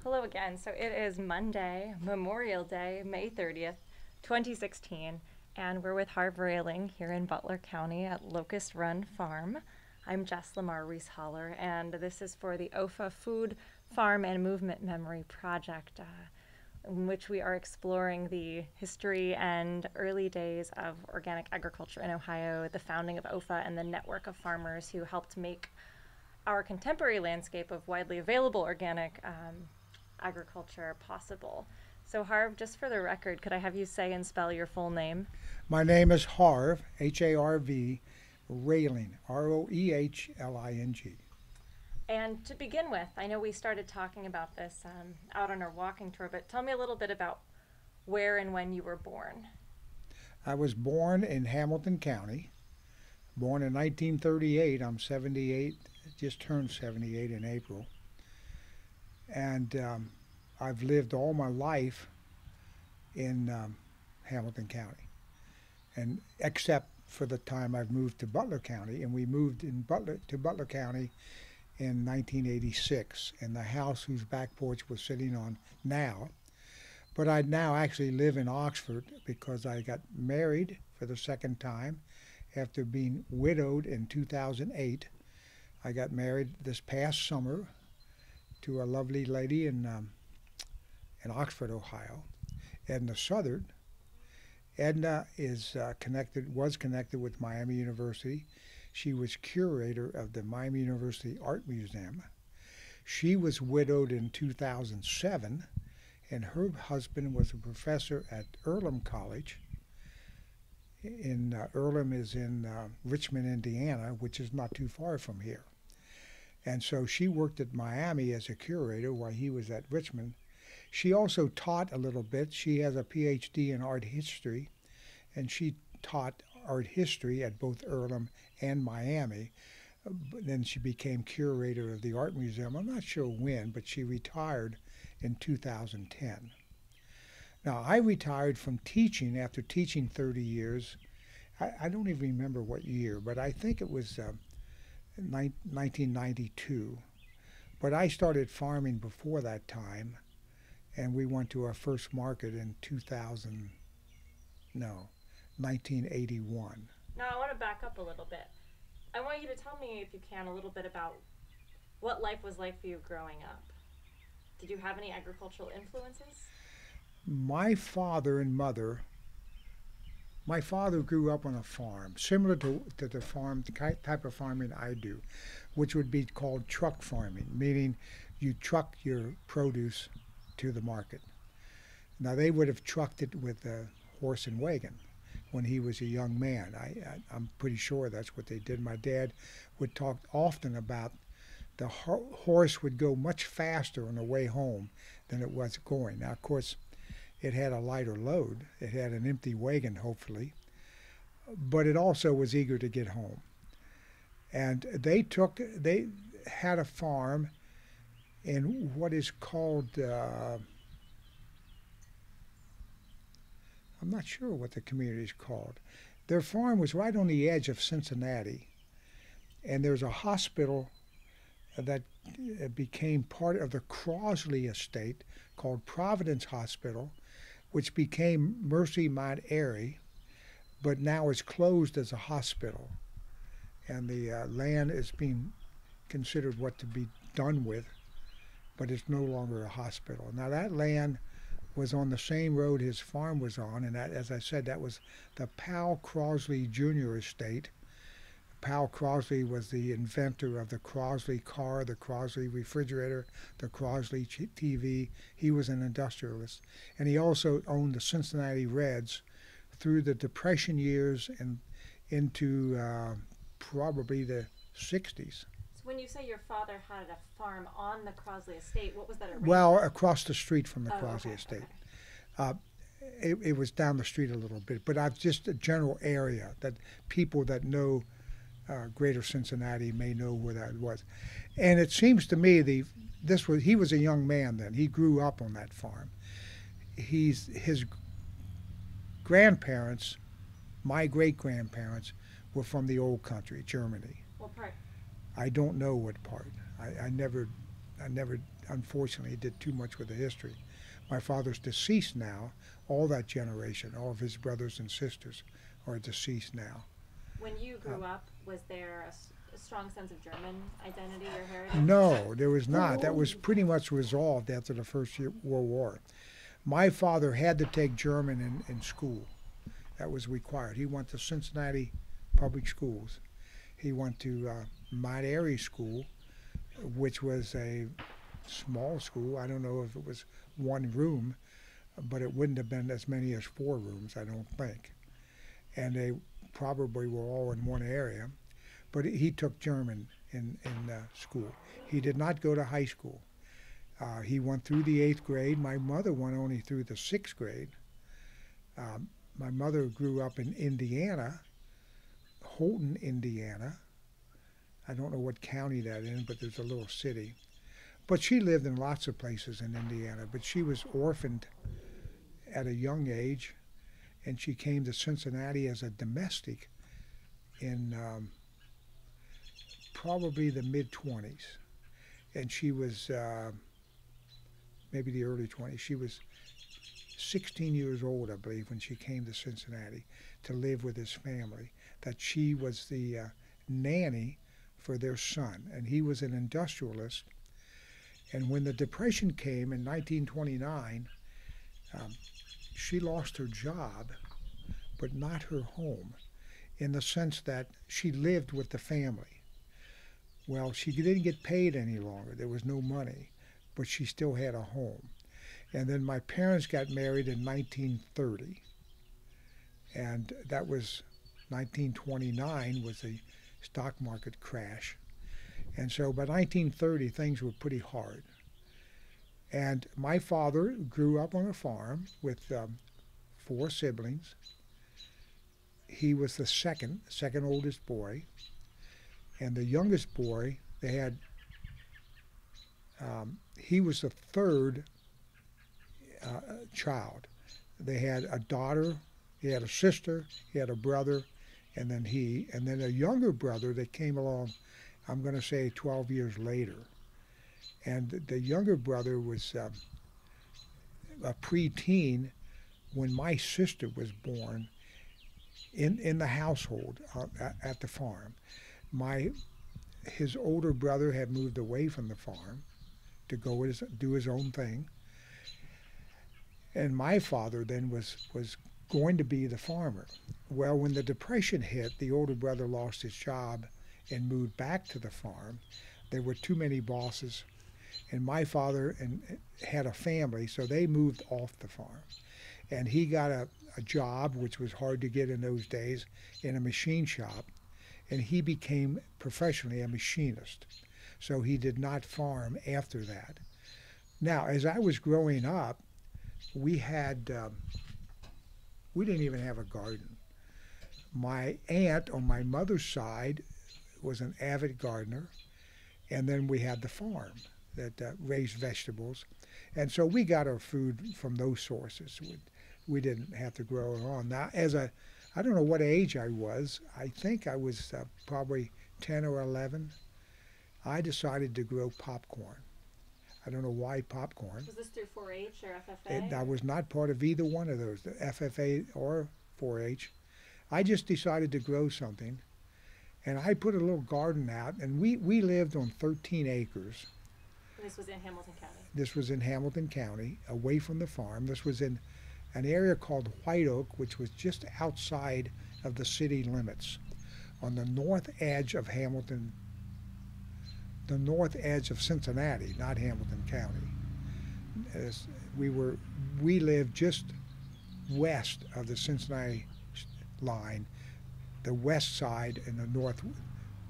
Hello again. So it is Monday, Memorial Day, May 30th, 2016, and we're with Harv Roehling here in Butler County at Locust Run Farm. I'm Jess Lamar Reece Holler, and this is for the OFA Food, Farm, and Movement Memory Project, in which we are exploring the history and early days of organic agriculture in Ohio, the founding of OFA, and the network of farmers who helped make our contemporary landscape of widely available organic agriculture possible. So Harv, just for the record, could I have you say and spell your full name? My name is Harv, Harv, Roehling, Roehling. And to begin with, I know we started talking about this out on our walking tour, but tell me a little bit about where and when you were born. I was born in Hamilton County, born in 1938. I'm 78, just turned 78 in April. And I've lived all my life in Hamilton County, and except for the time I've moved to Butler County, and we moved to Butler County in 1986, in the house whose back porch we're sitting on now. But I now actually live in Oxford because I got married for the second time after being widowed in 2008. I got married this past summer to a lovely lady in Oxford, Ohio, Edna Southard. Edna was connected with Miami University. She was curator of the Miami University Art Museum. She was widowed in 2007, and her husband was a professor at Earlham College. Earlham is in Richmond, Indiana, which is not too far from here. And so she worked at Miami as a curator while he was at Richmond. She also taught a little bit. She has a PhD in art history, and she taught art history at both Earlham and Miami. Then she became curator of the art museum. I'm not sure when, but she retired in 2010. Now, I retired from teaching after teaching 30 years. I don't even remember what year, but I think it was 1992. But I started farming before that time, and we went to our first market in 1981. Now, I want to back up a little bit. I want you to tell me, if you can, a little bit about what life was like for you growing up. Did you have any agricultural influences? My father and mother, my father grew up on a farm, similar to the farm, the type of farming I do, which would be called truck farming, meaning you truck your produce to the market. Now, they would have trucked it with a horse and wagon when he was a young man. I'm pretty sure that's what they did. My dad would talk often about the horse would go much faster on the way home than it was going. Now, of course, it had a lighter load. It had an empty wagon, hopefully, but it also was eager to get home. And they had a farm in what is called, I'm not sure what the community is called. Their farm was right on the edge of Cincinnati, and there's a hospital that became part of the Crosley estate called Providence Hospital, which became Mercy Mount Airy, but now is closed as a hospital. And the land is being considered what to be done with, but it's no longer a hospital. Now, that land was on the same road his farm was on, and that, as I said, that was the Powell Crosley Jr. estate. Powell Crosley was the inventor of the Crosley car, the Crosley refrigerator, the Crosley TV. He was an industrialist. And he also owned the Cincinnati Reds through the Depression years and into probably the 60s. So when you say your father had a farm on the Crosley estate, what was that arrangement? Well, across the street from the Crosley okay, estate. Okay. It was down the street a little bit, but I've just a general area that people that know Greater Cincinnati may know where that was. And it seems to me he was a young man then. He grew up on that farm. His grandparents, my great-grandparents, were from the old country, Germany. What part? I don't know what part. I never I never, unfortunately, did too much with the history. My father's deceased now. All that generation, all of his brothers and sisters are deceased now. When you grew up, was there a strong sense of German identity or heritage? No, there was not. That was pretty much resolved after the First World War. My father had to take German in school. That was required. He went to Cincinnati Public Schools. He went to Mount Airy School, which was a small school. I don't know if it was one room, but it wouldn't have been as many as 4 rooms, I don't think. And they probably were all in one area. But he took German in school. He did not go to high school. He went through the 8th grade. My mother went only through the 6th grade. My mother grew up in Indiana, Holton, Indiana. I don't know what county that is, but there's a little city. But she lived in lots of places in Indiana. But she was orphaned at a young age, and she came to Cincinnati as a domestic in probably the mid-20s. And she was maybe the early 20s. She was 16 years old, I believe, when she came to Cincinnati to live with his family, that she was the nanny for their son. And he was an industrialist. And when the Depression came in 1929, she lost her job, but not her home, in the sense that she lived with the family. Well, she didn't get paid any longer. There was no money, but she still had a home. And then my parents got married in 1930, and that was 1929 was the stock market crash. And so by 1930, things were pretty hard. And my father grew up on a farm with 4 siblings. He was the second oldest boy. And the youngest boy, they had, he was the 3rd child. They had a daughter, he had a sister, he had a brother, and then he, and then a younger brother that came along, I'm going to say 12 years later. And the younger brother was a preteen when my sister was born in the household at the farm. His older brother had moved away from the farm to go do his own thing. And my father then was going to be the farmer. Well, when the Depression hit, the older brother lost his job and moved back to the farm. There were too many bosses, and my father had a family, so they moved off the farm. And he got a job, which was hard to get in those days, in a machine shop, and he became professionally a machinist. So he did not farm after that. Now, as I was growing up, we didn't even have a garden. My aunt on my mother's side was an avid gardener, and then we had the farm that raised vegetables. And so we got our food from those sources. We didn't have to grow it on. Now, I don't know what age I was. I think I was probably 10 or 11. I decided to grow popcorn. I don't know why popcorn. Was this through 4-H or FFA? I was not part of either one of those, the FFA or 4-H. I just decided to grow something, and I put a little garden out, and we lived on 13 acres. And this was in Hamilton County? This was in Hamilton County, away from the farm. This was in an area called White Oak, which was just outside of the city limits, on the north edge of Hamilton, the north edge of Cincinnati, not Hamilton County. We lived just west of the Cincinnati line, the west side and the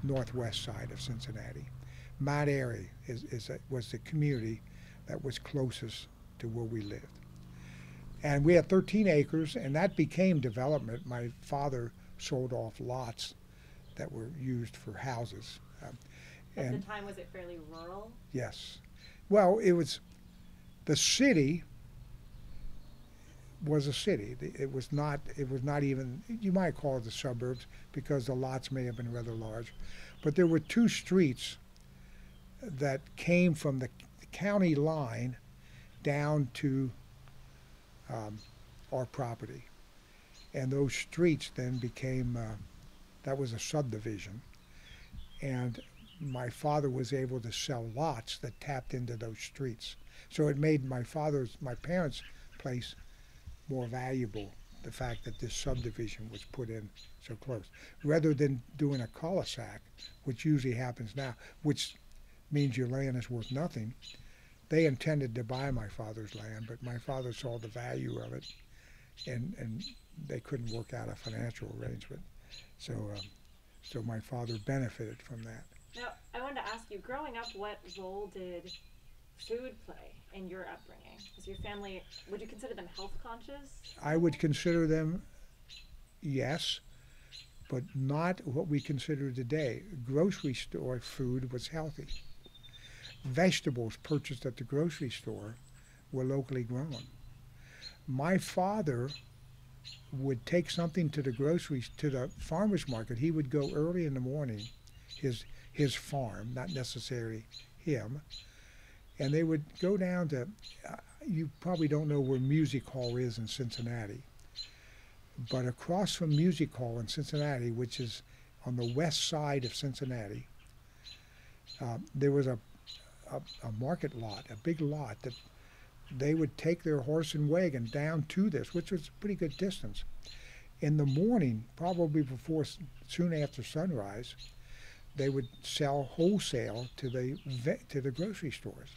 northwest side of Cincinnati. Mount Airy was the community that was closest to where we lived. And we had 13 acres, and that became development. My father sold off lots that were used for houses. At the time, was it fairly rural? Yes. Well, the city was a city. It was not even, you might call it the suburbs, because the lots may have been rather large. But there were 2 streets that came from county line down to our property. And those streets then became, that was a subdivision. And my father was able to sell lots that tapped into those streets. So it made my parents' place more valuable, the fact that this subdivision was put in so close. Rather than doing a cul-de-sac, which usually happens now, which means your land is worth nothing, they intended to buy my father's land, but my father saw the value of it, and they couldn't work out a financial arrangement. So my father benefited from that. Now, I wanted to ask you, growing up, what role did food play in your upbringing? Was your family, would you consider them health conscious? I would consider them, yes, but not what we consider today. Grocery store food was healthy. Vegetables purchased at the grocery store were locally grown. My father would take something to the farmer's market. He would go early in the morning, his farm, not necessarily him, and they would go down to, you probably don't know where Music Hall is in Cincinnati, but across from Music Hall in Cincinnati, which is on the west side of Cincinnati, there was a market lot, a big lot that they would take their horse and wagon down to this, which was a pretty good distance. In the morning, probably soon after sunrise, they would sell wholesale to the grocery stores.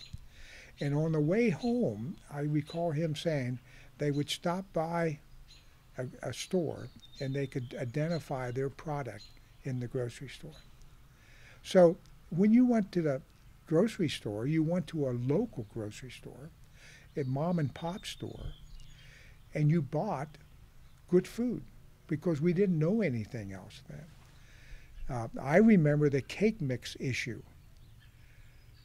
And on the way home, I recall him saying they would stop by a store and they could identify their product in the grocery store. So when you went to the grocery store, you went to a local grocery store, a mom and pop store, and you bought good food because we didn't know anything else then. I remember the cake mix issue.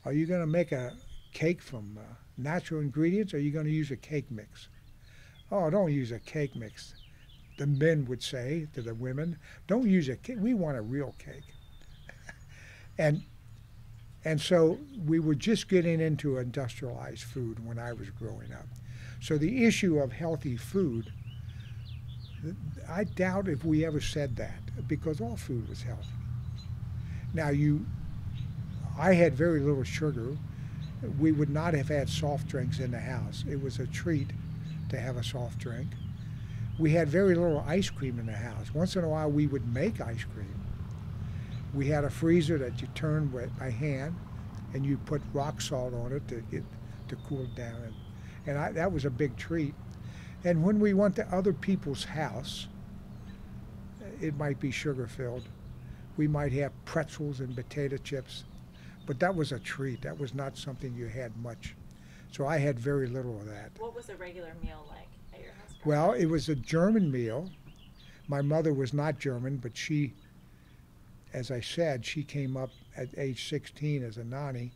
Are you going to make a cake from natural ingredients, or are you going to use a cake mix? Oh, don't use a cake mix. The men would say to the women, don't use a cake. We want a real cake. And so we were just getting into industrialized food when I was growing up. So the issue of healthy food, I doubt if we ever said that, because all food was healthy. Now I had very little sugar. We would not have had soft drinks in the house. It was a treat to have a soft drink. We had very little ice cream in the house. Once in a while we would make ice cream. We had a freezer that you turned by hand, and you put rock salt on it to cool it down. And that was a big treat. And when we went to other people's house, it might be sugar-filled. We might have pretzels and potato chips, but that was a treat. That was not something you had much. So I had very little of that. What was a regular meal like at your house? Well, it was a German meal. My mother was not German, but she, as I said, she came up at age 16 as a nanny.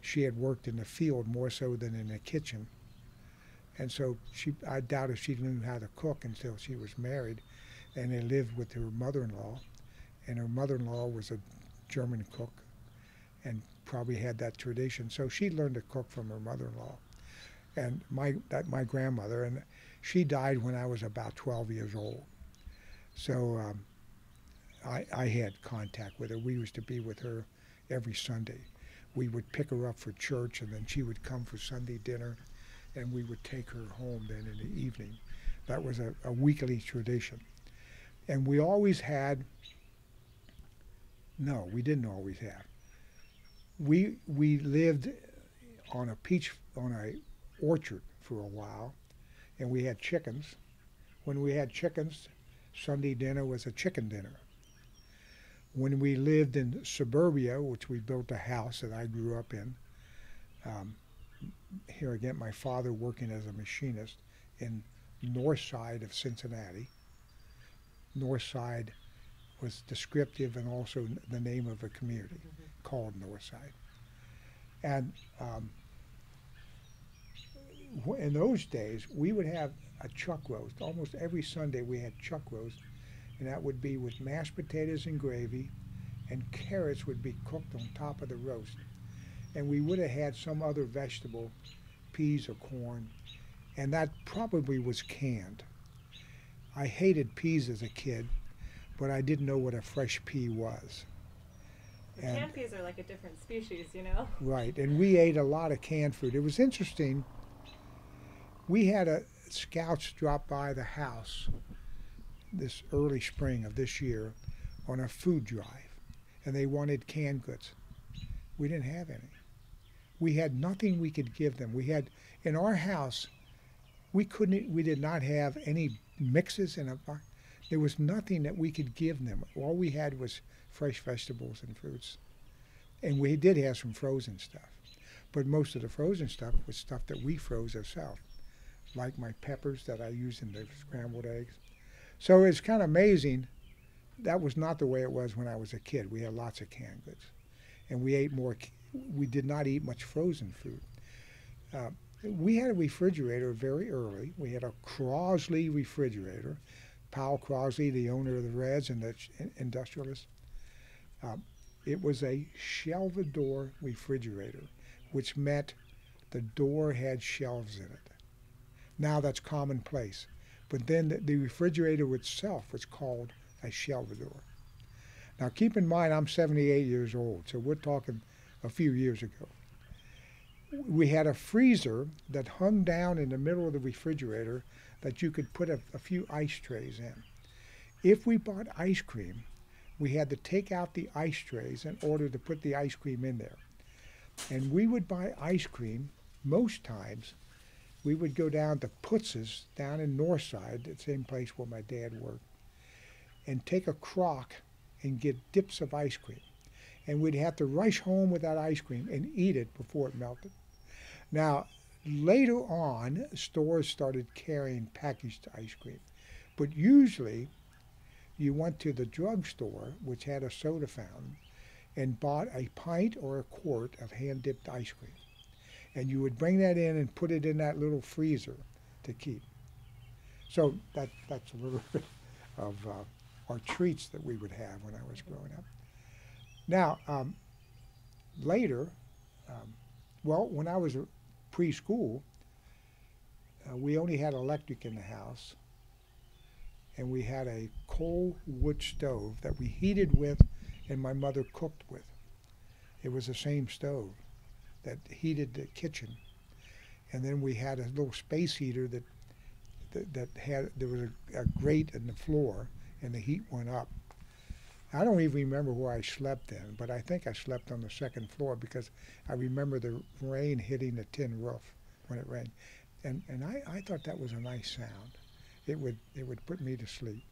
She had worked in the field more so than in the kitchen. And so I doubt if she knew how to cook until she was married. And they lived with her mother-in-law. And her mother-in-law was a German cook and probably had that tradition. So she learned to cook from her mother-in-law and my grandmother. And she died when I was about 12 years old. So I had contact with her. We used to be with her every Sunday. We would pick her up for church, and then she would come for Sunday dinner, and we would take her home then in the evening. That was a weekly tradition. And we always had, no, we didn't always have. We lived on a orchard for a while, and we had chickens. When we had chickens, Sunday dinner was a chicken dinner. When we lived in suburbia, which we built a house that I grew up in, here again, my father working as a machinist in north side of Cincinnati. North side was descriptive and also the name of a community called North Side. And in those days, we would have a chuck roast. Almost every Sunday we had chuck roast, and that would be with mashed potatoes and gravy, and carrots would be cooked on top of the roast. and we would have had some other vegetable, peas or corn, and that probably was canned. I hated peas as a kid, but I didn't know what a fresh pea was. And canned peas are like a different species, you know? Right, and we ate a lot of canned food. It was interesting. We had scouts drop by the house this early spring of this year on a food drive, and they wanted canned goods. We didn't have any. We had nothing we could give them. We had, in our house, we did not have any mixes in a box. There was nothing that we could give them. All we had was fresh vegetables and fruits. And we did have some frozen stuff. But most of the frozen stuff was stuff that we froze ourselves, like my peppers that I used in the scrambled eggs. So it's kind of amazing. That was not the way it was when I was a kid. We had lots of canned goods. And we ate more, we did not eat much frozen food. We had a refrigerator very early. We had a Crosley refrigerator. Powell Crosley, the owner of the Reds and the industrialist. It was a shelvador refrigerator, which meant the door had shelves in it. Now that's commonplace. But then the refrigerator itself was called a shelvador. Now keep in mind, I'm 78 years old, so we're talking a few years ago. We had a freezer that hung down in the middle of the refrigerator that you could put a few ice trays in. If we bought ice cream, we had to take out the ice trays in order to put the ice cream in there. And we would buy ice cream, most times, we would go down to Putz's down in Northside, the same place where my dad worked, and take a crock and get dips of ice cream. And we'd have to rush home with that ice cream and eat it before it melted. Now, later on, stores started carrying packaged ice cream. But usually, you went to the drugstore, which had a soda fountain, and bought a pint or a quart of hand-dipped ice cream. And you would bring that in and put it in that little freezer to keep. So that's a little bit of our treats that we would have when I was growing up. Now, later, well, when I was preschool, we only had electric in the house, and we had a coal wood stove that we heated with and my mother cooked with. It was the same stove that heated the kitchen. And then we had a little space heater that had, there was a grate in the floor and the heat went up. I don't even remember where I slept then, but I think I slept on the second floor because I remember the rain hitting the tin roof when it rained. And I thought that was a nice sound. It would put me to sleep.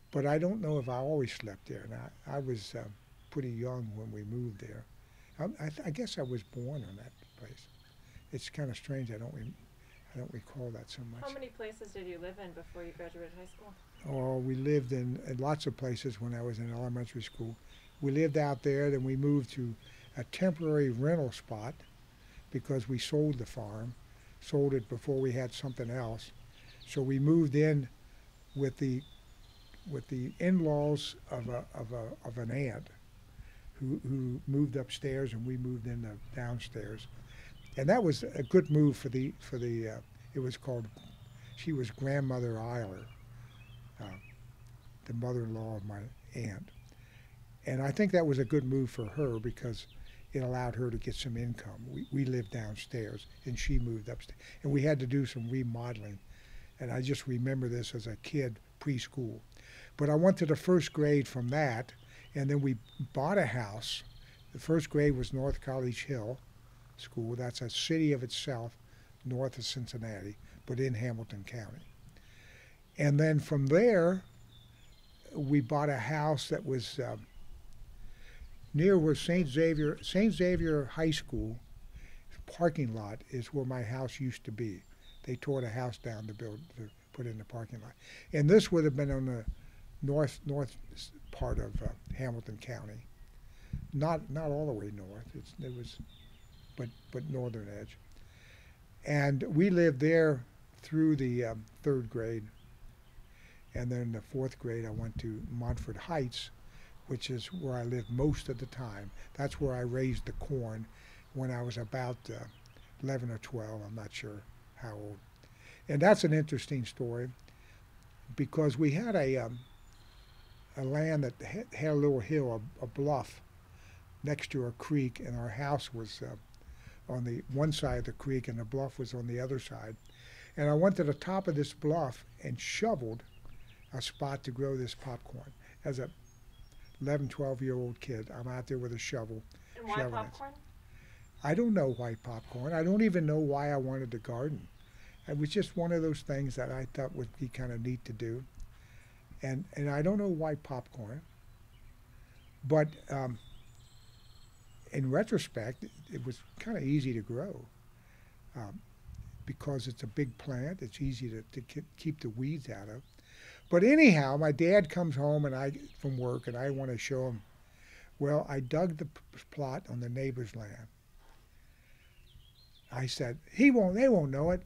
But I don't know if I always slept there. And I was pretty young when we moved there. I guess I was born on that place. It's kind of strange. I don't recall that so much. How many places did you live in before you graduated high school? Oh, we lived in lots of places when I was in elementary school. We lived out there, then we moved to a temporary rental spot because we sold the farm, sold it before we had something else. So we moved in with the in-laws of an aunt who moved upstairs, and we moved in downstairs. And that was a good move for the it was called, she was Grandmother Eiler, the mother-in-law of my aunt. And I think that was a good move for her because it allowed her to get some income. We lived downstairs and she moved upstairs. And we had to do some remodeling. And I just remember this as a kid, preschool. But I went to the first grade from that, and then we bought a house. The first grade was North College Hill School. That's a city of itself, north of Cincinnati, but in Hamilton County. And then from there, we bought a house that was near where St. Xavier High School parking lot is where my house used to be. They tore the house down to put in the parking lot. And this would have been on the north part of Hamilton County. Not all the way north. But northern edge. And we lived there through the third grade. And then in the fourth grade, I went to Montford Heights, which is where I lived most of the time. That's where I raised the corn when I was about 11 or 12. I'm not sure how old. And that's an interesting story because we had a land that had a little hill, a bluff next to a creek, and our house was on the one side of the creek and the bluff was on the other side. And I went to the top of this bluff and shoveled a spot to grow this popcorn. As a 11, 12-year-old kid, I'm out there with a shovel. And why popcorn? I don't know why popcorn. I don't even know why I wanted to garden. It was just one of those things that I thought would be kind of neat to do. And I don't know why popcorn, but in retrospect, it was kind of easy to grow because it's a big plant. It's easy to keep the weeds out of. But anyhow, my dad comes home from work, and I want to show him. Well, I dug the plot on the neighbor's land. I said, they won't know it.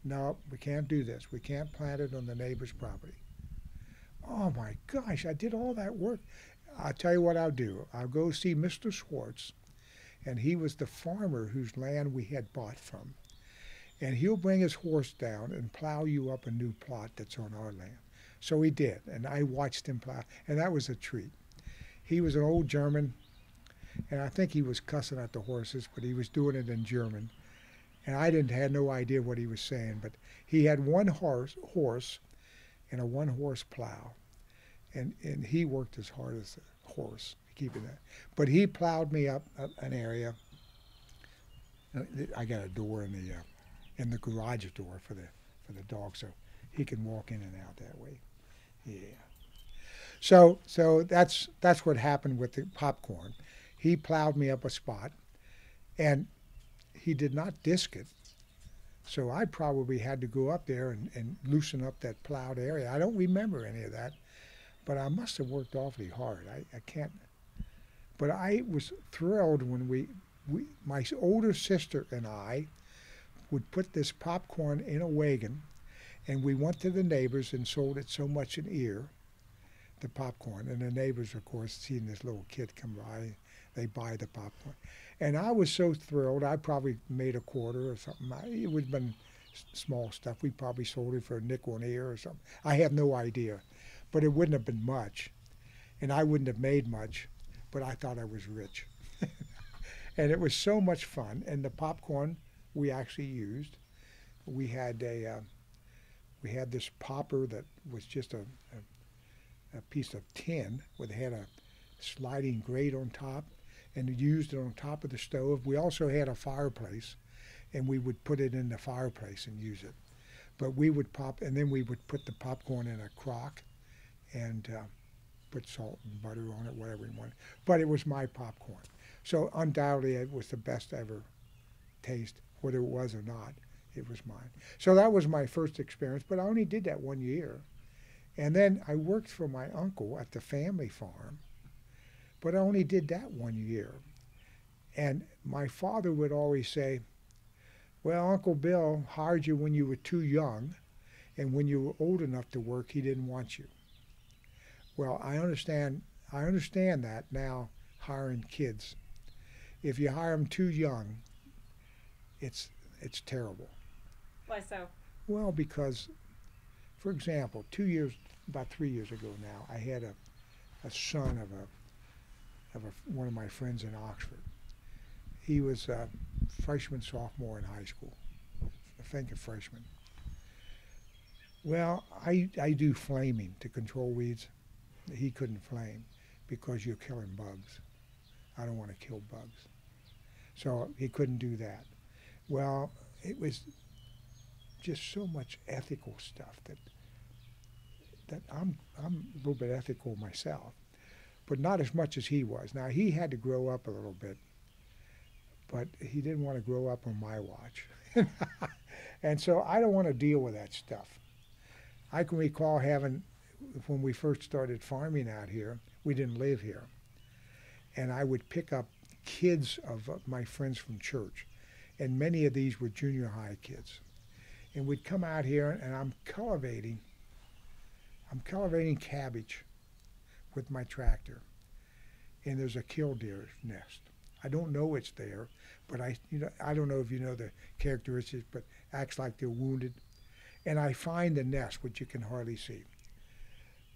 No, we can't do this. We can't plant it on the neighbor's property. Oh my gosh, I did all that work. I'll tell you what I'll do. I'll go see Mr. Schwartz, and he was the farmer whose land we had bought from. And he'll bring his horse down and plow you up a new plot that's on our land. So he did, and I watched him plow, and that was a treat. He was an old German, and I think he was cussing at the horses, but he was doing it in German. And I had no idea what he was saying, but he had one horse and a one-horse plow. And he worked as hard as a horse, keeping that. But he plowed me up an area. I got a door in the garage door for the dog, so he can walk in and out that way. Yeah. So that's what happened with the popcorn. He plowed me up a spot, and he did not disc it. So I probably had to go up there and loosen up that plowed area. I don't remember any of that, but I must have worked awfully hard. I can't. But I was thrilled when my older sister and I would put this popcorn in a wagon, and we went to the neighbors and sold it so much an ear, the popcorn. And the neighbors, of course, seeing this little kid come by, they buy the popcorn. And I was so thrilled, I probably made a quarter or something. It would have been small stuff. We probably sold it for a nickel an ear or something. I have no idea. But it wouldn't have been much. And I wouldn't have made much, but I thought I was rich. And it was so much fun. And the popcorn we actually used. We had this popper that was just a piece of tin with had a sliding grate on top, and used it on top of the stove. We also had a fireplace, and we would put it in the fireplace and use it. But we would and then we would put the popcorn in a crock and put salt and butter on it, whatever we wanted. But it was my popcorn. So undoubtedly it was the best ever taste, whether it was or not, it was mine. So that was my first experience, but I only did that 1 year. And then I worked for my uncle at the family farm, but I only did that 1 year. And my father would always say, well, Uncle Bill hired you when you were too young, and when you were old enough to work, he didn't want you. Well, I understand that now, hiring kids. If you hire them too young, it's terrible. Why so? Well, because, for example, about 3 years ago now, I had a son of one of my friends in Oxford. He was a freshman, sophomore in high school. I think a freshman. Well, I do flaming to control weeds. He couldn't flame because you're killing bugs. I don't want to kill bugs. So he couldn't do that. Well, it was just so much ethical stuff that I'm a little bit ethical myself, but not as much as he was. Now, he had to grow up a little bit, but he didn't want to grow up on my watch. And so I don't want to deal with that stuff. I can recall when we first started farming out here, we didn't live here, and I would pick up kids of my friends from church, and many of these were junior high kids. And we'd come out here, and I'm cultivating cabbage with my tractor, and there's a killdeer's nest. I don't know it's there, but I don't know if you know the characteristics, but acts like they're wounded. And I find the nest, which you can hardly see.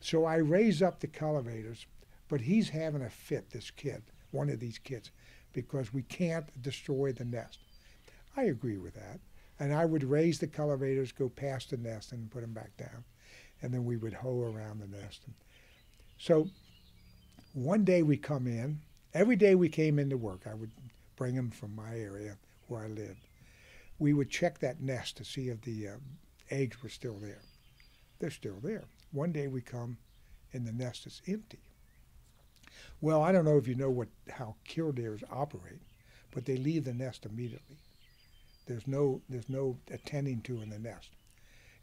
So I raise up the cultivators, but he's having a fit, this kid, one of these kids, because we can't destroy the nest. I agree with that. And I would raise the cultivators, go past the nest, and put them back down. And then we would hoe around the nest. So one day we come in. Every day we came into work, I would bring them from my area where I lived. We would check that nest to see if the eggs were still there. They're still there. One day we come and the nest is empty. Well, I don't know if you know how killdeers operate, but they leave the nest immediately. There's no attending to in the nest.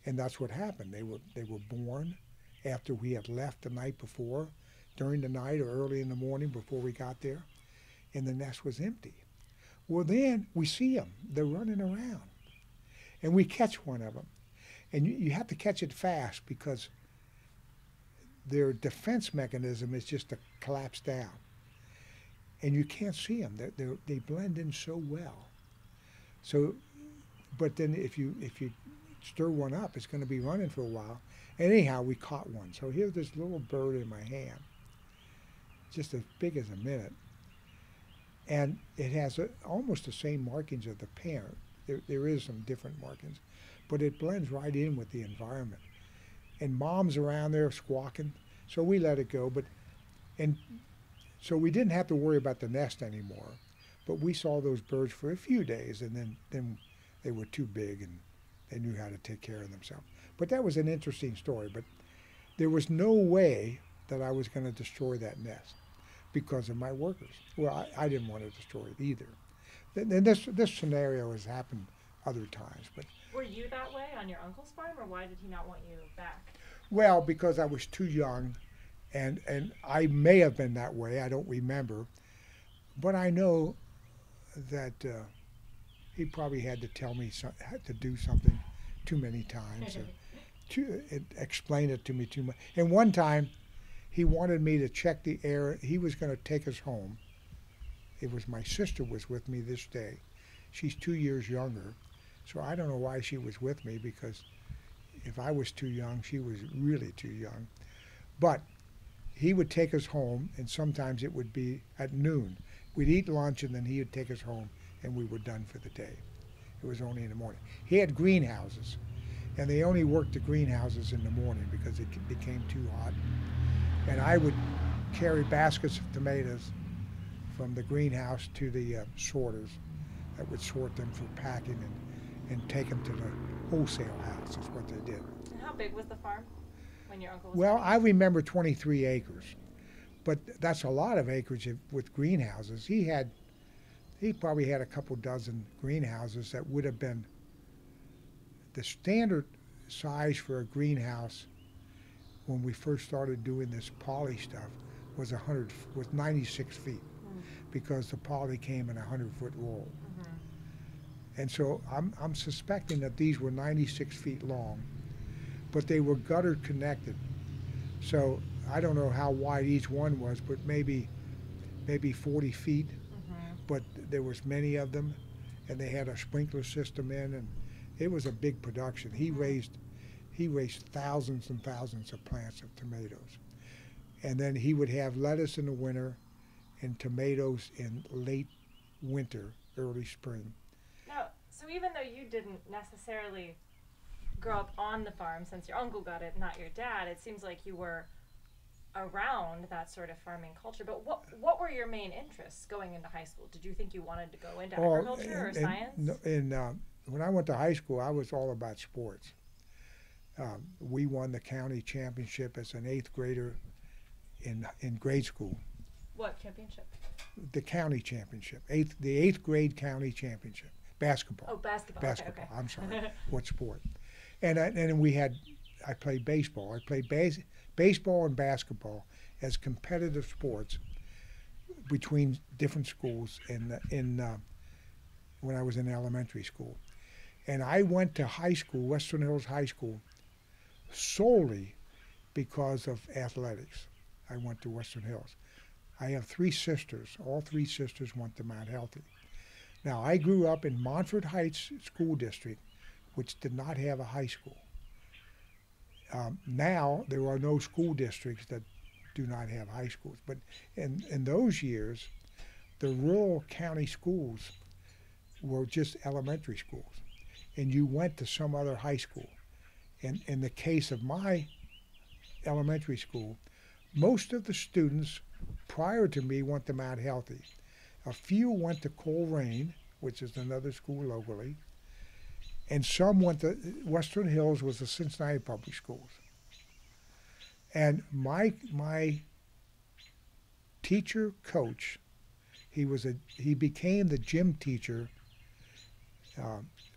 And that's what happened. They were born after we had left the night before, during the night or early in the morning before we got there, and the nest was empty. Well, then we see them. They're running around. And we catch one of them. And you have to catch it fast because their defense mechanism is just to collapse down. And you can't see them. They blend in so well. So, but then if you stir one up, it's going to be running for a while. Anyhow, we caught one. So here's this little bird in my hand, just as big as a minute. And it has almost the same markings of the parent. There is some different markings, but it blends right in with the environment. And mom's around there squawking, so we let it go. And so we didn't have to worry about the nest anymore. But we saw those birds for a few days, and then they were too big and they knew how to take care of themselves. But that was an interesting story. But there was no way that I was going to destroy that nest because of my workers. Well, I didn't want to destroy it either. And this scenario has happened other times. But were you that way on your uncle's farm, or why did he not want you back? Well, because I was too young, and I may have been that way. I don't remember. But I know that he probably had to tell me had to do something too many times, to explain it to me too much. And one time, he wanted me to check the air. He was going to take us home. It was my sister was with me this day. She's 2 years younger, so I don't know why she was with me, because if I was too young, she was really too young. But he would take us home, and sometimes it would be at noon. We'd eat lunch, and then he would take us home, and we were done for the day. It was only in the morning. He had greenhouses, and they only worked the greenhouses in the morning because it became too hot. And I would carry baskets of tomatoes from the greenhouse to the sorters that would sort them for packing and take them to the wholesale house. That's what they did. And how big was the farm when your uncle was Well, working? I remember 23 acres, but that's a lot of acreage with greenhouses. He probably had a couple dozen greenhouses that would have been the standard size for a greenhouse when we first started doing this poly stuff was 96 feet, because the poly came in a 100-foot roll. And so I'm suspecting that these were 96 feet long, but they were gutter connected. So I don't know how wide each one was, but maybe 40 feet. But there was many of them, and they had a sprinkler system in, and it was a big production. He raised thousands and thousands of plants of tomatoes. And then he would have lettuce in the winter and tomatoes in late winter, early spring. Now, so even though you didn't necessarily grow up on the farm, since your uncle got it, not your dad, it seems like you were around that sort of farming culture. But what were your main interests going into high school? Did you think you wanted to go into agriculture or science? When I went to high school, I was all about sports. We won the county championship as an 8th grader in grade school. What championship? The county championship, the 8th grade county championship, basketball. Oh, basketball. Basketball. Okay. I'm sorry. What sport? And I played baseball. I played baseball and basketball as competitive sports between different schools when I was in elementary school. And I went to high school, Western Hills High School, solely because of athletics. I went to Western Hills. I have three sisters. All three sisters went to Mount Healthy. Now, I grew up in Montford Heights School District, which did not have a high school. Now, there are no school districts that do not have high schools. But in those years, the rural county schools were just elementary schools. And you went to some other high school. And in the case of my elementary school, most of the students prior to me went to Mount Healthy. A few went to Coleraine, which is another school locally, and some went to Western Hills, was the Cincinnati Public Schools. And my teacher coach, he became the gym teacher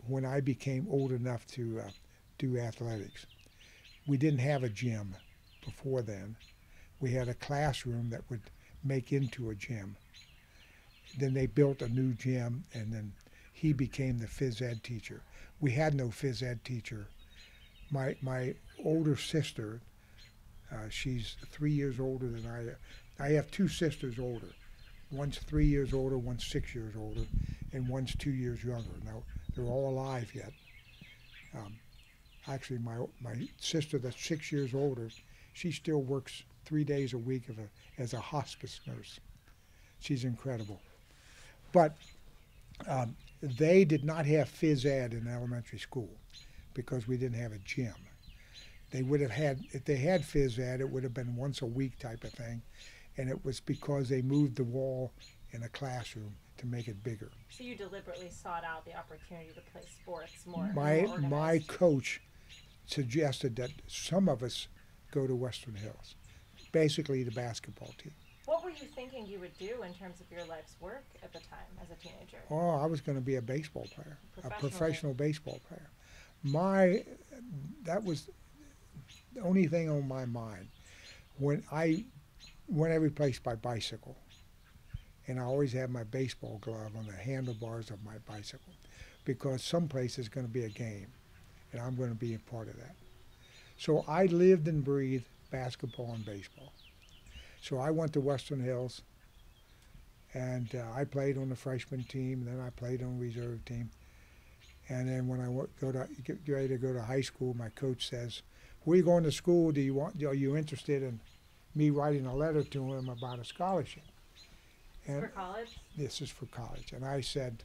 when I became old enough to do athletics. We didn't have a gym before then. We had a classroom that would make into a gym. Then they built a new gym, and then he became the phys ed teacher. We had no phys ed teacher. My older sister, she's 3 years older than I am. I have two sisters older. One's 3 years older, one's 6 years older, and one's 2 years younger. Now, they're all alive yet. Actually, my sister that's 6 years older, she still works 3 days a week as a hospice nurse. She's incredible. But they did not have phys ed in elementary school because we didn't have a gym. They would have had, if they had phys ed, it would have been once a week type of thing. And it was because they moved the wall in a classroom to make it bigger. So you deliberately sought out the opportunity to play sports more My organized. coach suggested that some of us go to Western Hills, basically the basketball team. What were you thinking you would do in terms of your life's work at the time as a teenager? Oh, I was going to be a baseball player, a professional baseball player. That was the only thing on my mind. When I went every place by bicycle, and I always had my baseball glove on the handlebars of my bicycle, because someplace is going to be a game, and I'm going to be a part of that. So I lived and breathed basketball and baseball. So I went to Western Hills, and I played on the freshman team, and then I played on the reserve team. And then when I get ready to go to high school, my coach says, "Where are you going to school? Are you interested in me writing a letter to him about a scholarship?" And for college? This is for college. And I said,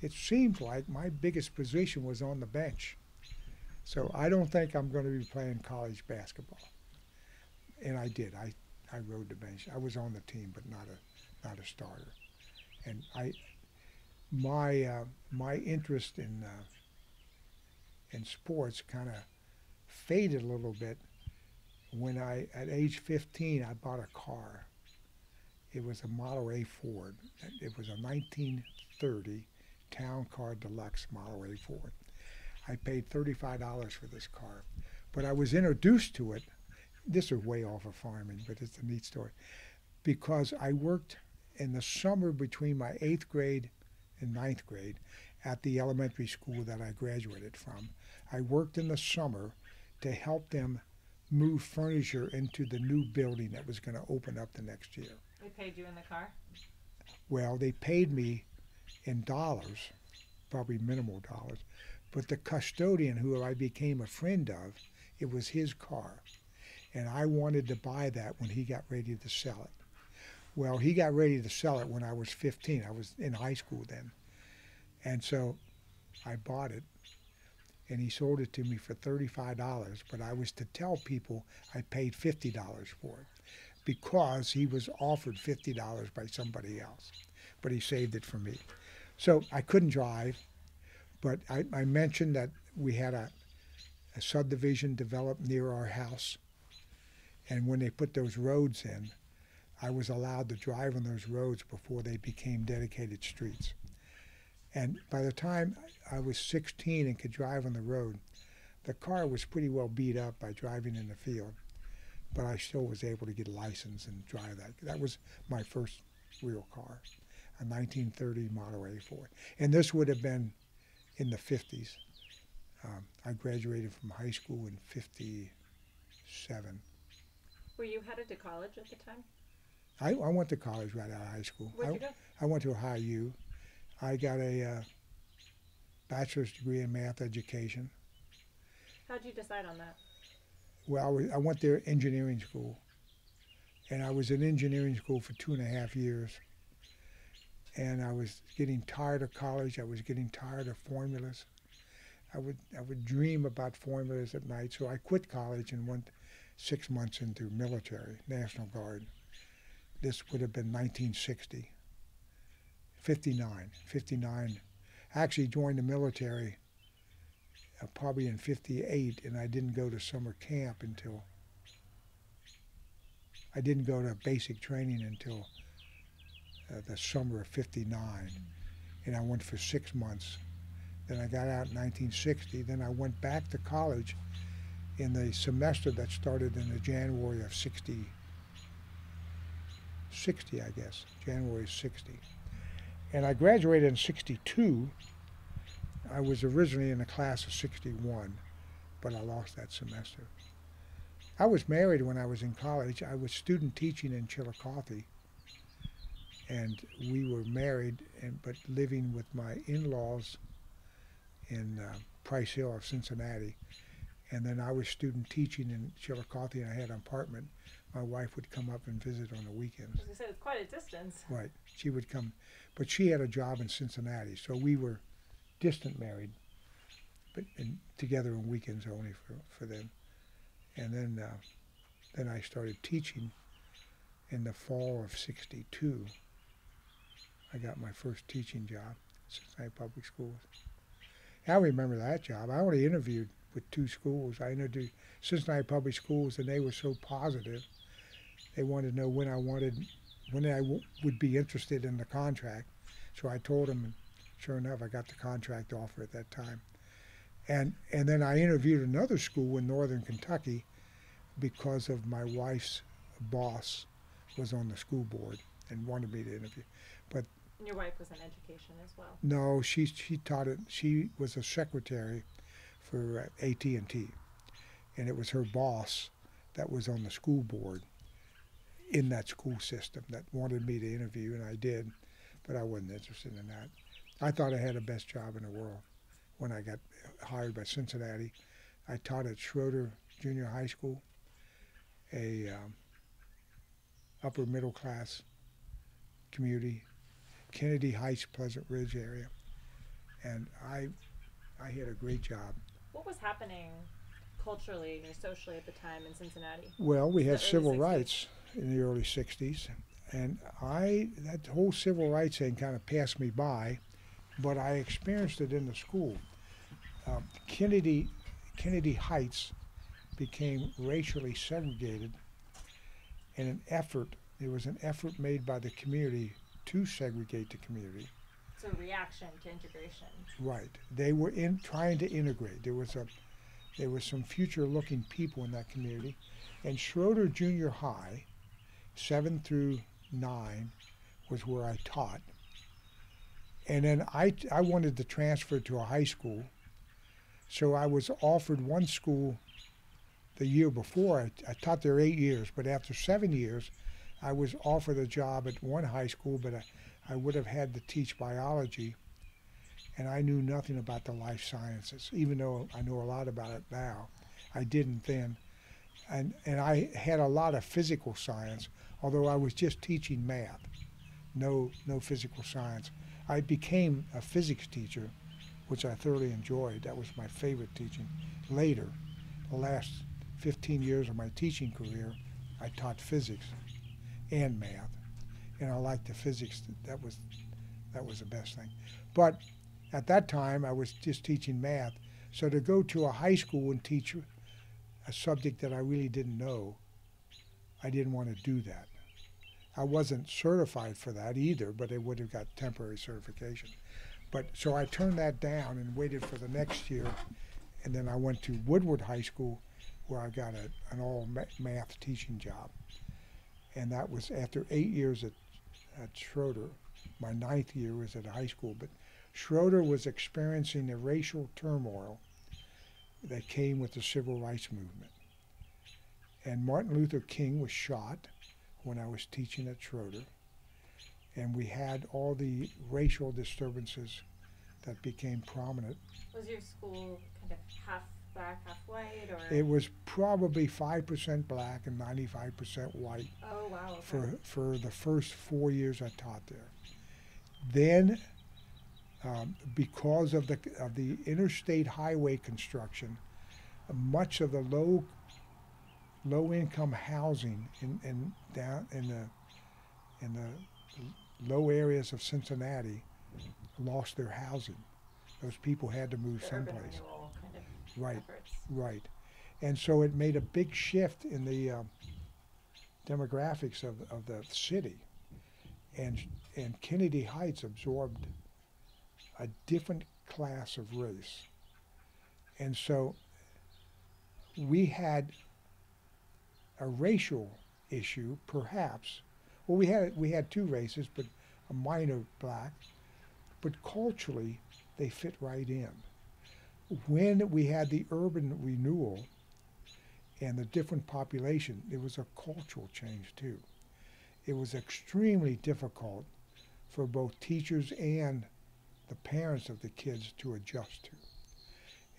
it seems like my biggest position was on the bench. So I don't think I'm going to be playing college basketball. And I did. I rode the bench. I was on the team, but not a starter. And my interest in sports kind of faded a little bit when at age 15, I bought a car. It was a Model A Ford. It was a 1930 Town Car Deluxe Model A Ford. I paid $35 for this car, but I was introduced to it. This is way off of farming, but it's a neat story. Because I worked in the summer between my 8th grade and 9th grade at the elementary school that I graduated from. I worked in the summer to help them move furniture into the new building that was going to open up the next year. They paid you in the car? Well, they paid me in dollars, probably minimal dollars, but the custodian who I became a friend of, it was his car. And I wanted to buy that when he got ready to sell it. Well, he got ready to sell it when I was 15. I was in high school then. And so I bought it, and he sold it to me for $35, but I was to tell people I paid $50 for it because he was offered $50 by somebody else, but he saved it for me. So I couldn't drive, but I mentioned that we had a subdivision developed near our house, and when they put those roads in, I was allowed to drive on those roads before they became dedicated streets. And by the time I was 16 and could drive on the road, the car was pretty well beat up by driving in the field, but I still was able to get a license and drive that. That was my first real car, a 1930 Model A Ford. And this would have been in the 50s. I graduated from high school in 57. Were you headed to college at the time? I went to college right out of high school. Where'd you go? I went to Ohio U. I got a bachelor's degree in math education. How'd you decide on that? Well, I went there engineering school, and I was in engineering school for 2.5 years. And I was getting tired of college. I was getting tired of formulas. I would dream about formulas at night. So I quit college and went 6 months into military, National Guard. This would have been 1960, 59. I actually joined the military probably in 58, and I didn't go to summer camp until, I didn't go to basic training until the summer of 59, and I went for 6 months. Then I got out in 1960. Then I went back to college in the semester that started in the January of 60, I guess, January 60. And I graduated in 62. I was originally in the class of 61, but I lost that semester. I was married when I was in college. I was student teaching in Chillicothe, and we were married, but living with my in-laws in Price Hill of Cincinnati. And then I was student teaching in Chillicothe, and I had an apartment. My wife would come up and visit on the weekends. As I said, it's quite a distance. Right. She would come, but she had a job in Cincinnati, so we were distant married, but together on weekends only for them. And then I started teaching in the fall of 62. I got my first teaching job at Cincinnati Public Schools. I remember that job. I only interviewed with 2 schools. I interviewed Cincinnati Public Schools, and they were so positive. They wanted to know when I would be interested in the contract. So I told them, and sure enough, I got the contract offer at that time. And then I interviewed another school in northern Kentucky because of my wife's boss was on the school board and wanted me to interview. But your wife was in education as well? No, she taught it. She was a secretary for AT&T, and it was her boss that was on the school board in that school system that wanted me to interview, and I did, but I wasn't interested in that. I thought I had the best job in the world when I got hired by Cincinnati. I taught at Schroeder Junior High School, a upper middle class community, Kennedy Heights, Pleasant Ridge area, and I had a great job. What was happening culturally or socially at the time in Cincinnati? Well, we had civil 60s. rights in the early 60s, and that whole civil rights thing kind of passed me by, but I experienced it in the school. Kennedy Heights became racially segregated in there was an effort made by the community to segregate the community. So reaction to integration. Right. They were trying to integrate. There was some future-looking people in that community, and Schroeder Junior High, 7 through 9, was where I taught. And then I wanted to transfer to a high school, so I was offered one school the year before. I taught there 8 years, but after 7 years, I was offered a job at one high school, but I would have had to teach biology, and I knew nothing about the life sciences, even though I know a lot about it now. I didn't then. And I had a lot of physical science, although I was just teaching math, no physical science. I became a physics teacher, which I thoroughly enjoyed. That was my favorite teaching. Later, the last 15 years of my teaching career, I taught physics and math, and I liked the physics. That was the best thing. But at that time, I was just teaching math, so to go to a high school and teach a subject that I really didn't know, I didn't want to do that. I wasn't certified for that either, but I would have got temporary certification. But so I turned that down and waited for the next year, and then I went to Woodward High School, where I got an all math teaching job. And that was after 8 years at Schroeder. My 9th year was at a high school, but Schroeder was experiencing the racial turmoil that came with the civil rights movement. And Martin Luther King was shot when I was teaching at Schroeder. And we had all the racial disturbances that became prominent. Was your school kind of half black, half white, or? It was probably 5% black and 95% white. Oh, wow. Okay. For the first 4 years I taught there. Then, because of the interstate highway construction, much of the low income housing down in the low areas of Cincinnati lost their housing. Those people had to move The someplace. urban renewal kind of Right, efforts. right. And so it made a big shift in the demographics of the city. And Kennedy Heights absorbed a different class of race. And so we had a racial issue, perhaps. Well, we had two races, but a minor black. But culturally, they fit right in. When we had the urban renewal and the different population, it was a cultural change too. It was extremely difficult for both teachers and the parents of the kids to adjust to.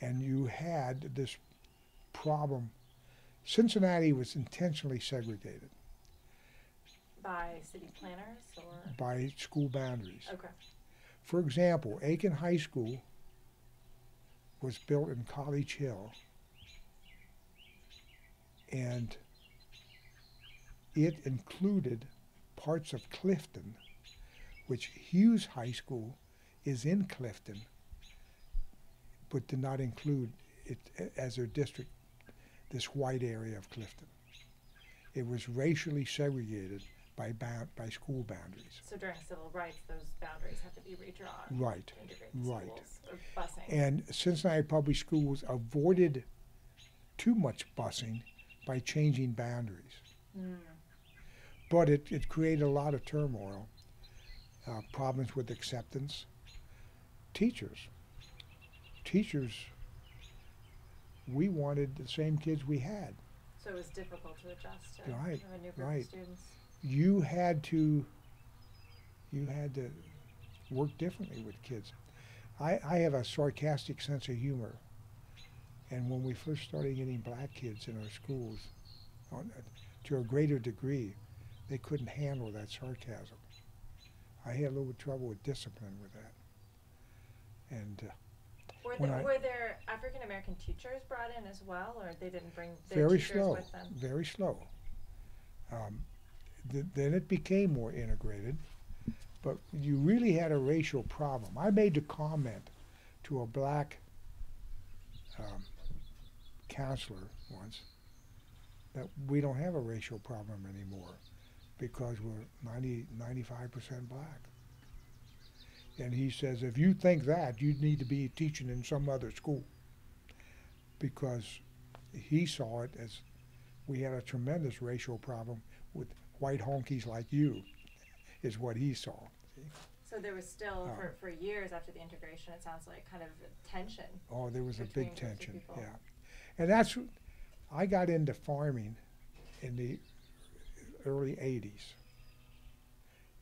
And you had this problem. Cincinnati was intentionally segregated. By city planners or? By school boundaries. Okay. For example, Aiken High School was built in College Hill, and it included parts of Clifton, which Hughes High School is in Clifton, but did not include it as their district, this white area of Clifton. It was racially segregated by school boundaries. So during civil rights, those boundaries have to be redrawn. Right, to integrate the right. schools, or busing. And Cincinnati Public Schools avoided too much busing by changing boundaries. But it created a lot of turmoil, problems with acceptance. Teachers, we wanted the same kids we had. So it was difficult to adjust to Right, a new group right. of students. You had to work differently with kids. I have a sarcastic sense of humor, and when we first started getting black kids in our schools, to a greater degree, they couldn't handle that sarcasm. I had a little trouble with discipline with that. And were there African American teachers brought in as well, or they didn't bring their very teachers slow, with them? very slow. Then it became more integrated, but you really had a racial problem. I made the comment to a black counselor once that we don't have a racial problem anymore because we're 95% black. And he says, if you think that, you need to be teaching in some other school, because he saw it as we had a tremendous racial problem with white honkies like you, is what he saw. So there was still, for years after the integration, it sounds like, kind of tension. Oh, there was a big between tension, people. yeah. And that's, I got into farming in the early 80s.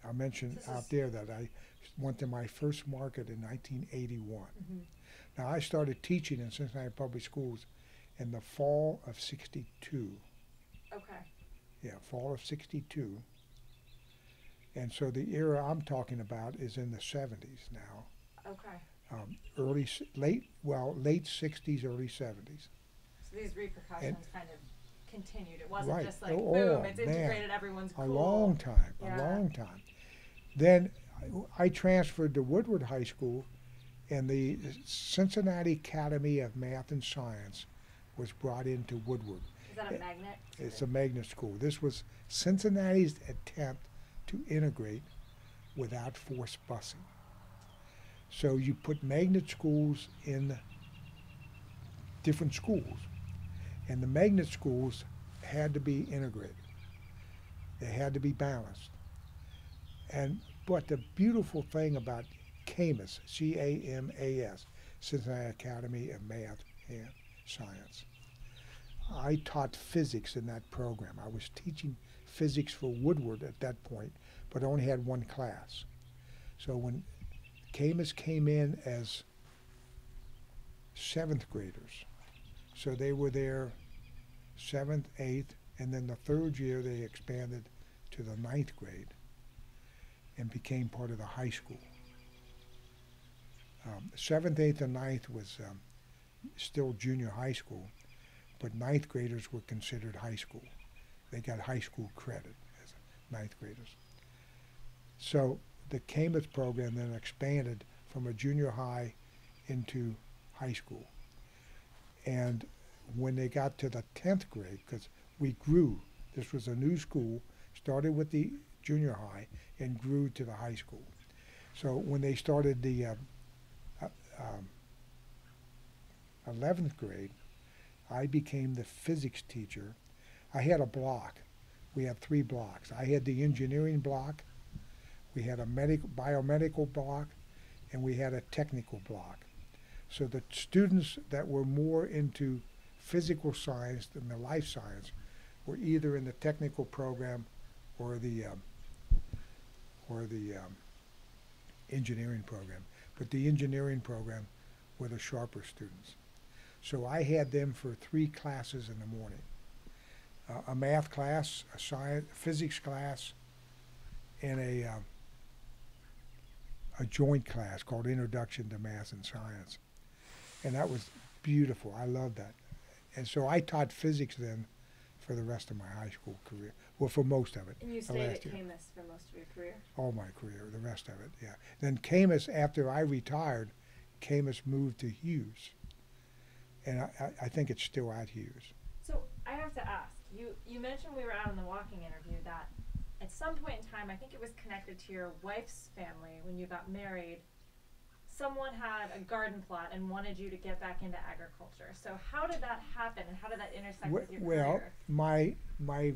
I mentioned out there that I went to my first market in 1981. Mm-hmm. Now, I started teaching in Cincinnati Public Schools in the fall of '62. Okay. Yeah, fall of '62. And so the era I'm talking about is in the 70s now. Okay. Late 60s, early 70s. So these repercussions kind of continued. It wasn't Right. just like, Oh, boom, it's man. integrated, everyone's cool. A long time. Then I transferred to Woodward High School, and the Cincinnati Academy of Math and Science was brought into Woodward. Is that a magnet? It's a magnet school. This was Cincinnati's attempt to integrate without forced busing. So you put magnet schools in different schools, and the magnet schools had to be integrated. They had to be balanced. But the beautiful thing about CAMAS, C-A-M-A-S, Cincinnati Academy of Math and Science, I taught physics in that program. I was teaching physics for Woodward at that point, but only had one class. So when Camus came in as seventh graders, so they were there seventh, eighth, and then the third year they expanded to the ninth grade and became part of the high school. Seventh, eighth, and ninth was still junior high school, but ninth graders were considered high school. They got high school credit as ninth graders. So the Camus program then expanded from a junior high into high school. And when they got to the 10th grade, because we grew, this was a new school, started with the junior high and grew to the high school. So when they started the 11th grade, I became the physics teacher. I had a block. We had 3 blocks. I had the engineering block, we had a biomedical block, and we had a technical block. So the students that were more into physical science than the life science were either in the technical program or the engineering program. But the engineering program were the sharper students. So I had them for 3 classes in the morning. A math class, a physics class, and a joint class called Introduction to Math and Science. And that was beautiful. I loved that. And so I taught physics then for the rest of my high school career. Well, for most of it. And you stayed at Camus for most of your career? All my career, the rest of it, yeah. Then Camus, after I retired, Camus moved to Hughes. And I think it's still at Hughes. So I have to ask, you mentioned we were out in the walking interview that at some point in time, I think it was connected to your wife's family when you got married, someone had a garden plot and wanted you to get back into agriculture. So how did that happen and how did that intersect with your career? Well, my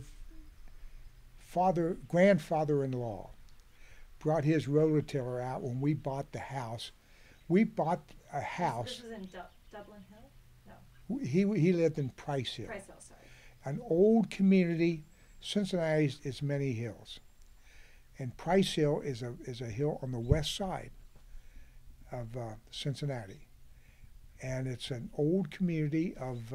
grandfather-in-law brought his rototiller out when we bought the house. We bought a house. This was in Dublin Hill? No. He lived in Price Hill. Price Hill, sorry. An old community. Cincinnati is many hills. And Price Hill is a hill on the west side of Cincinnati. And it's an old community of,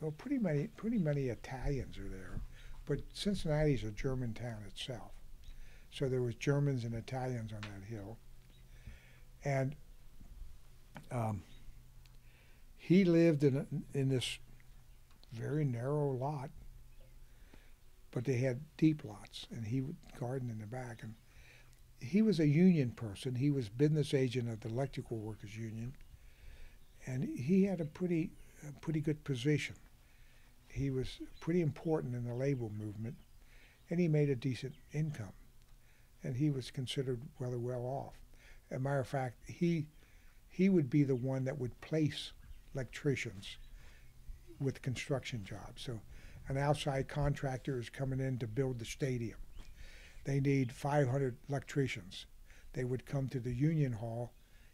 well, pretty many Italians are there. But Cincinnati is a German town itself. So there was Germans and Italians on that hill. And he lived in this very narrow lot, but they had deep lots, and he would garden in the back. And he was a union person. He was business agent of the Electrical Workers Union, and he had a pretty good position. He was pretty important in the labor movement, and he made a decent income, and he was considered rather well off. As a matter of fact, he would be the one that would place electricians with construction jobs. So an outside contractor is coming in to build the stadium. They need 500 electricians. They would come to the union hall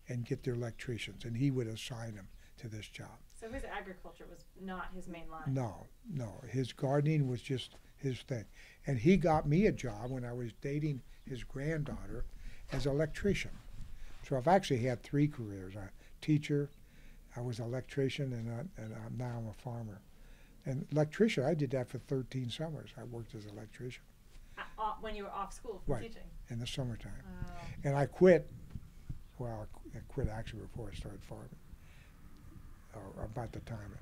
and get their electricians, and he would assign them to this job. So his agriculture was not his main line? No. His gardening was just his thing. And he got me a job when I was dating his granddaughter as an electrician. So I've actually had 3 careers. I'm a teacher, I was an electrician, and now I'm a farmer. And electrician, I did that for 13 summers. I worked as an electrician. When you were off school from teaching? In the summertime. Oh. And I quit, well, I quit actually before I started farming, or about the time.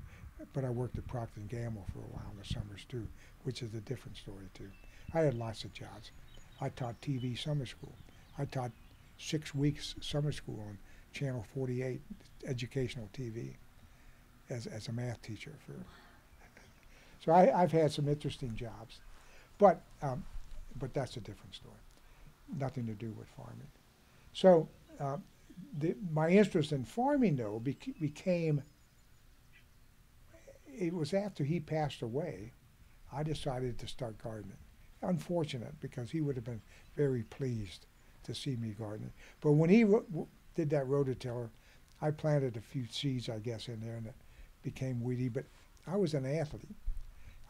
But I worked at Procter & Gamble for a while in the summers too, which is a different story too. I had lots of jobs. I taught TV summer school. I taught 6 weeks summer school on Channel 48, educational TV, as a math teacher. So I've had some interesting jobs, but that's a different story. Nothing to do with farming. So my interest in farming, though, became, it was after he passed away, I decided to start gardening. Unfortunate, because he would have been very pleased to see me gardening. But when he did that rototiller, I planted a few seeds, I guess, in there, and became weedy, but I was an athlete.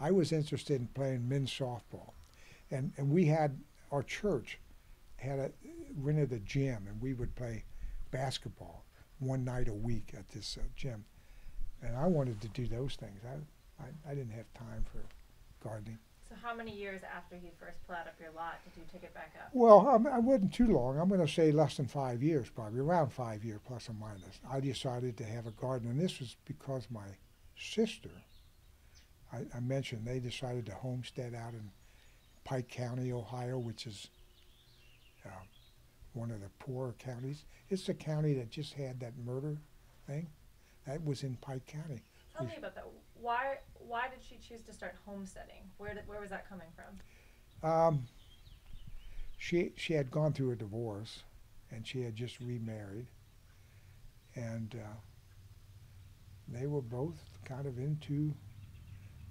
I was interested in playing men's softball. And we had, our church had rented a gym, and we would play basketball one night a week at this gym. And I wanted to do those things. I didn't have time for gardening. So how many years after he first plowed up your lot did you take it back up? Well, I wasn't too long. I'm going to say less than 5 years, probably around 5 years, plus or minus. I decided to have a garden, and this was because my sister, I mentioned, they decided to homestead out in Pike County, Ohio, which is one of the poorer counties. It's the county that just had that murder thing. That was in Pike County. Tell me about that. Why did she choose to start homesteading? Where was that coming from? She had gone through a divorce, and she had just remarried, and they were both kind of into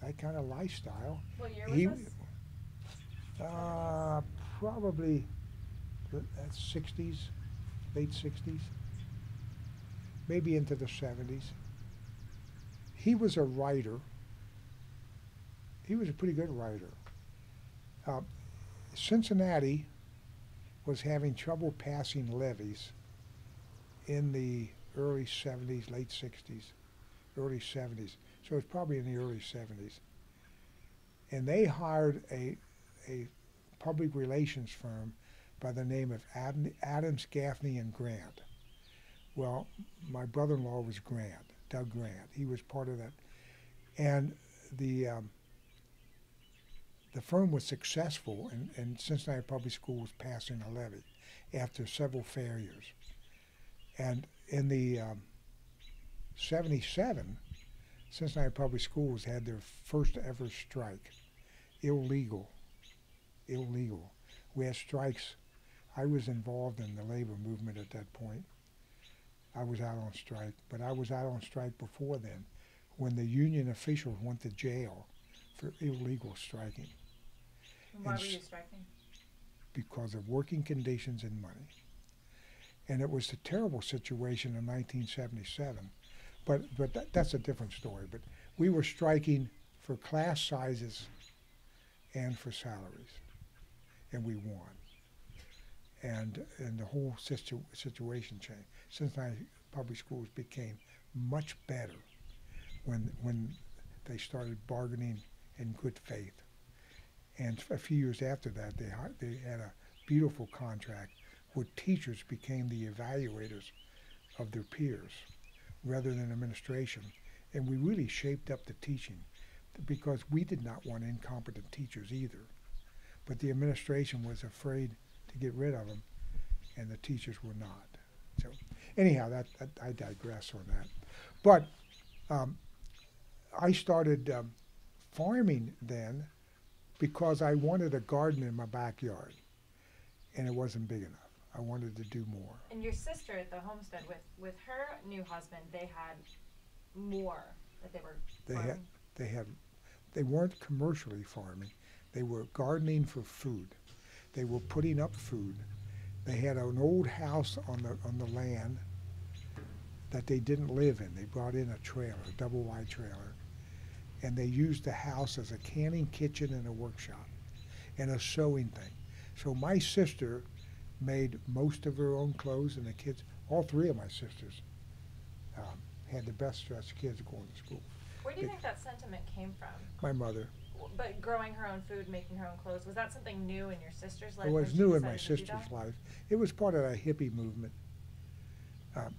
that kind of lifestyle. What year was this? Probably the 60s, late 60s, maybe into the 70s. He was a writer. He was a pretty good writer. Cincinnati was having trouble passing levies in the early 70s, late 60s, early 70s. So it's probably in the early 70s. And they hired a public relations firm by the name of Adams, Gaffney, and Grant. Well, my brother-in-law was Grant, Doug Grant. He was part of that. And the firm was successful, and Cincinnati Public Schools passing a levy after several failures. And in the 77, Cincinnati Public Schools had their first ever strike. Illegal. We had strikes. I was involved in the labor movement at that point. I was out on strike, but I was out on strike before then, when the union officials went to jail for illegal striking. And why were you striking? Because of working conditions and money. And it was a terrible situation in 1977. But that's a different story. But we were striking for class sizes and for salaries, and we won. And the whole situation changed. Cincinnati Public Schools became much better when they started bargaining in good faith. And a few years after that, they had a beautiful contract where teachers became the evaluators of their peers rather than administration. And we really shaped up the teaching, because we did not want incompetent teachers either. But the administration was afraid to get rid of them, and the teachers were not. So anyhow, I digress on that. But I started farming then because I wanted a garden in my backyard, and it wasn't big enough. I wanted to do more. And your sister at the homestead with her new husband, they had more that they were farming? They weren't commercially farming. They were gardening for food. They were putting up food. They had an old house on the land that they didn't live in. They brought in a trailer, a double-wide trailer, and they used the house as a canning kitchen and a workshop and a sewing thing. So my sister made most of her own clothes, and the kids, all three of my sisters, had the best dressed kids going to school. Where do you think that sentiment came from? My mother. But growing her own food, making her own clothes, was that something new in your sister's life? It was new in my sister's life. It was part of the hippie movement. And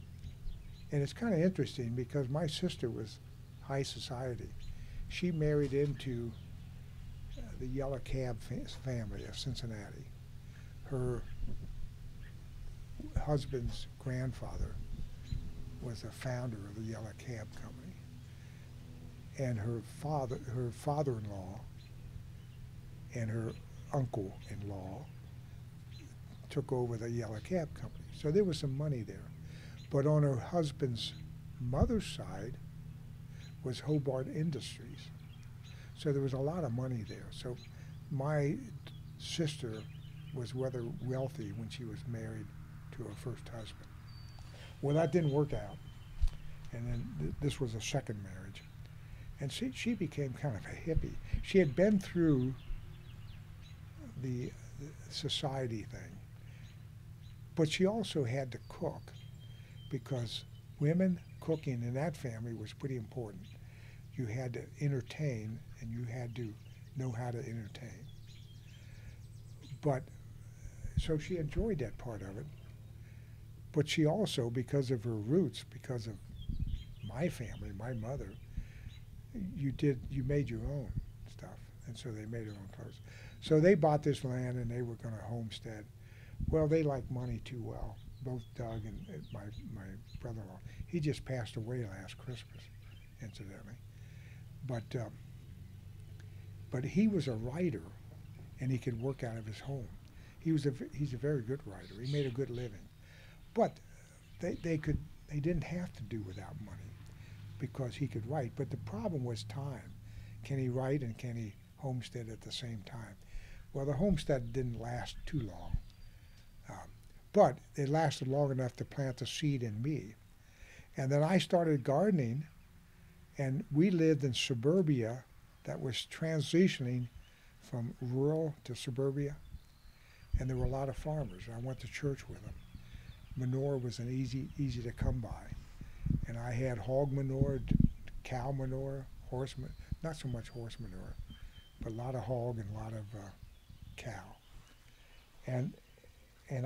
it's kind of interesting because my sister was high society. She married into the Yellow Cab family of Cincinnati. Her husband's grandfather was a founder of the Yellow Cab Company. And her father-in-law and her uncle-in-law took over the Yellow Cab Company. So there was some money there. But on her husband's mother's side was Hobart Industries. So there was a lot of money there. So my sister was rather wealthy when she was married to her first husband. Well, that didn't work out. and then this was a second marriage. And she became kind of a hippie. She had been through the society thing, but she also had to cook because women cooking in that family was pretty important. You had to entertain and you had to know how to entertain. But so she enjoyed that part of it. But she also, because of her roots, because of my family, my mother, you made your own stuff. And so they made their own clothes. So they bought this land and they were going to homestead. Well, they liked money too well. Both Doug and my brother-in-law. He just passed away last Christmas, incidentally. But he was a writer, and he could work out of his home. He's a very good writer. He made a good living. But they didn't have to do without money because he could write. But the problem was time. Can he write and can he homestead at the same time? Well, the homestead didn't last too long. But it lasted long enough to plant the seed in me. And then I started gardening, and we lived in suburbia that was transitioning from rural to suburbia. And there were a lot of farmers. I went to church with them. Manure was an easy to come by. And I had hog manure, cow manure, horse manure, not so much horse manure, but a lot of hog and a lot of cow. And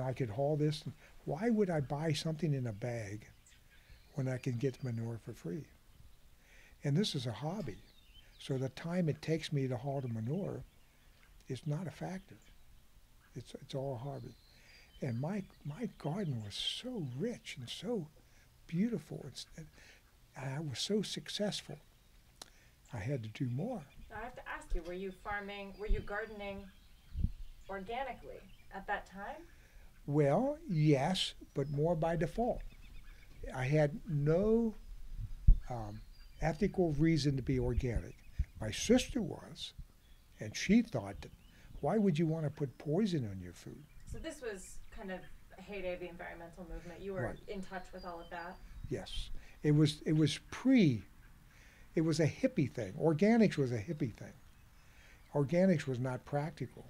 I could haul this. Why would I buy something in a bag when I can get manure for free? And this is a hobby. So the time it takes me to haul the manure is not a factor. It's all a hobby. And my garden was so rich and so beautiful. And I was so successful. I had to do more. I have to ask you, were you gardening organically at that time? Well, yes, but more by default. I had no ethical reason to be organic. My sister was, and she thought that, why would you want to put poison on your food? So this was kind of a heyday of the environmental movement. You were Right. in touch with all of that? Yes. It was a hippie thing. Organics was a hippie thing. Organics was not practical.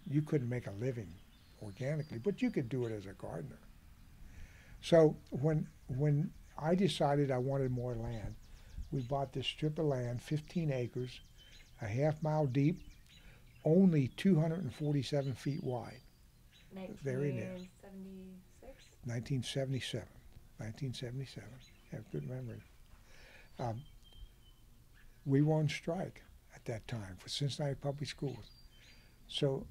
You couldn't make a living organically, but you could do it as a gardener. So when I decided I wanted more land, we bought this strip of land, 15 acres, a half-mile deep, only 247 feet wide. Very narrow. 1976? 1977. Have good memory. We were on strike at that time for Cincinnati Public Schools. So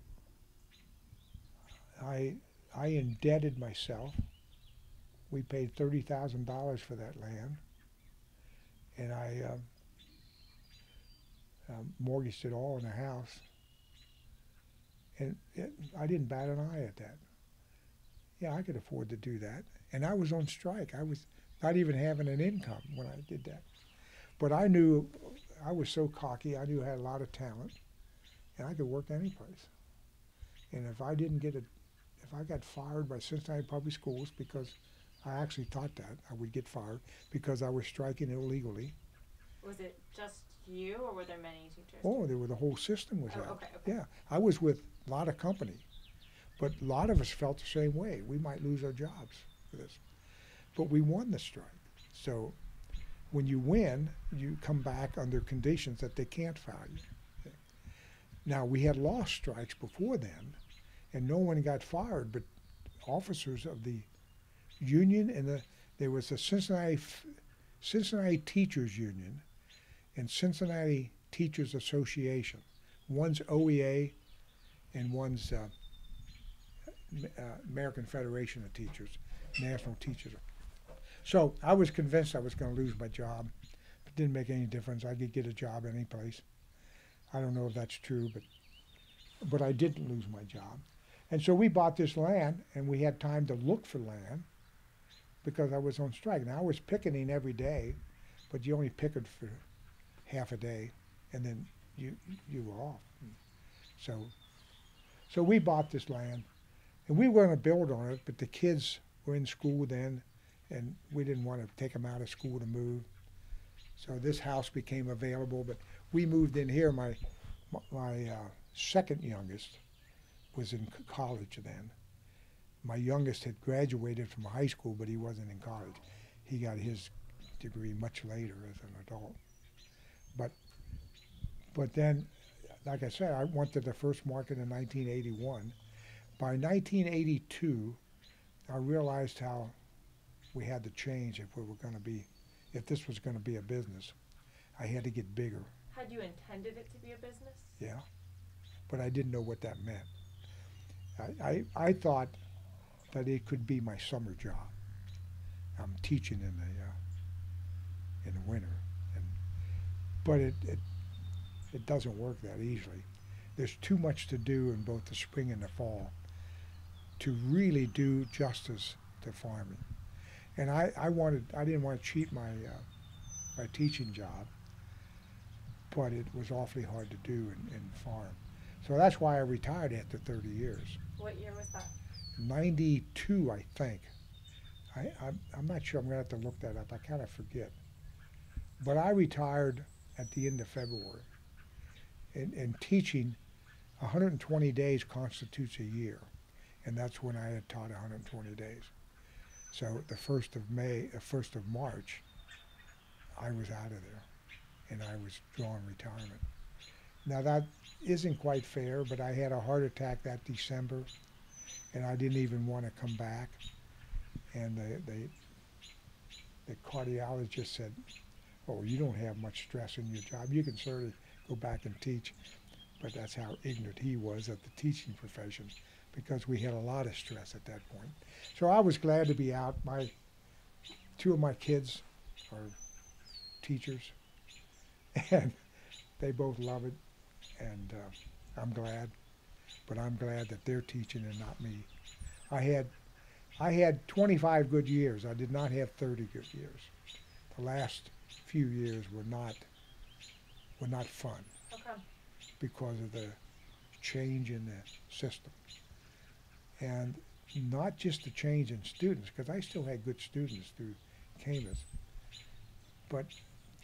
I indebted myself. We paid $30,000 for that land, and I mortgaged it all in a house. And I didn't bat an eye at that. Yeah, I could afford to do that. And I was on strike. I was not even having an income when I did that. But I knew, I was so cocky, I knew I had a lot of talent, and I could work any place. And if I got fired by Cincinnati Public Schools, because I actually thought that I would get fired because I was striking illegally. Was it just you, or were there many teachers? Oh, the whole system was out. Okay. Yeah, I was with a lot of company, but a lot of us felt the same way. We might lose our jobs for this, but we won the strike. So when you win, you come back under conditions that they can't fire you. Now, we had lost strikes before then, and no one got fired, but officers of the union and there was a Cincinnati Teachers Union and Cincinnati Teachers Association. One's OEA and one's American Federation of Teachers, National Teachers. So I was convinced I was going to lose my job. It didn't make any difference. I could get a job any place. I don't know if that's true, but I didn't lose my job. And so we bought this land, and we had time to look for land because I was on strike. Now, I was picketing every day, but you only picket for half a day, and then you were off. So we bought this land, and we were going to build on it, but the kids were in school then, and we didn't want to take them out of school to move. So this house became available, but we moved in here. My second youngest was in college then. My youngest had graduated from high school, but he wasn't in college. He got his degree much later as an adult. But then, like I said, I went to the first market in 1981. By 1982, I realized how we had to change if this was going to be a business. I had to get bigger. Had you intended it to be a business? Yeah, but I didn't know what that meant. I thought that it could be my summer job. I'm teaching in the winter, but it doesn't work that easily. There's too much to do in both the spring and the fall to really do justice to farming. And I didn't want to cheat my teaching job, but it was awfully hard to do in farm. So that's why I retired after 30 years. What year was that? 92, I think. I'm not sure. I'm going to have to look that up. I kind of forget. But I retired at the end of February. And teaching, 120 days constitutes a year. And that's when I had taught 120 days. So the 1st of March, I was out of there. And I was drawing retirement. Now that isn't quite fair, but I had a heart attack that December, and I didn't even want to come back. And the cardiologist said, "Oh, you don't have much stress in your job. You can certainly go back and teach." But that's how ignorant he was of the teaching profession, because we had a lot of stress at that point. So I was glad to be out. Two of my kids are teachers, and they both love it, and I'm glad. But I'm glad that they're teaching and not me. I had 25 good years. I did not have 30 good years. The last few years were not fun. Okay. Because of the change in the system. And not just the change in students, because I still had good students through Camus, but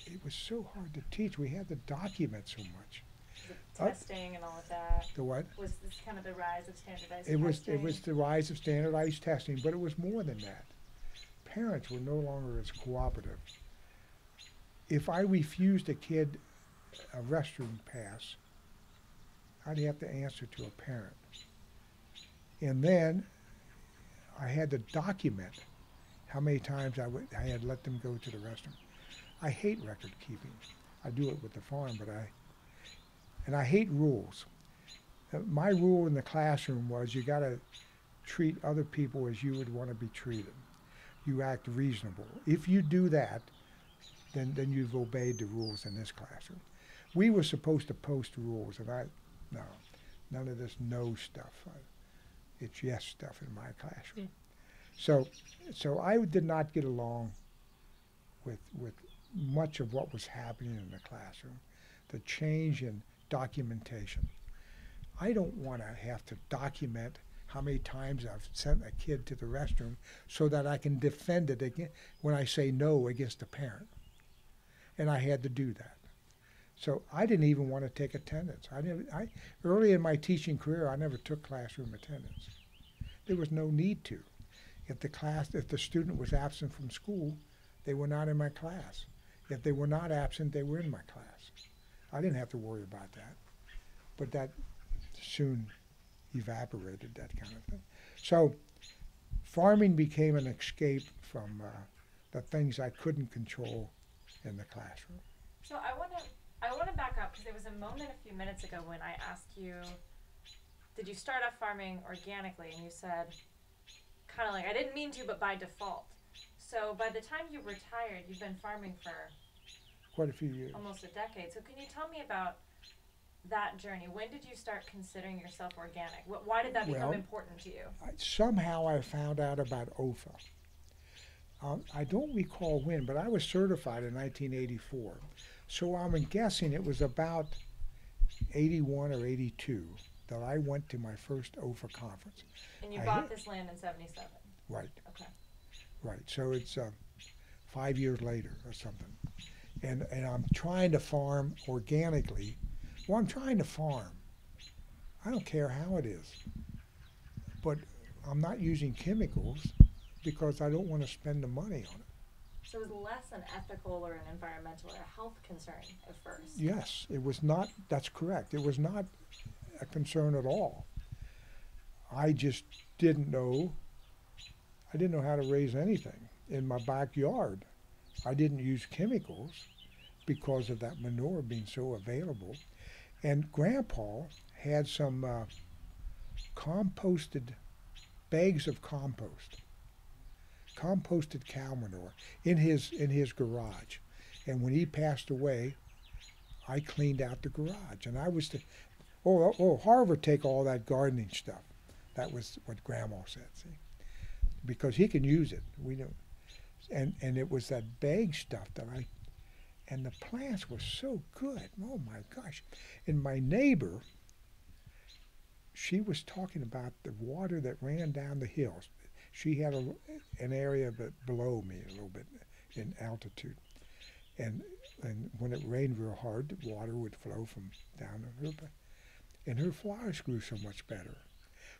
it was so hard to teach. We had to document so much. The testing and all of that. The what? Was this kind of the rise of standardized It testing? was the rise of standardized testing, but it was more than that. Parents were no longer as cooperative. If I refused a kid a restroom pass, I'd have to answer to a parent. And then I had to document how many times I had let them go to the restroom. I hate record keeping. I do it with the farm, and I hate rules. My rule in the classroom was you got to treat other people as you would want to be treated. You act reasonable. If you do that, then you've obeyed the rules in this classroom. We were supposed to post rules, and no, none of this no stuff. It's yes stuff in my classroom. So I did not get along with much of what was happening in the classroom. The change in documentation. I don't want to have to document how many times I've sent a kid to the restroom so that I can defend it again when I say no against a parent. And I had to do that. So I didn't even want to take attendance. Early in my teaching career, I never took classroom attendance. There was no need to. If the student was absent from school, they were not in my class. If they were not absent, they were in my class. I didn't have to worry about that. But that soon evaporated, that kind of thing. So farming became an escape from the things I couldn't control in the classroom. So I want to back up, because there was a moment a few minutes ago when I asked you, did you start off farming organically? And you said, kind of like, I didn't mean to, but by default. So by the time you retired, you've been farming for quite a few years. Almost a decade. So can you tell me about that journey? When did you start considering yourself organic? Why did that become important to you? Somehow I found out about OFA. I don't recall when, but I was certified in 1984. So I'm guessing it was about 81 or 82 that I went to my first OFA conference. And you bought this land in 77? Right. Okay. Right. So it's 5 years later or something. And I'm trying to farm organically. Well, I'm trying to farm. I don't care how it is. But I'm not using chemicals because I don't want to spend the money on it. So it was less an ethical or an environmental or a health concern at first. Yes, it was not, that's correct. It was not a concern at all. I just didn't know, I didn't know how to raise anything in my backyard. I didn't use chemicals because of that manure being so available. And Grandpa had some composted bags of composted cow manure in his garage. And when he passed away, I cleaned out the garage. And I was to, Harv would take all that gardening stuff. That was what Grandma said, see? Because he can use it. We don't. And it was that bag stuff that and the plants were so good. Oh my gosh. And my neighbor, she was talking about the water that ran down the hills. She had an area below me a little bit in altitude. And when it rained real hard, the water would flow from down the river. And her flowers grew so much better.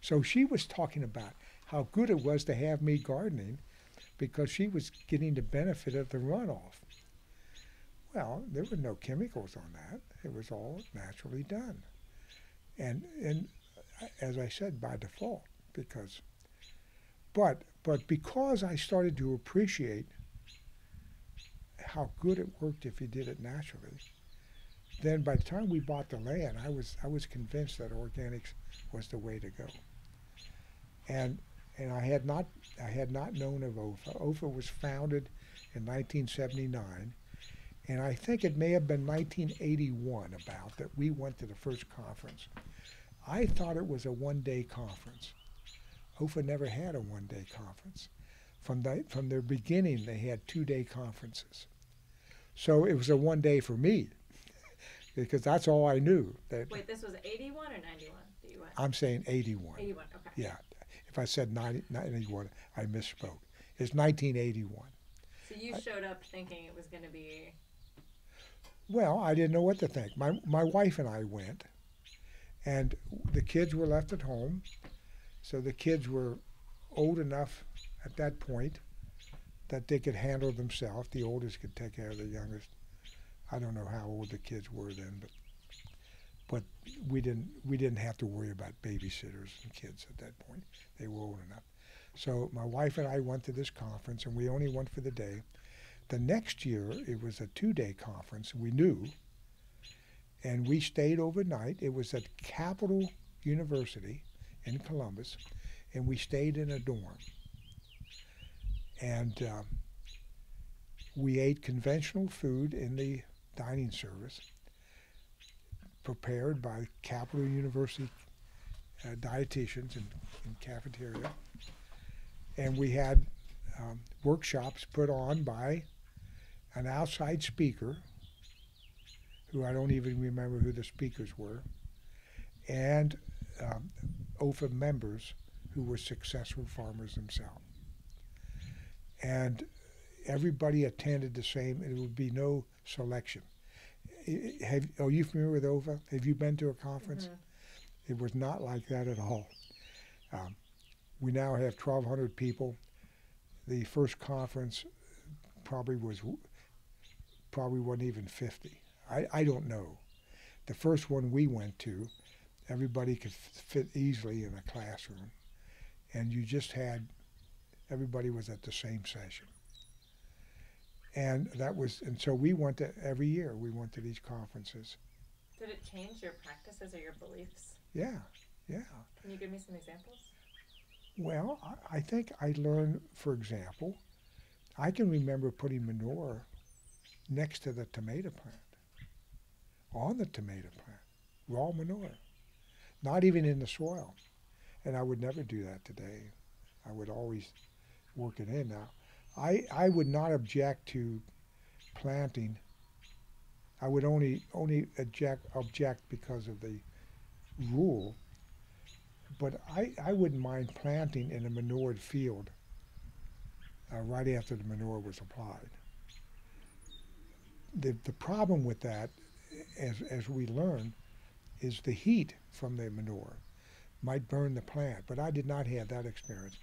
So she was talking about how good it was to have me gardening because she was getting the benefit of the runoff. Well, there were no chemicals on that. It was all naturally done. And as I said, by default, but because I started to appreciate how good it worked if you did it naturally, then by the time we bought the land, I was convinced that organics was the way to go. And I had not known of OFA. OFA was founded in 1979, and I think it may have been 1981 about that we went to the first conference. I thought it was a one-day conference. OFA never had a one-day conference. From their beginning, they had two-day conferences. So it was a one day for me because that's all I knew. Wait, this was 81 or 91 that you went? I'm saying 81. 81, okay. Yeah. If I said 91, I misspoke. It's 1981. So you showed up thinking it was going to be... Well, I didn't know what to think. My wife and I went, and the kids were left at home. So the kids were old enough at that point that they could handle themselves. The oldest could take care of the youngest. I don't know how old the kids were then, but we didn't have to worry about babysitters and kids at that point. They were old enough. So my wife and I went to this conference, and we only went for the day. The next year, it was a two-day conference. We knew, and we stayed overnight. It was at Capital University in Columbus, and we stayed in a dorm. And we ate conventional food in the dining service prepared by Capital University dietitians in cafeteria. And we had workshops put on by an outside speaker, who I don't even remember who the speakers were, and OFA members who were successful farmers themselves. And everybody attended the same, and it would be no selection. Are you familiar with OFA? Have you been to a conference? Mm-hmm. It was not like that at all. We now have 1,200 people. The first conference probably wasn't even 50. I don't know. The first one we went to, everybody could fit easily in a classroom, and you just had, everybody was at the same session. And so we went to, every year we went to these conferences. Did it change your practices or your beliefs? Yeah. Can you give me some examples? Well, I think I learned, for example, I can remember putting manure next to the tomato plant, on the tomato plant, raw manure, not even in the soil. And I would never do that today. I would always work it in. Now, I would not object to planting. I would only object because of the rule. But I wouldn't mind planting in a manured field right after the manure was applied. The problem with that, as we learned, is the heat from the manure might burn the plant, but I did not have that experience.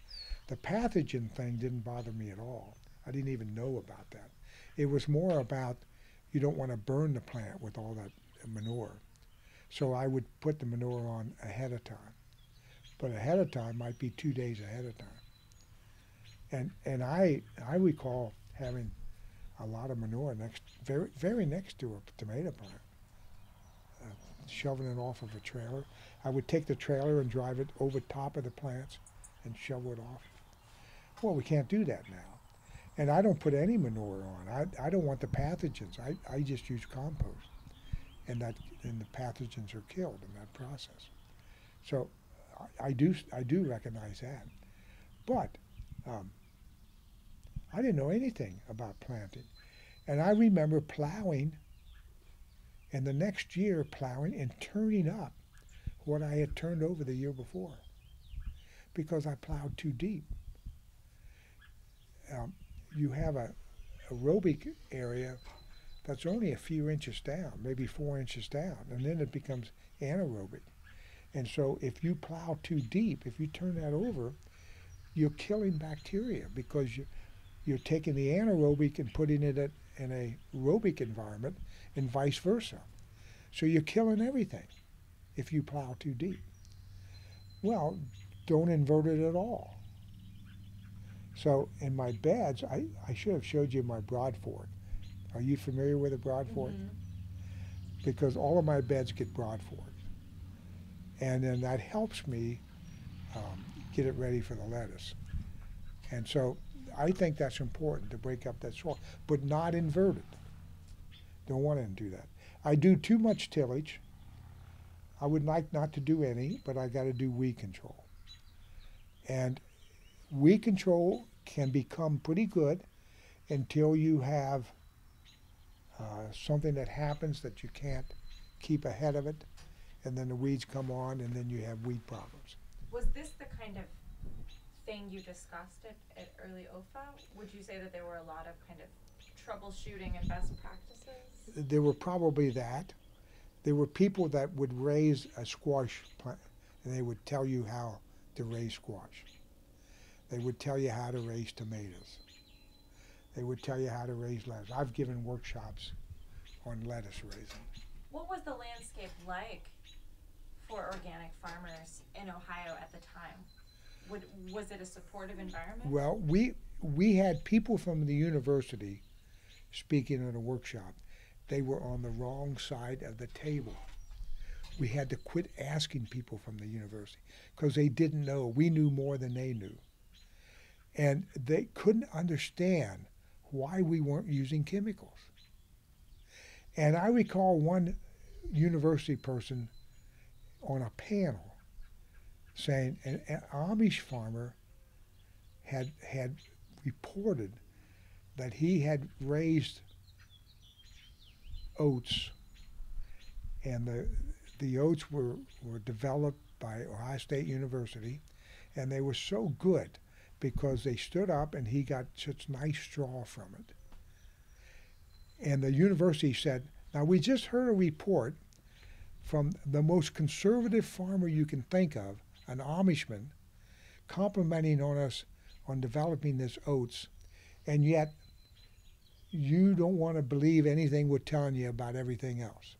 The pathogen thing didn't bother me at all. I didn't even know about that. It was more about you don't want to burn the plant with all that manure. So I would put the manure on ahead of time. But ahead of time might be 2 days ahead of time. And I recall having a lot of manure very next to a tomato plant, shoving it off of a trailer. I would take the trailer and drive it over top of the plants and shovel it off. Well, we can't do that now. And I don't put any manure on. I don't want the pathogens. I just use compost. And the pathogens are killed in that process. So I do recognize that. But I didn't know anything about planting. And I remember plowing, and the next year plowing and turning up what I had turned over the year before because I plowed too deep. You have a aerobic area that's only a few inches down, maybe 4 inches down, and then it becomes anaerobic. And so if you plow too deep, if you turn that over, you're killing bacteria because you're taking the anaerobic and putting it in a aerobic environment and vice versa. So you're killing everything if you plow too deep. Well, don't invert it at all. So in my beds, I should have showed you my broad fork. Are you familiar with a broad fork? Because all of my beds get broad fork. And then that helps me get it ready for the lettuce. And so I think that's important to break up that soil, but not inverted. Don't want to do that. I do too much tillage. I would like not to do any, but I got to do weed control. And weed control can become pretty good until you have something that happens that you can't keep ahead of it, and then the weeds come on, and then you have weed problems. Was this the kind of thing you discussed at early OFA? Would you say that there were a lot of kind of troubleshooting and best practices? There were probably that. There were people that would raise a squash plant, and they would tell you how to raise squash. They would tell you how to raise tomatoes. They would tell you how to raise lettuce. I've given workshops on lettuce raising. What was the landscape like for organic farmers in Ohio at the time? Was it a supportive environment? Well, we had people from the university speaking at a workshop. They were on the wrong side of the table. We had to quit asking people from the university because they didn't know. We knew more than they knew. And they couldn't understand why we weren't using chemicals. And I recall one university person on a panel saying an Amish farmer had reported that he had raised oats, and the oats were developed by Ohio State University, and they were so good because they stood up and he got such nice straw from it. And the university said, now we just heard a report from the most conservative farmer you can think of, an Amishman, complimenting on us on developing this oats, and yet you don't want to believe anything we're telling you about everything else.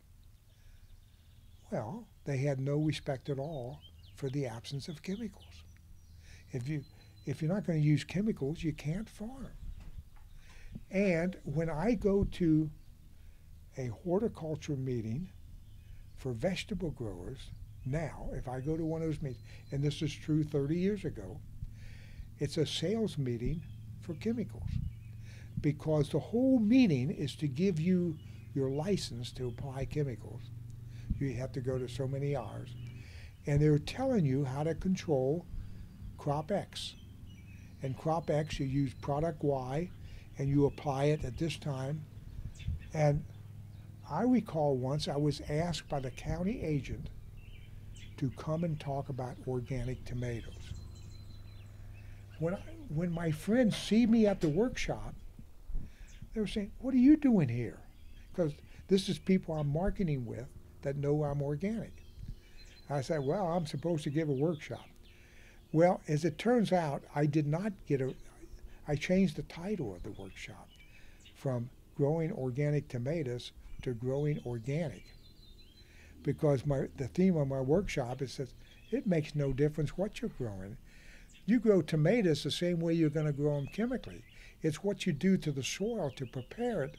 Well, they had no respect at all for the absence of chemicals. If you're not going to use chemicals, you can't farm. And when I go to a horticulture meeting for vegetable growers, now, if I go to one of those meetings, and this is true 30 years ago, it's a sales meeting for chemicals. Because the whole meeting is to give you your license to apply chemicals. You have to go to so many hours. And they're telling you how to control crop X. And crop X, you use product Y, and you apply it at this time. And I recall once I was asked by the county agent to come and talk about organic tomatoes. when my friends see me at the workshop, they were saying, "What are you doing here?" Because this is people I'm marketing with that know I'm organic. I said, "Well, I'm supposed to give a workshop." Well, as it turns out, I did not get I changed the title of the workshop from Growing Organic Tomatoes to Growing Organic, because the theme of my workshop is that it makes no difference what you're growing. You grow tomatoes the same way you're going to grow them chemically. It's what you do to the soil to prepare it.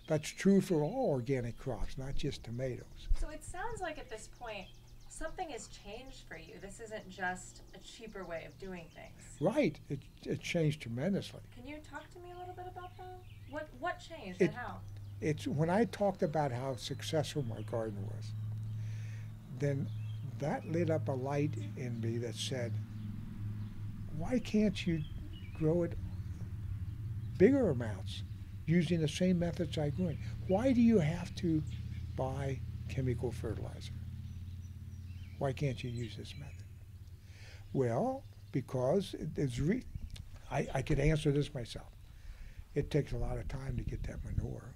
That's true for all organic crops, not just tomatoes. So it sounds like at this point, something has changed for you. This isn't just a cheaper way of doing things. Right. It changed tremendously. Can you talk to me a little bit about that? What changed and how? It's when I talked about how successful my garden was, then that lit up a light in me that said, why can't you grow it bigger amounts using the same methods I grew in? Why do you have to buy chemical fertilizer? Why can't you use this method? Well, because I could answer this myself. It takes a lot of time to get that manure,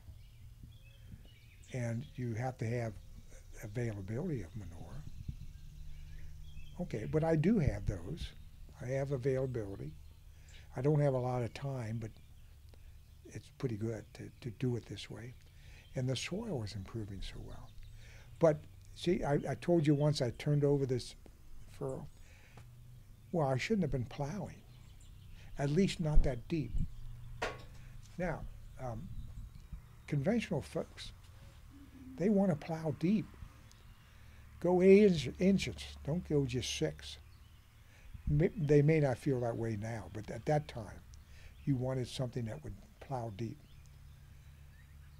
and you have to have availability of manure. Okay, but I do have those. I have availability. I don't have a lot of time, but it's pretty good to do it this way. And the soil is improving so well. But see, I told you once I turned over this furrow. Well, I shouldn't have been plowing, at least not that deep. Now, conventional folks, they want to plow deep. Go 8 inches, don't go just 6. They may not feel that way now, but at that time, you wanted something that would plow deep.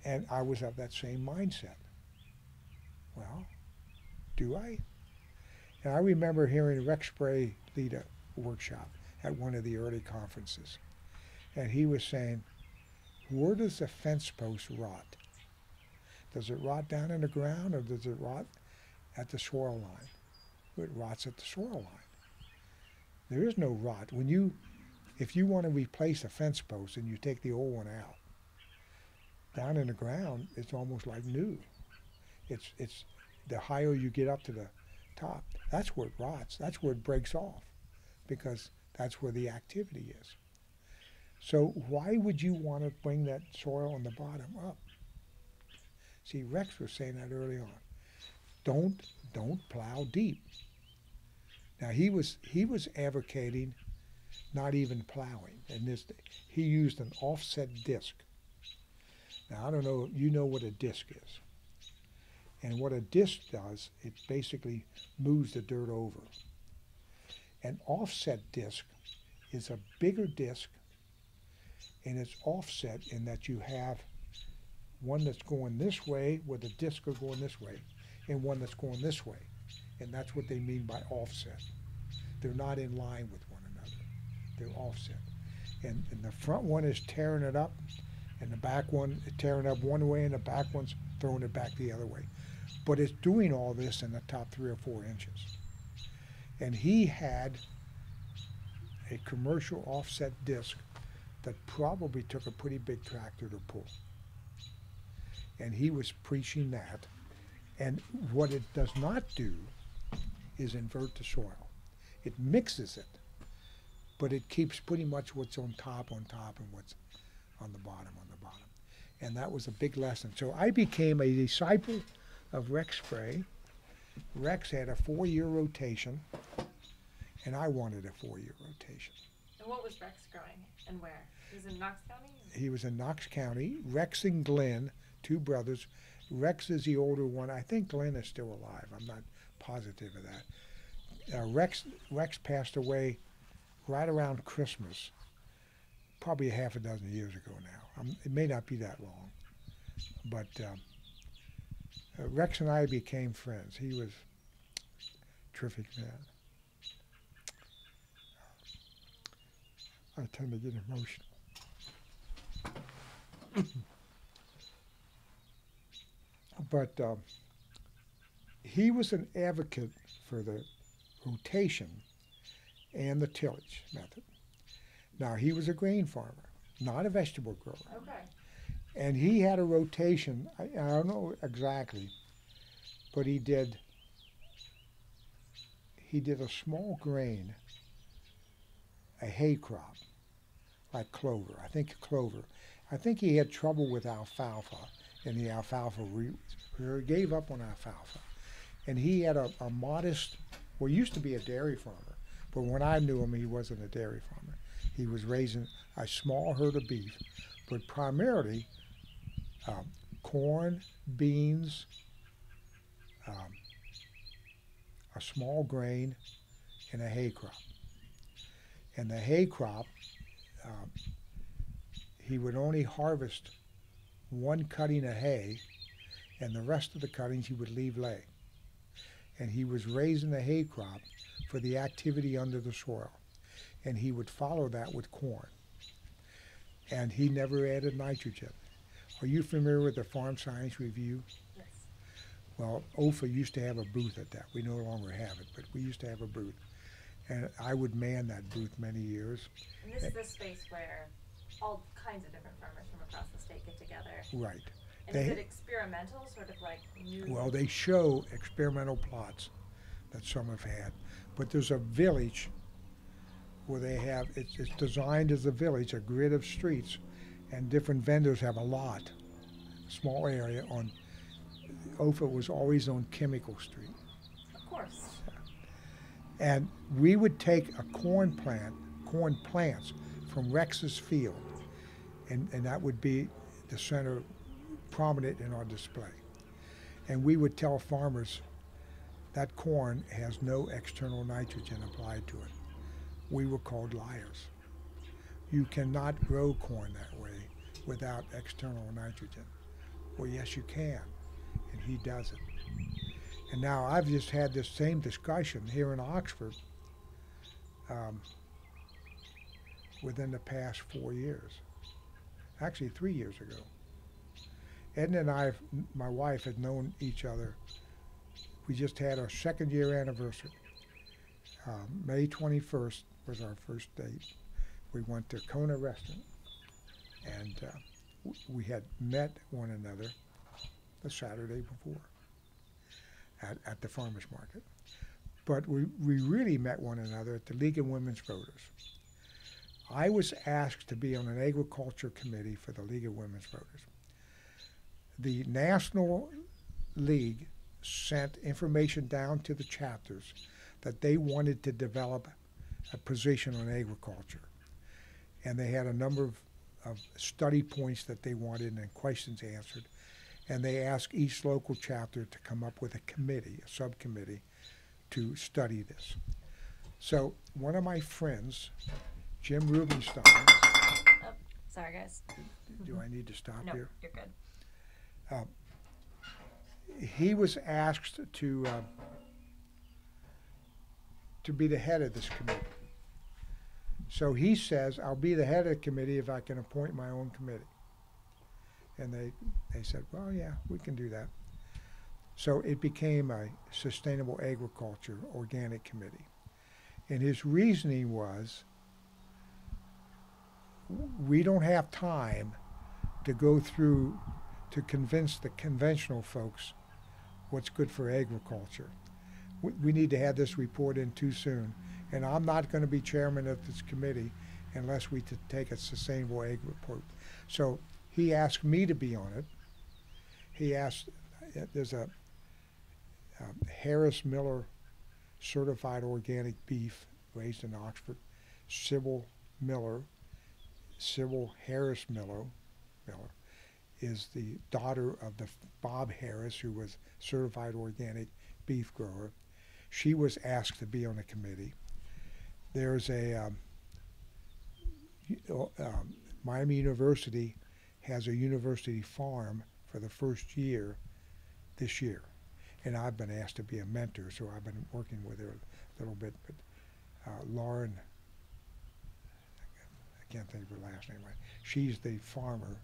And I was of that same mindset. Well, do I? And I remember hearing Rex Spray lead a workshop at one of the early conferences. And he was saying, where does the fence post rot? Does it rot down in the ground, or does it rot at the soil line? It rots at the soil line. There is no rot. If you want to replace a fence post and you take the old one out, down in the ground, it's almost like new. It's the higher you get up to the top, that's where it rots. That's where it breaks off, because that's where the activity is. So why would you want to bring that soil on the bottom up? See, Rex was saying that early on. Don't plow deep. Now he was advocating not even plowing, and he used an offset disc. Now I don't know, you know what a disc is. And what a disc does, it basically moves the dirt over. An offset disc is a bigger disc, and it's offset in that you have one that's going this way where the disc are going this way, and one that's going this way. And that's what they mean by offset. They're not in line with one another. They're offset. And the front one is tearing it up, and the back one is tearing up one way, and the back one's throwing it back the other way. But it's doing all this in the top 3 or 4 inches. And he had a commercial offset disc that probably took a pretty big tractor to pull. And he was preaching that. And what it does not do is invert the soil. It mixes it, but it keeps pretty much what's on top, and what's on the bottom. And that was a big lesson. So I became a disciple of Rex Spray. Rex had a 4-year rotation, and I wanted a 4-year rotation. And what was Rex growing, and where? He was in Knox County? He was in Knox County. Rex and Glenn, 2 brothers. Rex is the older one. I think Glenn is still alive. I'm not positive of that. Rex passed away right around Christmas, probably a half a dozen years ago now. It may not be that long, but Rex and I became friends. He was a terrific man. I tend to get emotional. But he was an advocate for the rotation and the tillage method. Now, he was a grain farmer, not a vegetable grower. Okay. And he had a rotation, I don't know exactly, but he did a small grain, a hay crop, like clover. I think clover. I think he had trouble with alfalfa, and the alfalfa, he gave up on alfalfa. And he had a modest, well, he used to be a dairy farmer, but when I knew him, he wasn't a dairy farmer. He was raising a small herd of beef, but primarily corn, beans, a small grain, and a hay crop. And the hay crop, he would only harvest one cutting of hay, and the rest of the cuttings he would leave lay. And he was raising the hay crop for the activity under the soil. And he would follow that with corn. And he never added nitrogen. Are you familiar with the Farm Science Review? Yes. Well, OFA used to have a booth at that. We no longer have it, but we used to have a booth. And I would man that booth many years. And this is the space where all kinds of different farmers from across the state get together. Right. And is it experimental, sort of like new? Well, they show experimental plots that some have had. But there's a village where they have, it's designed as a village, a grid of streets, and different vendors have a lot, small area on, OFA was always on Chemical Street. Of course. And we would take a corn plants from Rex's field, and that would be the center, prominent in our display. And we would tell farmers that corn has no external nitrogen applied to it. We were called liars. You cannot grow corn that way without external nitrogen. Well, yes, you can, and he does it. And now I've just had this same discussion here in Oxford within the past 4 years. Actually, 3 years ago. Edna and I, my wife, had known each other. We just had our 2nd year anniversary. May 21st was our first date. We went to Kona Restaurant, and we had met one another the Saturday before at the farmers market. But we really met one another at the League of Women's Voters. I was asked to be on an agriculture committee for the League of Women's Voters. The National League sent information down to the chapters that they wanted to develop a position on agriculture. And they had a number of study points that they wanted and questions answered. And they asked each local chapter to come up with a committee, a subcommittee, to study this. So one of my friends, Jim Rubenstein. Oh, sorry, guys. Do I need to stop No, here? you're good. He was asked to be the head of this committee. So he says, I'll be the head of the committee if I can appoint my own committee. And they said, well, yeah, we can do that. So it became a Sustainable Agriculture Organic Committee. And his reasoning was, we don't have time to go through to convince the conventional folks what's good for agriculture. We need to have this report in too soon. And I'm not going to be chairman of this committee unless we take a sustainable ag report. So he asked me to be on it. He asked, there's a Harris Miller certified organic beef raised in Oxford. Sybil Harris Miller is the daughter of the Bob Harris, who was certified organic beef grower. She was asked to be on the committee. There's a Miami University has a university farm for the first year this year, and I've been asked to be a mentor, so I've been working with her a little bit. But Lauren, I can't think of her last name right. She's the farmer,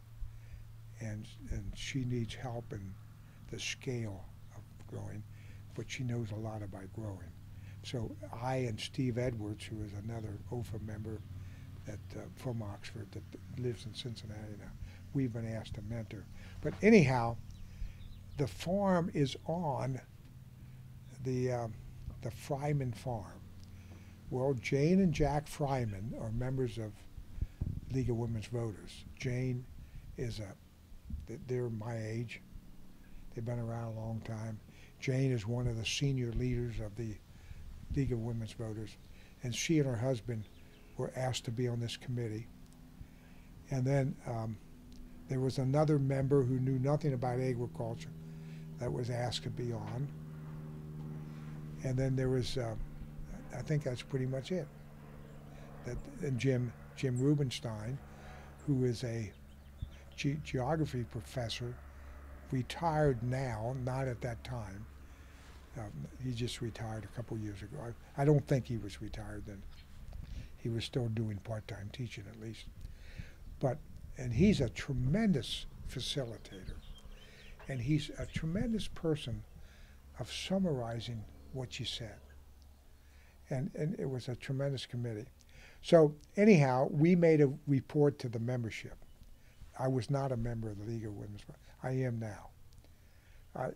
and she needs help in the scale of growing, but she knows a lot about growing. So I and Steve Edwards, who is another OFA member, from Oxford that lives in Cincinnati now. We've been asked to mentor. But anyhow, the farm is on the Fryman farm. Well, Jane and Jack Fryman are members of League of Women's Voters. Jane is they're my age. They've been around a long time. Jane is one of the senior leaders of the League of Women's Voters, and she and her husband were asked to be on this committee. And then there was another member who knew nothing about agriculture that was asked to be on. And then there was, I think that's pretty much it. And Jim Rubenstein, who is a geography professor, retired now, not at that time. He just retired a couple years ago. I don't think he was retired then. He was still doing part-time teaching at least. And he's a tremendous facilitator. And he's a tremendous person of summarizing what you said. And it was a tremendous committee. So anyhow, we made a report to the membership. I was not a member of the League of Women's Voters. I am now.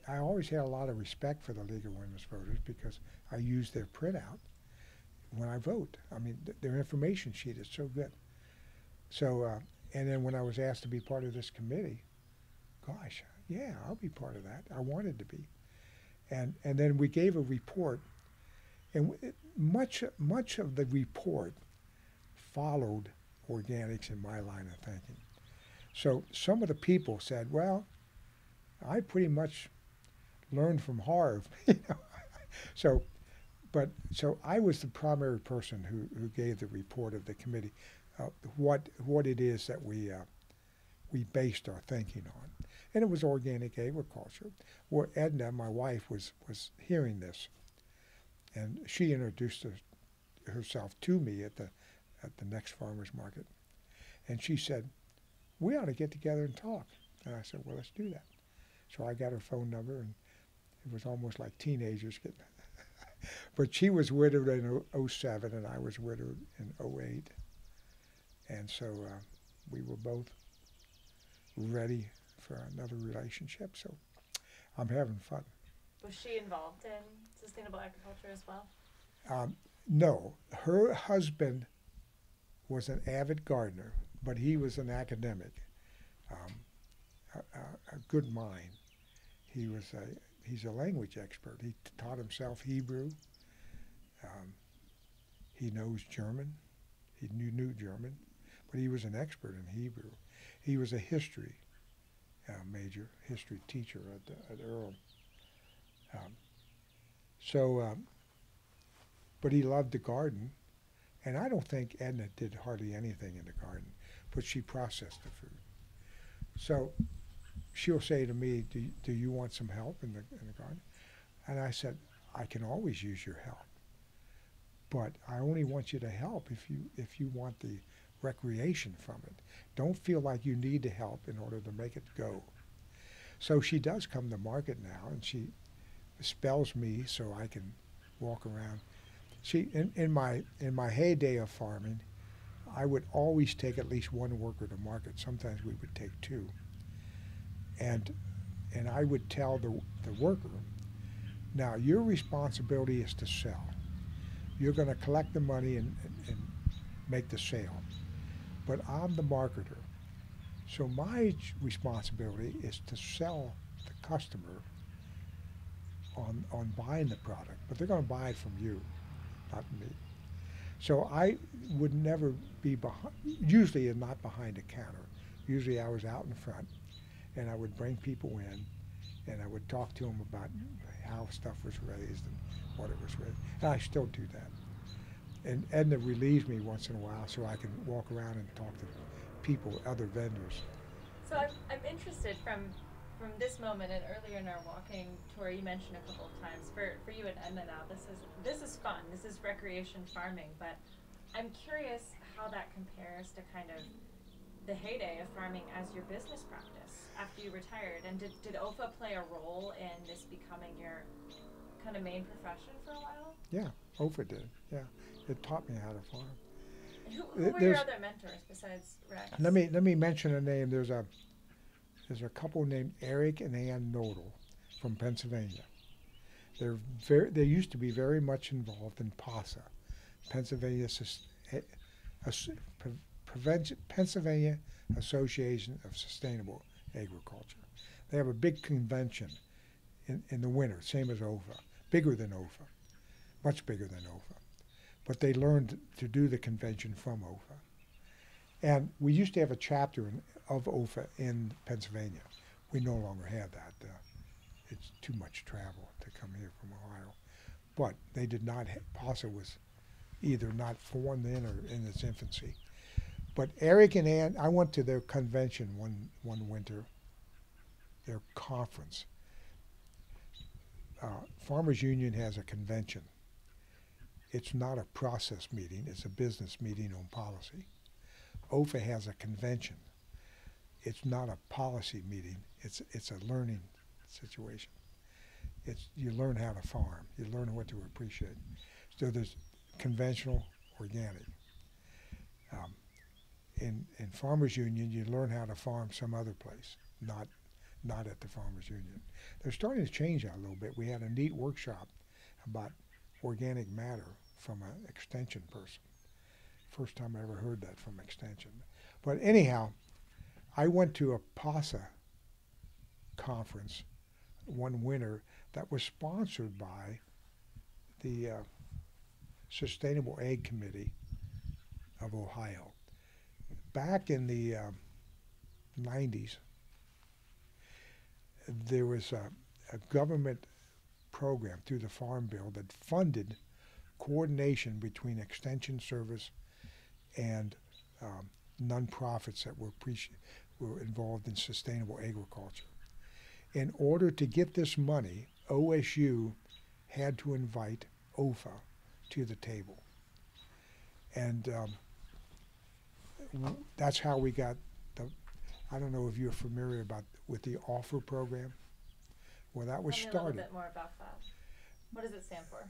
I always had a lot of respect for the League of Women's Voters because I use their printout when I vote. I mean, their information sheet is so good. So, and then when I was asked to be part of this committee, gosh, yeah, I'll be part of that. I wanted to be. And then we gave a report, and much of the report followed organics in my line of thinking. So some of the people said, well, I pretty much learned from Harv, you know. So I was the primary person who gave the report of the committee, what it is that we based our thinking on, and it was organic agriculture. Well, Edna, my wife, was hearing this, and she introduced herself to me at the next farmers market, and she said, we ought to get together and talk. And I said, well, let's do that. So I got her phone number, and it was almost like teenagers getting. But she was widowed in 07, and I was widowed in 08. And so we were both ready for another relationship. So I'm having fun. Was she involved in sustainable agriculture as well? No. Her husband was an avid gardener, but he was an academic, a good mind. He's a language expert. He taught himself Hebrew. He knows German. He knew German, but he was an expert in Hebrew. He was a history major, history teacher at Earl. But he loved the garden, and I don't think Edna did hardly anything in the garden, but she processed the food. So she'll say to me, do you want some help in the garden? And I said, I can always use your help, but I only want you to help if you want the recreation from it. Don't feel like you need to help in order to make it go. So she does come to market now, and she spells me so I can walk around. In my heyday of farming, I would always take at least one worker to market. Sometimes we would take two. And I would tell the worker, now your responsibility is to sell. You're going to collect the money and make the sale. But I'm the marketer. So my responsibility is to sell the customer on buying the product. But they're going to buy it from you, not me. So I would never be behind, usually not behind a counter. Usually I was out in front, and I would bring people in, and I would talk to them about how stuff was raised and what it was raised. And I still do that. And Edna relieves me once in a while so I can walk around and talk to people, other vendors. So I'm interested from this moment and earlier in our walking tour, you mentioned a couple of times for you and Edna now, this is fun, this is recreation farming, but I'm curious how that compares to kind of the heyday of farming as your business practice after you retired. And did OFA play a role in this becoming your kind of main profession for a while? Yeah, OFA did, yeah. It taught me how to farm. Who were your There's, other mentors besides Rex? let me mention a name. There's a couple named Eric and Ann Nodal from Pennsylvania. They used to be very much involved in PASA, Pennsylvania Pennsylvania Association of Sustainable Agriculture. They have a big convention in the winter, same as OFA, bigger than OFA, much bigger than OFA. But they learned to do the convention from OFA. And we used to have a chapter of OFA in Pennsylvania. We no longer have that. It's too much travel to come here from Ohio. But they did not, PASA was either not formed then or in its infancy. But Eric and Ann, I went to their convention one winter, their conference. Farmers Union has a convention. It's not a process meeting, it's a business meeting on policy. OFA has a convention. It's not a policy meeting, it's a learning situation. You learn how to farm, you learn what to appreciate. So there's conventional, organic. In Farmers Union, you learn how to farm some other place, not at the Farmers Union. They're starting to change that a little bit. We had a neat workshop about organic matter from an extension person. First time I ever heard that from extension. But anyhow, I went to a PASA conference one winter that was sponsored by the Sustainable Ag Committee of Ohio. Back in the 90s, there was a government program through the Farm Bill that funded coordination between Extension Service and nonprofits that were involved in sustainable agriculture. In order to get this money, OSU had to invite OFA to the table. And that's how we got I don't know if you're familiar with the OFFER program. Well, that was started. Tell me a little bit more about that. What does it stand for?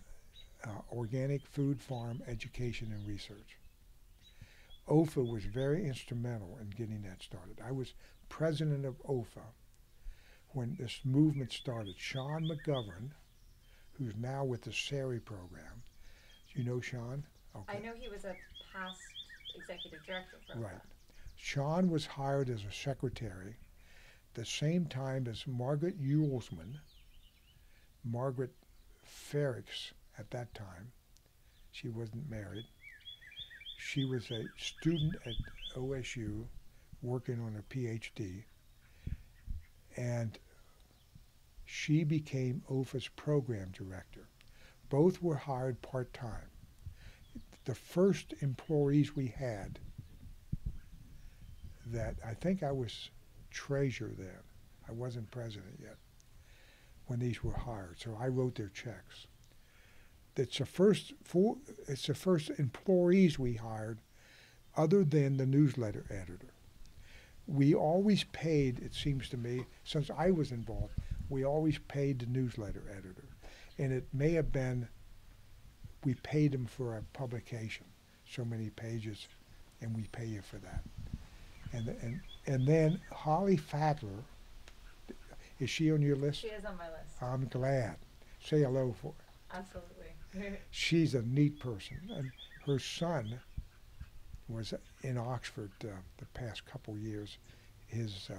Organic Food Farm Education and Research. OFA was very instrumental in getting that started. I was president of OFA when this movement started. Sean McGovern, who's now with the SARI program. Do you know Sean? Okay. I know he was a past executive director for OFA. Right. Sean was hired as a secretary the same time as Margaret Yulesman, Margaret Ferrix at that time. She wasn't married. She was a student at OSU working on a PhD, and she became OFA's program director. Both were hired part-time. The first employees we had that I think I was treasurer then. I wasn't president yet when these were hired, so I wrote their checks. It's the first employees we hired other than the newsletter editor. We always paid, it seems to me, since I was involved, we always paid the newsletter editor. And it may have been, we paid him for a publication, so many pages, and we pay you for that. And then Holly Fatler, is she on your list? She is on my list. I'm glad. Say hello for her. Absolutely. She's a neat person. And her son was in Oxford the past couple years. His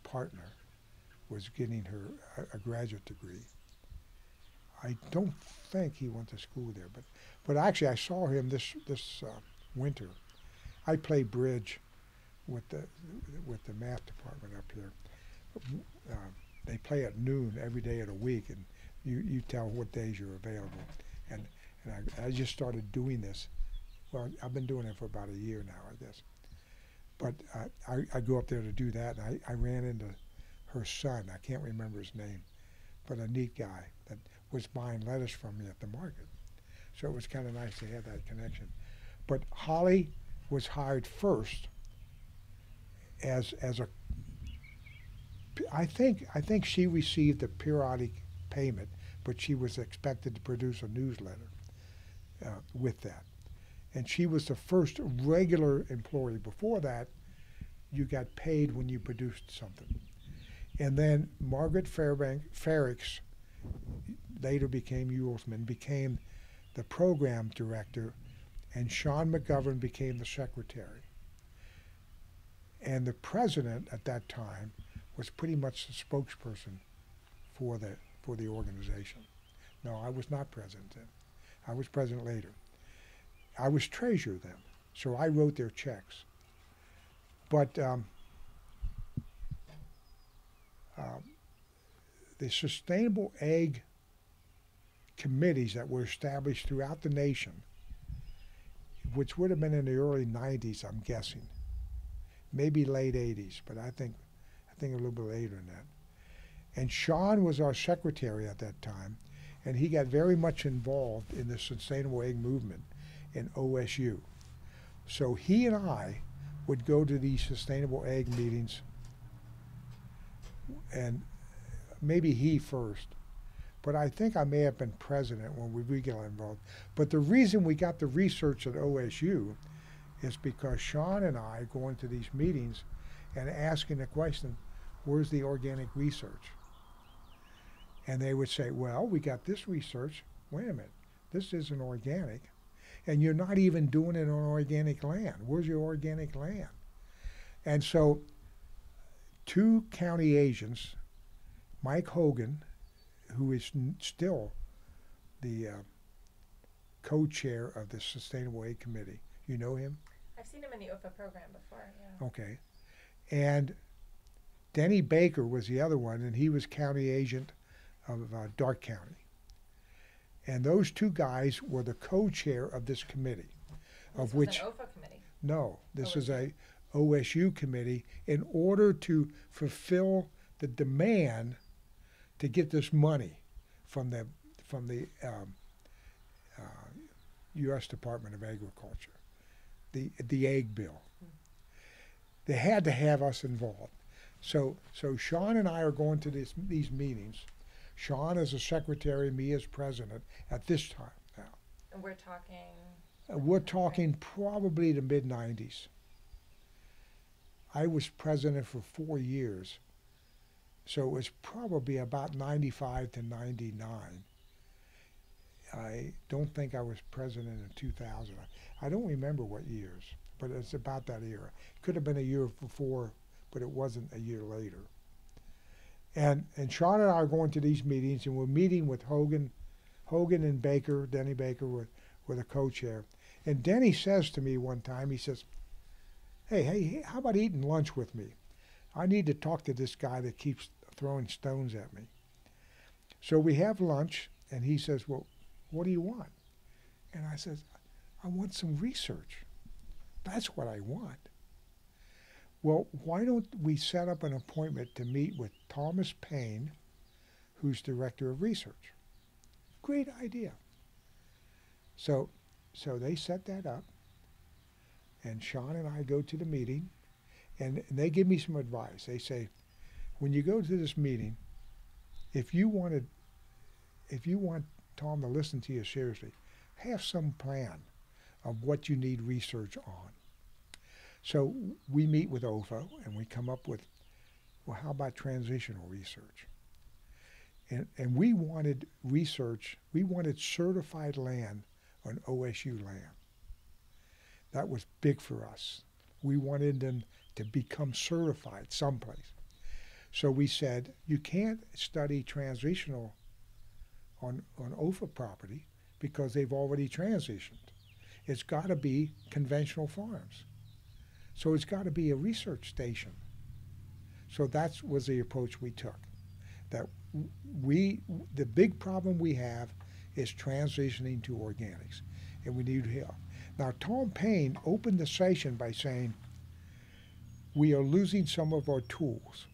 partner was getting her a graduate degree. I don't think he went to school there, but actually I saw him this winter. I play bridge with the math department up here. They play at noon every day of the week, and you tell what days you're available. And I just started doing this. Well, I've been doing it for about a year now, I guess. But I go up there to do that, and I ran into her son. I can't remember his name, but a neat guy that was buying lettuce from me at the market. So it was kind of nice to have that connection. But Holly was hired first as a, I think she received a periodic payment, but she was expected to produce a newsletter with that. And she was the first regular employee. Before that, you got paid when you produced something. And then Margaret Fairix, later became Ulsman, became the program director, and Sean McGovern became the secretary. And the president at that time was pretty much the spokesperson for the organization. No, I was not president then. I was president later. I was treasurer then, so I wrote their checks. But the sustainable ag committees that were established throughout the nation, which would have been in the early 90s, I'm guessing, maybe late 80s, but I think a little bit later than that. And Sean was our secretary at that time, and he got very much involved in the sustainable ag movement in OSU. So he and I would go to these sustainable ag meetings, and maybe he first, but I think I may have been president when we got involved. But the reason we got the research at OSU is because Sean and I going to these meetings and asking the question, where's the organic research? And they would say, well, we got this research. Wait a minute, this isn't organic. And you're not even doing it on organic land. Where's your organic land? And so 2 county agents, Mike Hogan, who is still the co-chair of the Sustainable Ag Committee. You know him? I've seen him in the UFA program before, yeah. Okay. And Denny Baker was the other one, and he was county agent of Darke County. And those 2 guys were the co-chair of this committee, This of was which an OFA committee. no, this is OSU. a OSU committee in order to fulfill the demand to get this money from the U.S. Department of Agriculture, the Ag Bill. They had to have us involved. So Sean and I are going to these meetings. Sean as a secretary, me as president at this time now. And we're talking? We're talking probably the mid-90s. I was president for 4 years, so it was probably about 95 to 99. I don't think I was president in 2000. I don't remember what years, but it's about that era. Could have been a year before, but it wasn't a year later. And Sean and I are going to these meetings, and we're meeting with Hogan and Baker. Denny Baker were the co-chair. And Denny says to me one time, he says, hey, how about eating lunch with me? I need to talk to this guy that keeps throwing stones at me. So we have lunch, and he says, well, what do you want? And I says, I want some research. That's what I want. Well, why don't we set up an appointment to meet with Thomas Payne, who's director of research? Great idea. So they set that up, and Sean and I go to the meeting, and they give me some advice. They say, when you go to this meeting, if you want Tom to listen to you seriously, have some plan of what you need research on. So we meet with OFA, and we come up with, well, how about transitional research? And we wanted research, we wanted certified land on OSU land. That was big for us. We wanted them to become certified someplace. So we said, you can't study transitional on OFA property because they've already transitioned. It's got to be conventional farms. So it's got to be a research station. So that was the approach we took. That the big problem we have is transitioning to organics, and we need help. Now, Tom Payne opened the session by saying, we are losing some of our tools,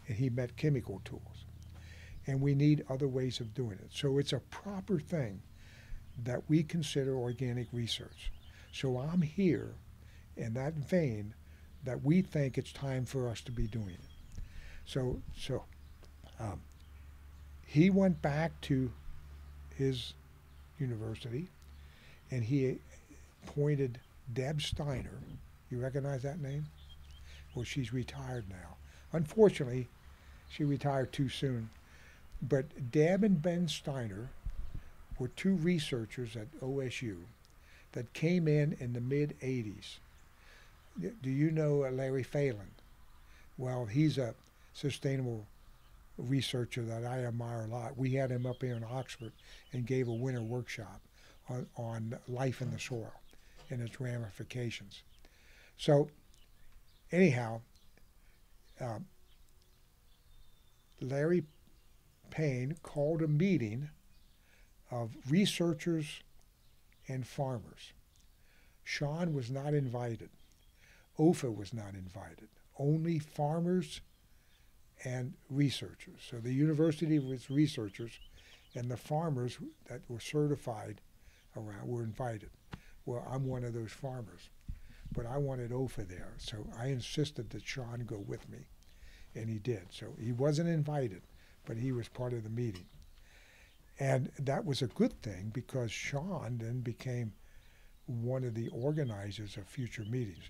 and he meant chemical tools, and we need other ways of doing it. So it's a proper thing that we consider organic research. So I'm here in that vein that we think it's time for us to be doing it. So he went back to his university, and he appointed Deb Steiner. You recognize that name? Well, she's retired now. Unfortunately, she retired too soon. But Deb and Ben Steiner were two researchers at OSU that came in the mid-'80s. Do you know Larry Phelan? Well, he's a sustainable researcher that I admire a lot. We had him up here in Oxford and gave a winter workshop on life in the soil and its ramifications. So anyhow, Larry Payne called a meeting of researchers and farmers. Sean was not invited. OFA was not invited. Only farmers and researchers. So the university was researchers, and the farmers that were certified around were invited. Well, I'm one of those farmers, but I wanted OFA there, so I insisted that Sean go with me, and he did. So he wasn't invited, but he was part of the meeting. And that was a good thing because Sean then became one of the organizers of future meetings.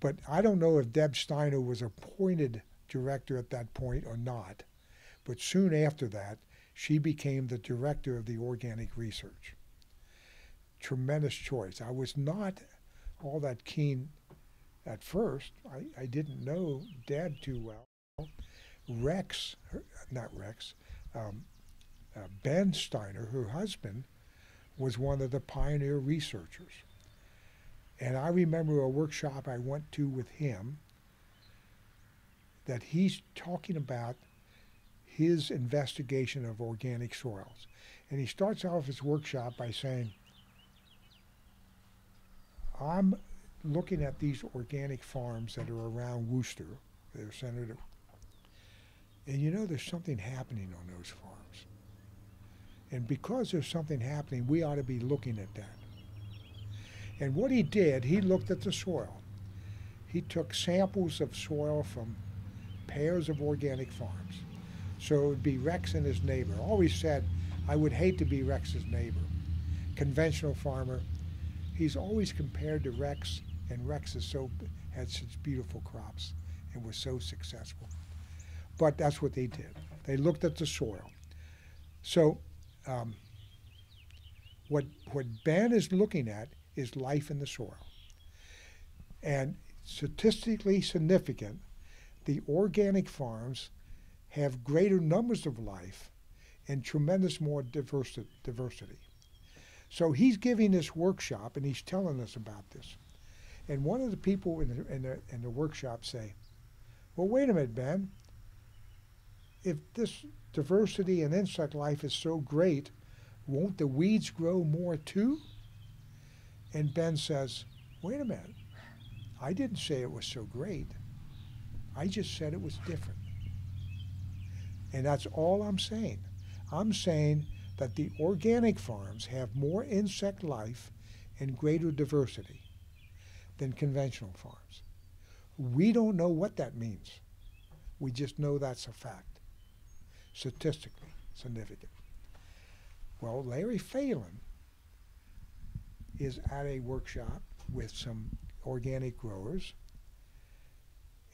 But I don't know if Deb Steiner was appointed director at that point or not, but soon after that, she became the director of the organic research. Tremendous choice. I was not all that keen at first. I didn't know Deb too well. Ben Steiner, her husband, was one of the pioneer researchers. And I remember a workshop I went to with him that he's talking about his investigation of organic soils. And he starts off his workshop by saying, I'm looking at these organic farms that are around Worcester, they're centered, and you know there's something happening on those farms. And because there's something happening, we ought to be looking at that. And what he did, he looked at the soil. He took samples of soil from pairs of organic farms. So it would be Rex and his neighbor. Always said, I would hate to be Rex's neighbor. Conventional farmer. He's always compared to Rex, and Rex had such beautiful crops and was so successful. But that's what they did. They looked at the soil. So what Ben is looking at is life in the soil. And statistically significant, the organic farms have greater numbers of life and tremendous more diversity. So he's giving this workshop and he's telling us about this. And one of the people in the workshop say, well, wait a minute, Ben. If this diversity and insect life is so great, won't the weeds grow more too? And Ben says, wait a minute. I didn't say it was so great. I just said it was different. And that's all I'm saying. I'm saying that the organic farms have more insect life and greater diversity than conventional farms. We don't know what that means. We just know that's a fact. Statistically significant. Well, Larry Phelan is at a workshop with some organic growers,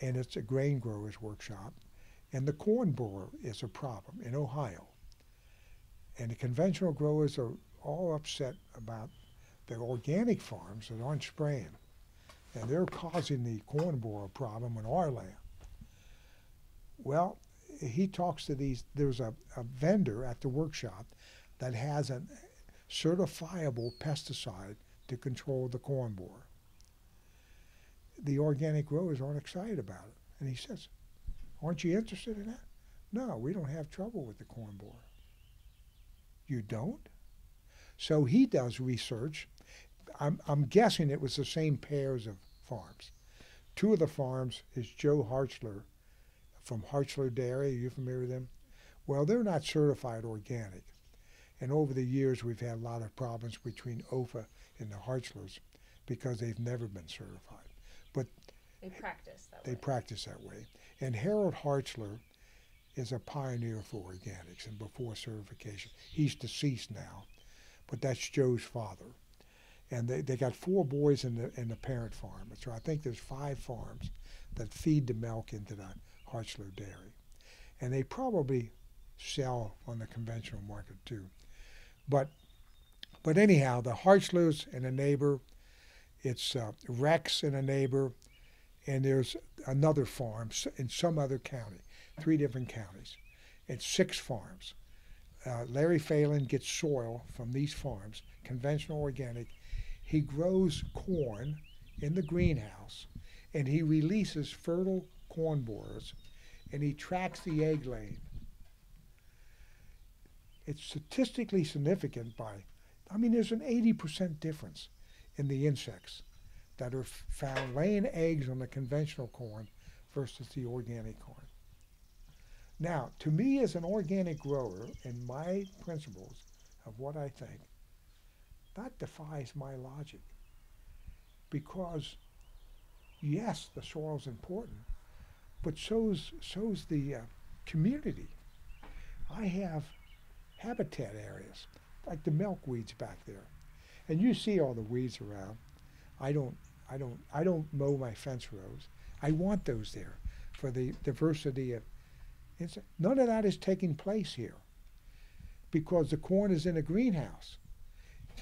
and it's a grain growers workshop, and the corn borer is a problem in Ohio. And the conventional growers are all upset about the organic farms that aren't spraying, and they're causing the corn borer problem in our land. Well, he talks to there's a vendor at the workshop that has a certifiable pesticide to control the corn borer. The organic growers aren't excited about it. And he says, aren't you interested in that? No, we don't have trouble with the corn borer. You don't? So he does research. I'm guessing it was the same pairs of farms. Two of the farms is Joe Hartzler from Hartzler Dairy. Are you familiar with them? Well, they're not certified organic. And over the years, we've had a lot of problems between OFA and the Hartzlers because they've never been certified. But they practice that way. They practice that way. And Harold Hartzler is a pioneer for organics and before certification. He's deceased now, but that's Joe's father. And they got 4 boys in the parent farm. So I think there's 5 farms that feed the milk into the Hartzler dairy. And they probably sell on the conventional market too. But anyhow, the Hartzlers and a neighbor, it's Rex and a neighbor, and there's another farm in some other county, 3 different counties. It's 6 farms. Larry Phelan gets soil from these farms, conventional organic. He grows corn in the greenhouse, and he releases fertile corn borers, and he tracks the egg laying. It's statistically significant there's an 80% difference in the insects that are found laying eggs on the conventional corn versus the organic corn. Now, to me as an organic grower, and my principles of what I think, that defies my logic. Because, yes, the soil's important, but so's the community. I have habitat areas, like the milkweeds back there. And you see all the weeds around. I don't mow my fence rows. I want those there for the diversity of insects. None of that is taking place here because the corn is in a greenhouse.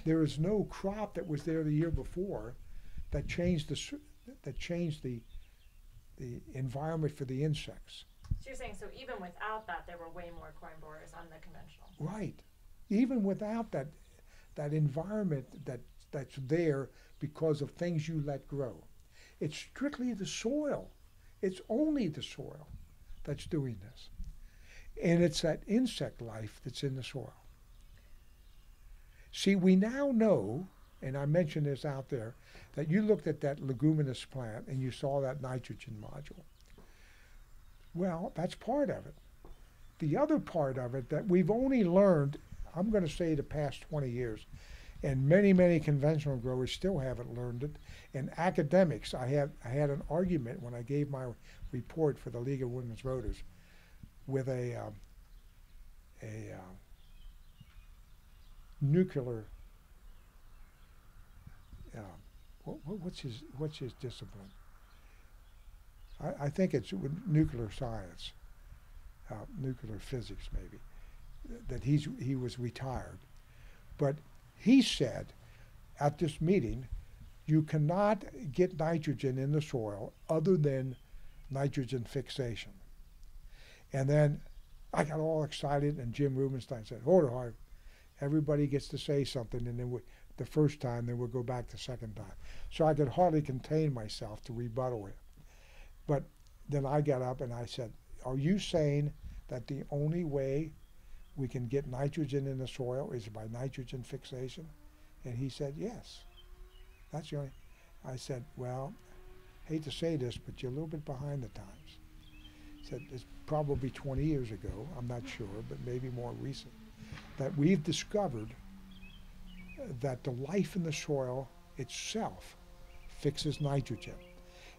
There is no crop that was there the year before that changed the environment for the insects. So you're saying, so even without that, there were way more corn borers on the conventional? Right. Even without that environment that's there because of things you let grow. It's strictly the soil. It's only the soil that's doing this. And it's that insect life that's in the soil. See, we now know, and I mentioned this out there, that you looked at that leguminous plant and you saw that nitrogen module. Well, that's part of it. The other part of it that we've only learned, I'm going to say the past 20 years, and many, many conventional growers still haven't learned it. And academics, I had an argument when I gave my report for the League of Women's Voters with a nuclear, what's his discipline? I think it's nuclear science, nuclear physics maybe, that he was retired. But he said at this meeting, you cannot get nitrogen in the soil other than nitrogen fixation. And then I got all excited, and Jim Rubenstein said, hold it, Harv. Everybody gets to say something, and then the first time, then we'll go back the second time. So I could hardly contain myself to rebuttal him. But then I got up and I said, are you saying that the only way we can get nitrogen in the soil is by nitrogen fixation? And he said, yes. That's the only. I said, well, hate to say this, but you're a little bit behind the times. He said, it's probably 20 years ago, I'm not sure, but maybe more recent, that we've discovered that the life in the soil itself fixes nitrogen.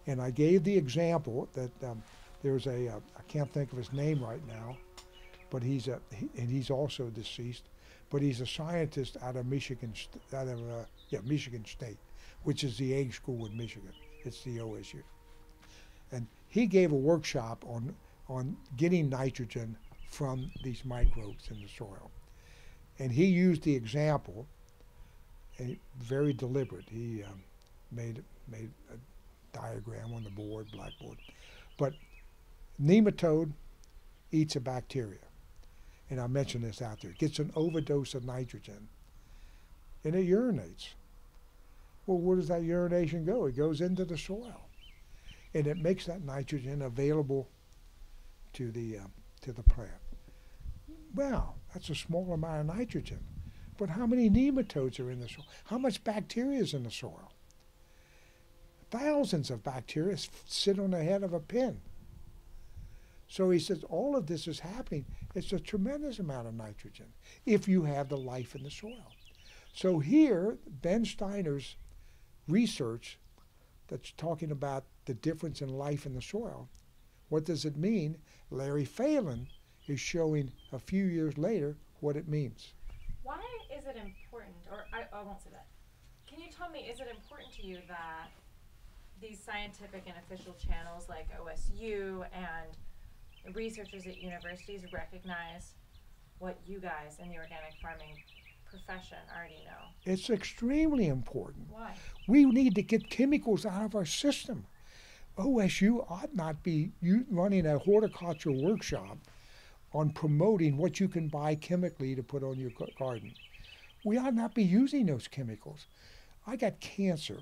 And I gave the example that there's I can't think of his name right now, but he's also deceased, but he's a scientist out of Michigan State, which is the egg school in Michigan. It's the OSU. And he gave a workshop on getting nitrogen from these microbes in the soil. And he used the example, very deliberate. He made a diagram on the board, blackboard. But nematode eats a bacteria. And I mentioned this out there. It gets an overdose of nitrogen and it urinates. Well, where does that urination go? It goes into the soil. And it makes that nitrogen available to the plant. Well, that's a small amount of nitrogen. But how many nematodes are in the soil? How much bacteria is in the soil? Thousands of bacteria sit on the head of a pin. So he says all of this is happening. It's a tremendous amount of nitrogen if you have the life in the soil. So here, Ben Steiner's research that's talking about the difference in life in the soil, what does it mean? Larry Phelan is showing a few years later what it means. Why is it important, or I won't say that. Can you told me, is it important to you that these scientific and official channels like OSU and researchers at universities recognize what you guys in the organic farming profession already know? It's extremely important. Why? We need to get chemicals out of our system. OSU ought not be running a horticulture workshop on promoting what you can buy chemically to put on your garden. We ought not be using those chemicals. I got cancer.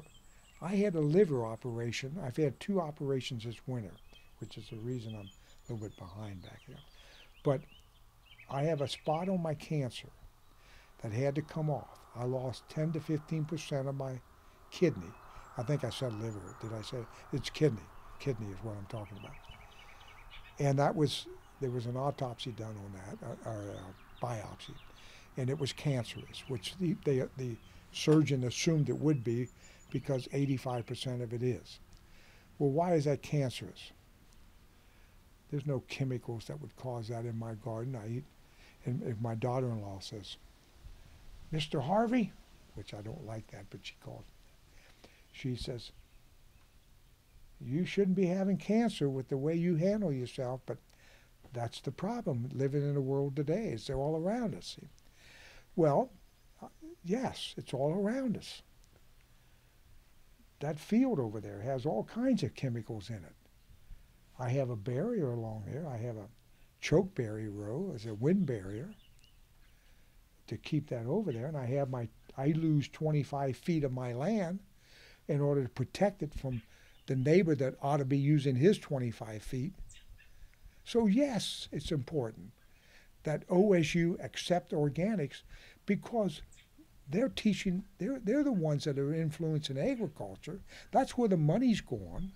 I had a liver operation. I've had 2 operations this winter, which is the reason I'm a little bit behind back there. But I have a spot on my cancer that had to come off. I lost 10 to 15% of my kidney. I think I said liver. Did I say it? It's kidney? Kidney is what I'm talking about. And there was an autopsy done on that, or a biopsy, and it was cancerous, which the surgeon assumed it would be because 85% of it is. Well, why is that cancerous? There's no chemicals that would cause that in my garden. I eat, and if my daughter-in-law says, Mr. Harvey, which I don't like that, but she calls me, she says, you shouldn't be having cancer with the way you handle yourself, but that's the problem living in the world today. Is they're all around us. See? Well, yes, it's all around us. That field over there has all kinds of chemicals in it. I have a barrier along there. I have a chokeberry row as a wind barrier to keep that over there, and I lose 25 feet of my land in order to protect it from the neighbor that ought to be using his 25 feet. So yes, it's important that OSU accept organics because they're teaching, they're the ones that are influencing agriculture. That's where the money's going,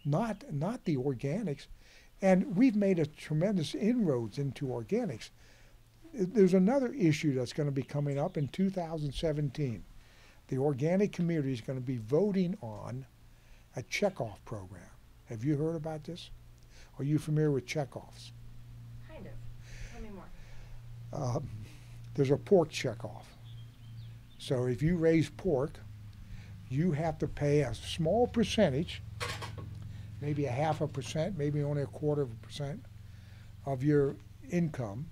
not the organics. And we've made a tremendous inroads into organics. There's another issue that's going to be coming up in 2017. The organic community is going to be voting on a checkoff program. Have you heard about this? Are you familiar with checkoffs? Kind of. Tell me more. There's a pork checkoff. So if you raise pork, you have to pay a small percentage, maybe 0.5%, maybe only 1/4% of your income,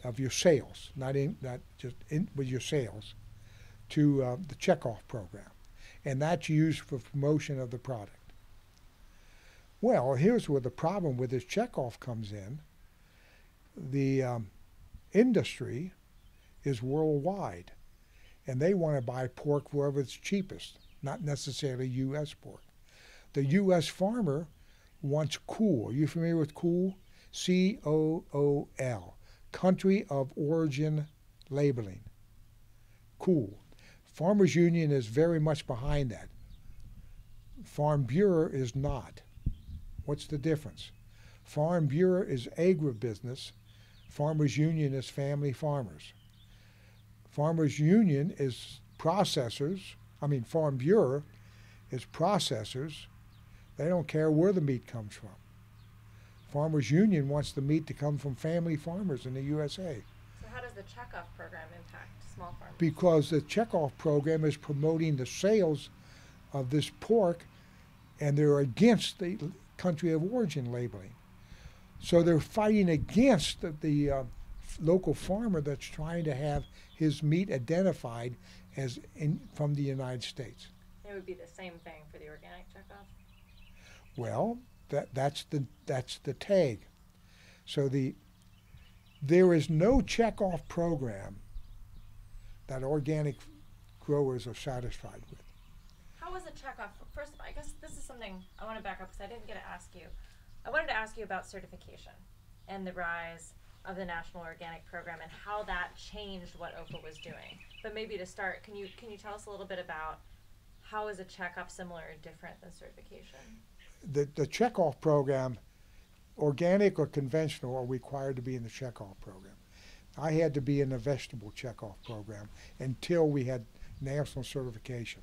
of your sales, not just with your sales, to the checkoff program. And that's used for promotion of the product. Well, here's where the problem with this checkoff comes in. The industry is worldwide, and they want to buy pork wherever it's cheapest, not necessarily U.S. pork. The U.S. farmer wants COOL. Are you familiar with COOL? C-O-O-L, Country of Origin Labeling. COOL. Farmers Union is very much behind that. Farm Bureau is not. What's the difference? Farm Bureau is agribusiness. Farmers Union is family farmers. Farmers Union is processors. Farm Bureau is processors. They don't care where the meat comes from. Farmers Union wants the meat to come from family farmers in the USA. So how does the checkoff program impact small farmers? Because the checkoff program is promoting the sales of this pork, and they're against the country of origin labeling. So they're fighting against the local farmer that's trying to have his meat identified as from the United States. It would be the same thing for the organic checkoff? Well, that's the tag. So there is no checkoff program that organic growers are satisfied with. How is a checkoff? First of all, I guess this is something I want to back up because I didn't get to ask you. I wanted to ask you about certification and the rise of the National Organic Program and how that changed what OFA was doing. But maybe to start, can you tell us a little bit about how is a checkoff similar or different than certification? The checkoff program, organic or conventional, are required to be in the checkoff program. I had to be in the vegetable checkoff program until we had national certification.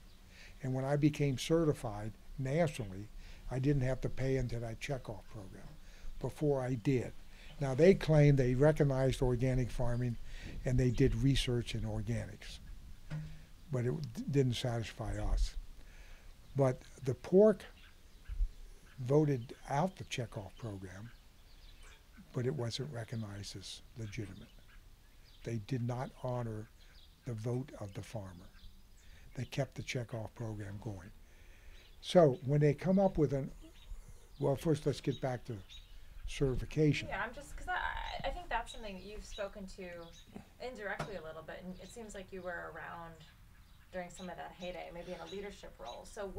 And when I became certified nationally, I didn't have to pay into that checkoff program. Before I did. Now they claim they recognized organic farming and they did research in organics. but it didn't satisfy us. But the pork voted out the checkoff program, but it wasn't recognized as legitimate. They did not honor the vote of the farmer. They kept the checkoff program going. So when they come up with well, first let's get back to certification. Yeah, I'm just, because I think that's something that you've spoken to indirectly a little bit, and it seems like you were around during some of that heyday, maybe in a leadership role. So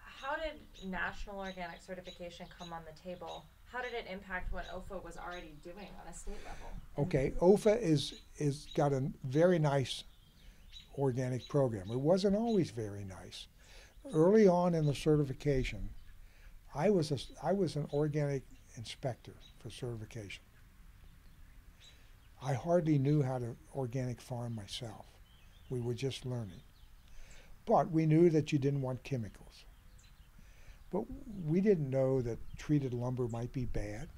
how did national organic certification come on the table? How did it impact what OFA was already doing on a state level? Okay, OFA is got a very nice organic program. It wasn't always very nice. Early on in the certification, I was an organic inspector for certification. I hardly knew how to organic farm myself. We were just learning. But we knew that you didn't want chemicals. But we didn't know that treated lumber might be bad.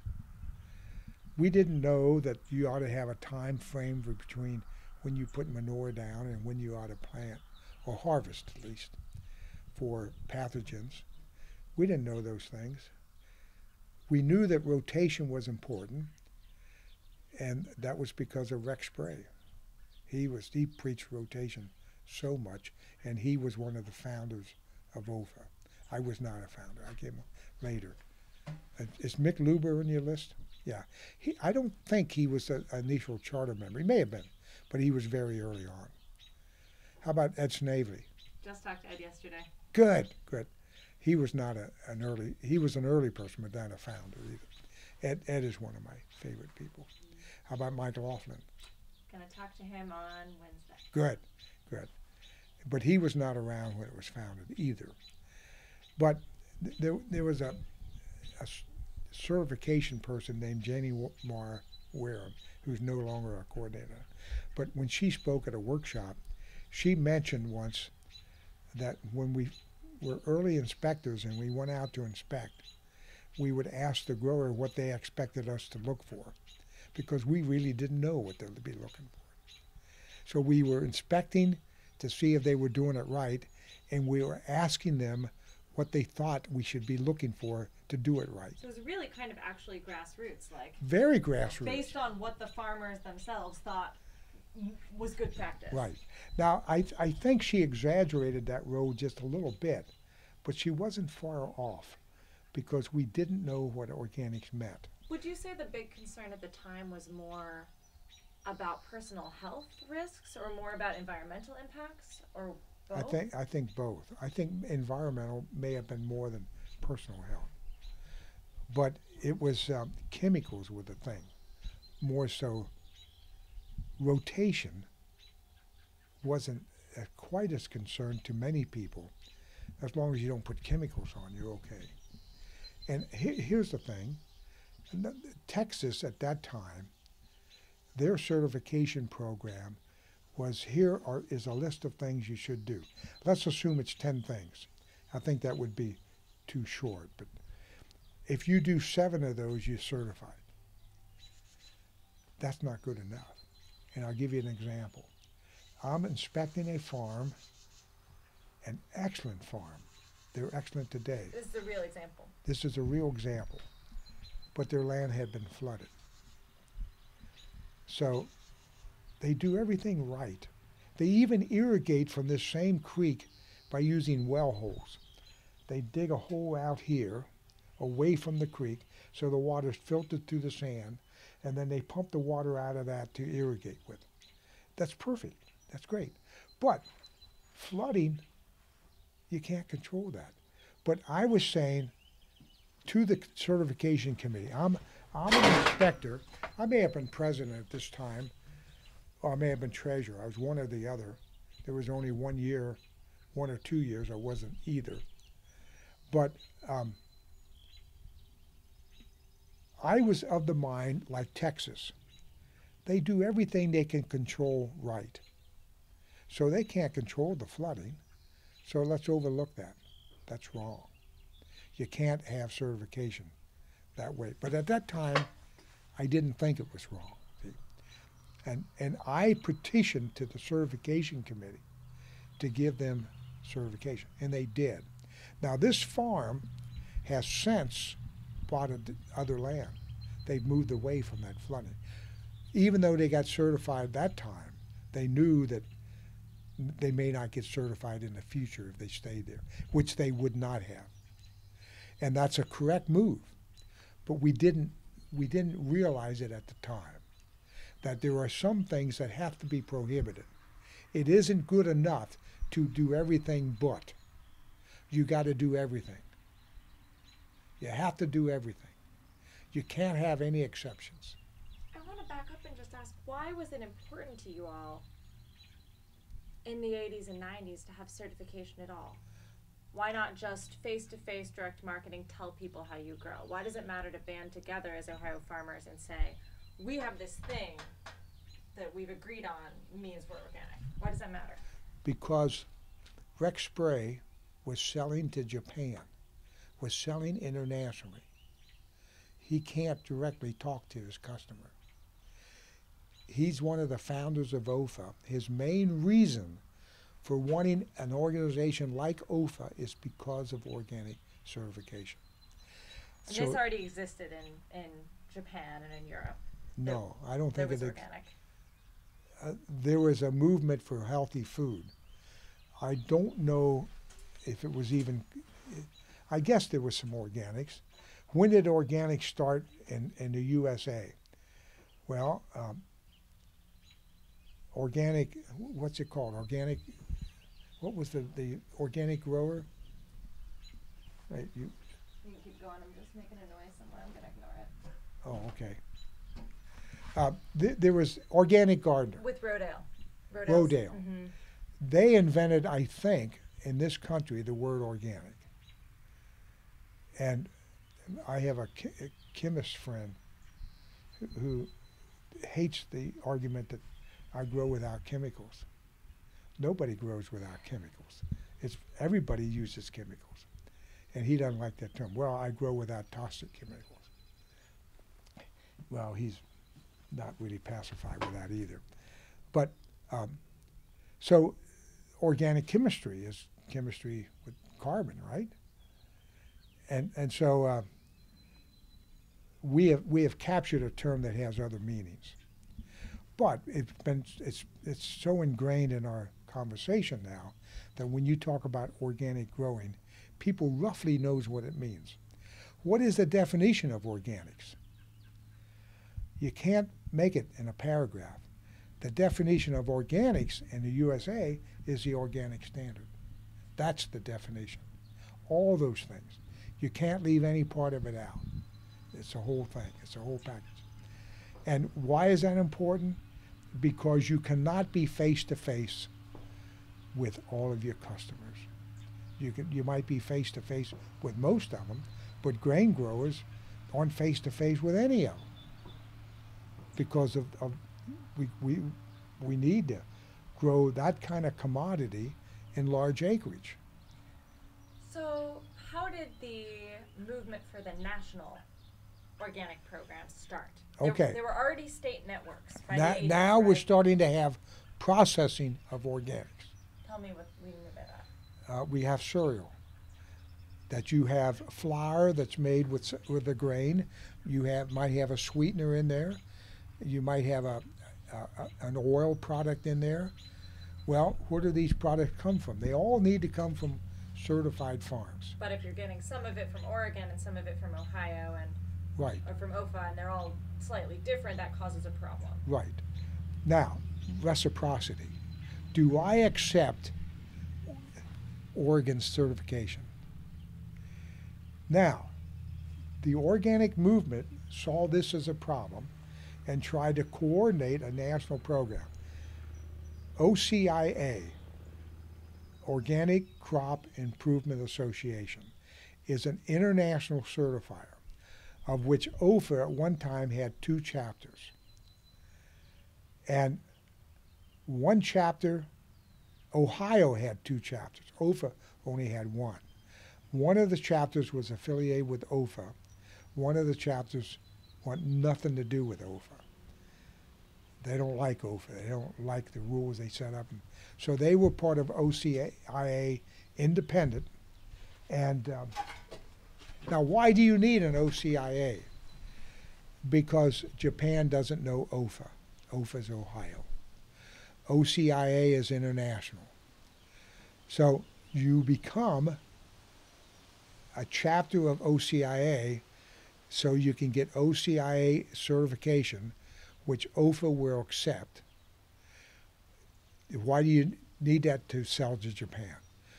We didn't know that you ought to have a time frame between when you put manure down and when you ought to plant, or harvest at least, for pathogens. We didn't know those things. We knew that rotation was important, and that was because of Rex Spray. He preached rotation so much, and he was one of the founders of OFA. I was not a founder. I came later. Is Mick Luber on your list? Yeah. I don't think he was an initial charter member. He may have been, but he was very early on. How about Ed Snavely? Just talked to Ed yesterday. Good. He was not he was an early person, but not a founder either. Ed is one of my favorite people. How about Michael Laughlin? Gonna talk to him on Wednesday. Good. But he was not around when it was founded either. But there was a certification person named Janie Mar Wareham, who's no longer a coordinator. But when she spoke at a workshop, she mentioned once that when we were early inspectors and we went out to inspect, we would ask the grower what they expected us to look for, because we really didn't know what they would be looking for. So we were inspecting to see if they were doing it right, and we were asking them what they thought we should be looking for to do it right. So it was really kind of actually grassroots, like very grassroots, based on what the farmers themselves thought was good practice. Right. Now, I think she exaggerated that road just a little bit, but she wasn't far off, because we didn't know what organics meant. Would you say the big concern at the time was more about personal health risks or more about environmental impacts, or both? I think both. I think environmental may have been more than personal health. But it was chemicals were the thing. More so, rotation wasn't quite as concerned to many people. As long as you don't put chemicals on, you're okay. And here's the thing. Texas at that time, their certification program was is a list of things you should do. Let's assume it's 10 things. I think that would be too short, but if you do 7 of those, you're certified. That's not good enough. And I'll give you an example. I'm inspecting a farm, an excellent farm. They're excellent today. This is a real example. This is a real example. But their land had been flooded. So they do everything right. They even irrigate from this same creek by using well holes. They dig a hole out here, away from the creek, so the water's filtered through the sand, and then they pump the water out of that to irrigate with. That's perfect. That's great. But flooding, you can't control that. But I was saying to the certification committee, I'm an inspector. I may have been president at this time, or I may have been treasurer. I was one or the other. There was only 1 year, 1 or 2 years I wasn't either. But I was of the mind, like Texas, they do everything they can control right. So they can't control the flooding, so let's overlook that. That's wrong. You can't have certification that way. But at that time, I didn't think it was wrong. And I petitioned to the certification committee to give them certification, and they did. Now this farm has since bought other land. They've moved away from that flooding. Even though they got certified that time, they knew that they may not get certified in the future if they stayed there, which they would not have. And that's a correct move. But we didn't realize it at the time, that there are some things that have to be prohibited. It isn't good enough to do everything but. You got to do everything. You have to do everything. You can't have any exceptions. I want to back up and just ask, why was it important to you all in the 80s and 90s to have certification at all? Why not just face-to-face direct marketing, tell people how you grow? Why does it matter to band together as Ohio farmers and say, we have this thing that we've agreed on means we're organic? Why does that matter? Because Rex Spray was selling to Japan, was selling internationally. He can't directly talk to his customer. He's one of the founders of OFA. His main reason for wanting an organization like OFA is because of organic certification. And this already existed in Japan and in Europe. No, I don't think it was organic. There was a movement for healthy food. I don't know if it was even, I guess there was some organics. When did organics start in the USA? Well, organic, what's it called? Organic, what was the organic grower? Right, you can keep going, I'm just making a noise somewhere, I'm gonna ignore it. Oh, okay. There was Organic Gardener. With Rodale. Rodale. Mm-hmm. They invented, I think, in this country, the word organic. And I have a chemist friend who hates the argument that I grow without chemicals. Nobody grows without chemicals. Everybody uses chemicals. And he doesn't like that term. Well, I grow without toxic chemicals. Well, he's not really pacified with that either. But so organic chemistry is chemistry with carbon, right? And so we have captured a term that has other meanings. But it's so ingrained in our conversation now that when you talk about organic growing, people roughly knows what it means. What is the definition of organics? You can't make it in a paragraph. The definition of organics in the USA is the organic standard. That's the definition. All those things. You can't leave any part of it out. It's a whole thing. It's a whole package. And why is that important? Because you cannot be face-to-face with all of your customers. You might be face-to-face with most of them, but grain growers aren't face-to-face with any of them because we need to grow that kind of commodity in large acreage. So how did the movement for the national organic program start? Okay. There were already state networks by Now, the 80s, now right? we're starting to have processing of organics. Tell me what we mean by that. We have cereal. That you have flour that's made with the grain. You might have a sweetener in there. You might have an oil product in there. Well, where do these products come from? They all need to come from certified farms. But if you're getting some of it from Oregon and some of it from Ohio and Right. or from OFA and they're all slightly different, that causes a problem. Right. Now, reciprocity. Do I accept Oregon's certification? Now, the organic movement saw this as a problem and tried to coordinate a national program. OCIA, Organic Crop Improvement Association, is an international certifier of which OFA at one time had 2 chapters. And one chapter, Ohio had 2 chapters. OFA only had 1. One of the chapters was affiliated with OFA. One of the chapters want nothing to do with OFA. They don't like OFA. They don't like the rules they set up. And so they were part of OCIA independent. And now why do you need an OCIA? Because Japan doesn't know OFA. OFA is Ohio. OCIA is international. So you become a chapter of OCIA so you can get OCIA certification, which OFA will accept. Why do you need that to sell to Japan?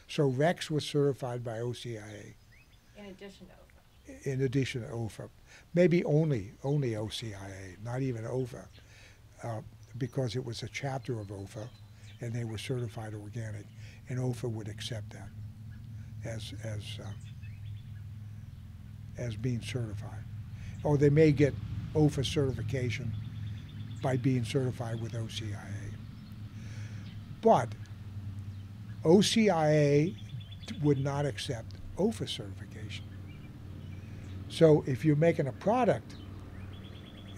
So Rex was certified by OCIA. In addition to OFA. In addition to OFA. Maybe only OCIA, not even OFA, because it was a chapter of OFA and they were certified organic, and OFA would accept that as being certified. Or they may get OFA certification by being certified with OCIA. But OCIA would not accept OFA certification. So if you're making a product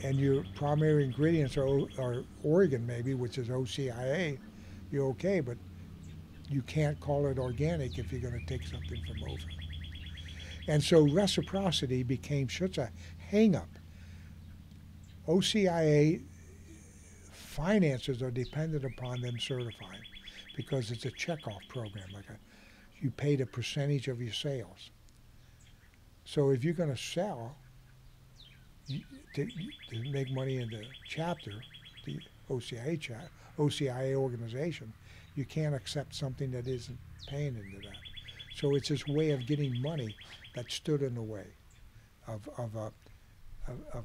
and your primary ingredients are Oregon maybe, which is OCIA, you're okay, but you can't call it organic if you're going to take something from OFA. And so reciprocity became such a hang-up. OCIA finances are dependent upon them certifying because it's a checkoff program. You paid a percentage of your sales. So if you're going to sell, to make money in the chapter, the OCIA organization, you can't accept something that isn't paying into that. So it's this way of getting money that stood in the way of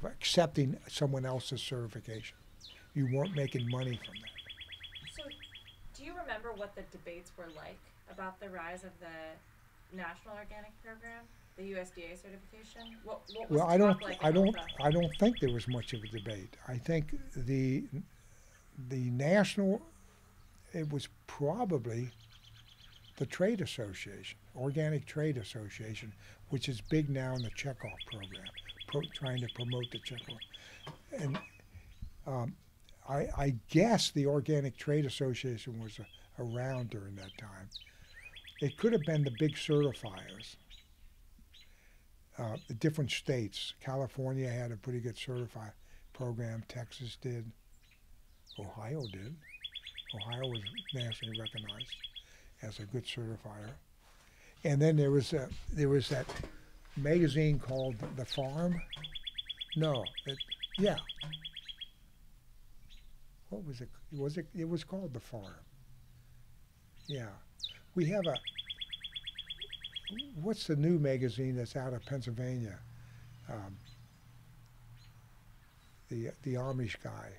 accepting someone else's certification. You weren't making money from that. So do you remember what the debates were like about the rise of the National Organic Program, the USDA certification? What was Well, I don't think there was much of a debate. I think the national, it was probably the trade association, Organic Trade Association, which is big now in the checkoff program, trying to promote the checkoff. And I guess the Organic Trade Association was around during that time. It could have been the big certifiers. The different states. California had a pretty good certify program. Texas did. Ohio did. Ohio was nationally recognized as a good certifier. And then there was that magazine called The Farm. No, yeah. What was it? It was called The Farm. Yeah. We have what's the new magazine that's out of Pennsylvania? The Amish guy.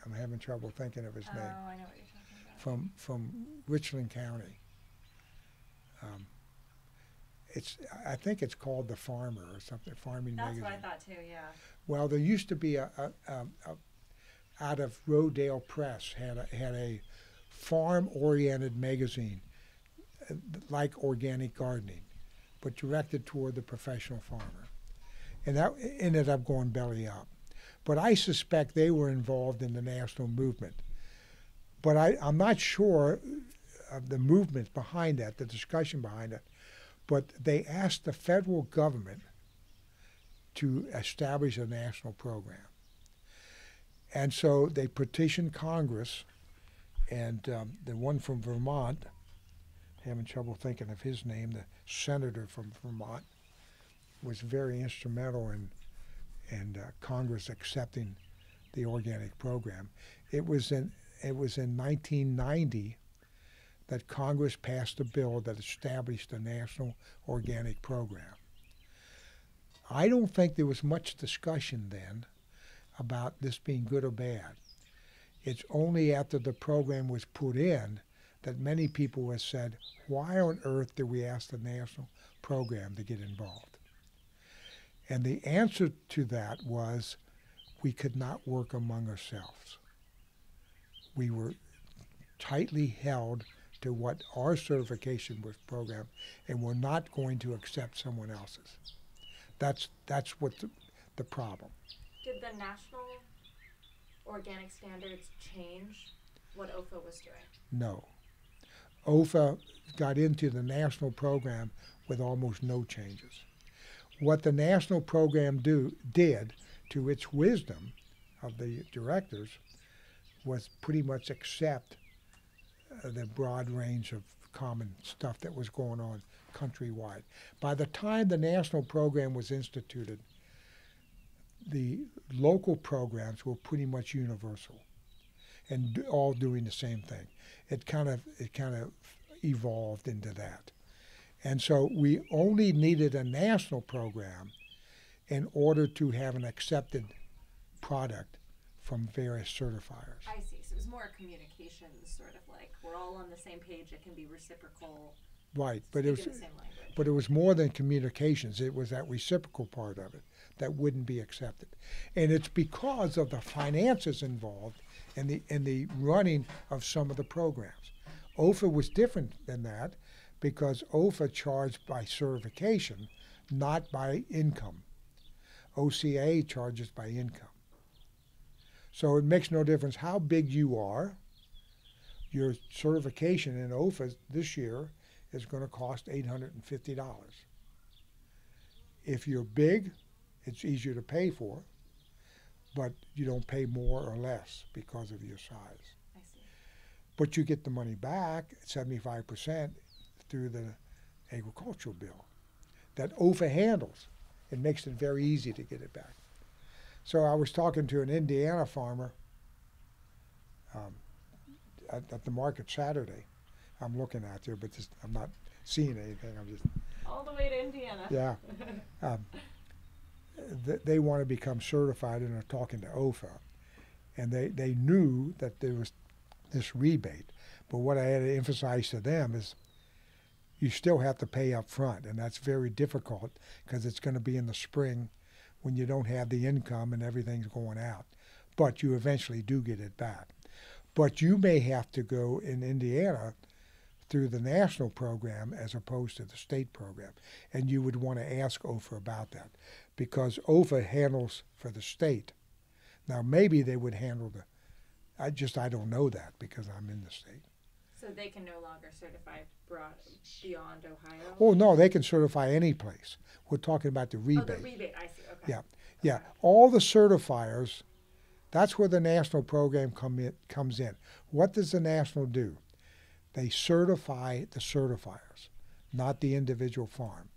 I'm having trouble thinking of his name. Oh, I know what you're talking about. From Richland County. I think it's called The Farmer or something, Farming Magazine. That's what I thought too, yeah. Well, there used to be out of Rodale Press had a farm-oriented magazine, like Organic Gardening, but directed toward the professional farmer. And that ended up going belly up. But I suspect they were involved in the national movement. But I'm not sure of the movement behind that, the discussion behind it. But they asked the federal government to establish a national program. And so they petitioned Congress, and the one from Vermont, having trouble thinking of his name, the senator from Vermont, was very instrumental in Congress accepting the organic program. It was in 1990 that Congress passed a bill that established a national organic program. I don't think there was much discussion then about this being good or bad. It's only after the program was put in that many people have said, why on earth did we ask the national program to get involved? And the answer to that was we could not work among ourselves. We were tightly held to what our certification was program, and we're not going to accept someone else's. That's what the problem. Did the National organic standards change what OFA was doing? No. OFA got into the national program with almost no changes. What the national program did, to its wisdom of the directors, was pretty much accept the broad range of common stuff that was going on countrywide. By the time the national program was instituted, the local programs were pretty much universal and all doing the same thing. It kind of evolved into that. And so we only needed a national program in order to have an accepted product from various certifiers. I see. So it was more communication, sort of like we're all on the same page. It can be reciprocal. Right, but it was but it was more than communications. It was that reciprocal part of it that wouldn't be accepted, and it's because of the finances involved in the running of some of the programs. OFA was different than that because OFA charged by certification, not by income. OCA charges by income. So it makes no difference how big you are. Your certification in OFA this year is going to cost $850. If you're big, it's easier to pay for, but you don't pay more or less because of your size. I see. But you get the money back, 75%, through the agricultural bill that OFA handles. It makes it very easy to get it back. So I was talking to an Indiana farmer at the market Saturday. I'm looking out there, but I'm not seeing anything. I'm just all the way to Indiana. Yeah. They want to become certified and are talking to OFA, and they knew that there was this rebate. But what I had to emphasize to them is you still have to pay up front, and that's very difficult because it's going to be in the spring when you don't have the income and everything's going out. But you eventually do get it back. But you may have to go in Indiana through the national program as opposed to the state program. And you would want to ask OFA about that because OFA handles for the state. Now, maybe they would handle I don't know that because I'm in the state. So they can no longer certify beyond Ohio? Oh, no, they can certify any place. We're talking about the rebate. Oh, the rebate, I see, okay. Yeah, yeah. Okay. All the certifiers, that's where the national program comes in. What does the national do? They certify the certifiers, not the individual farm.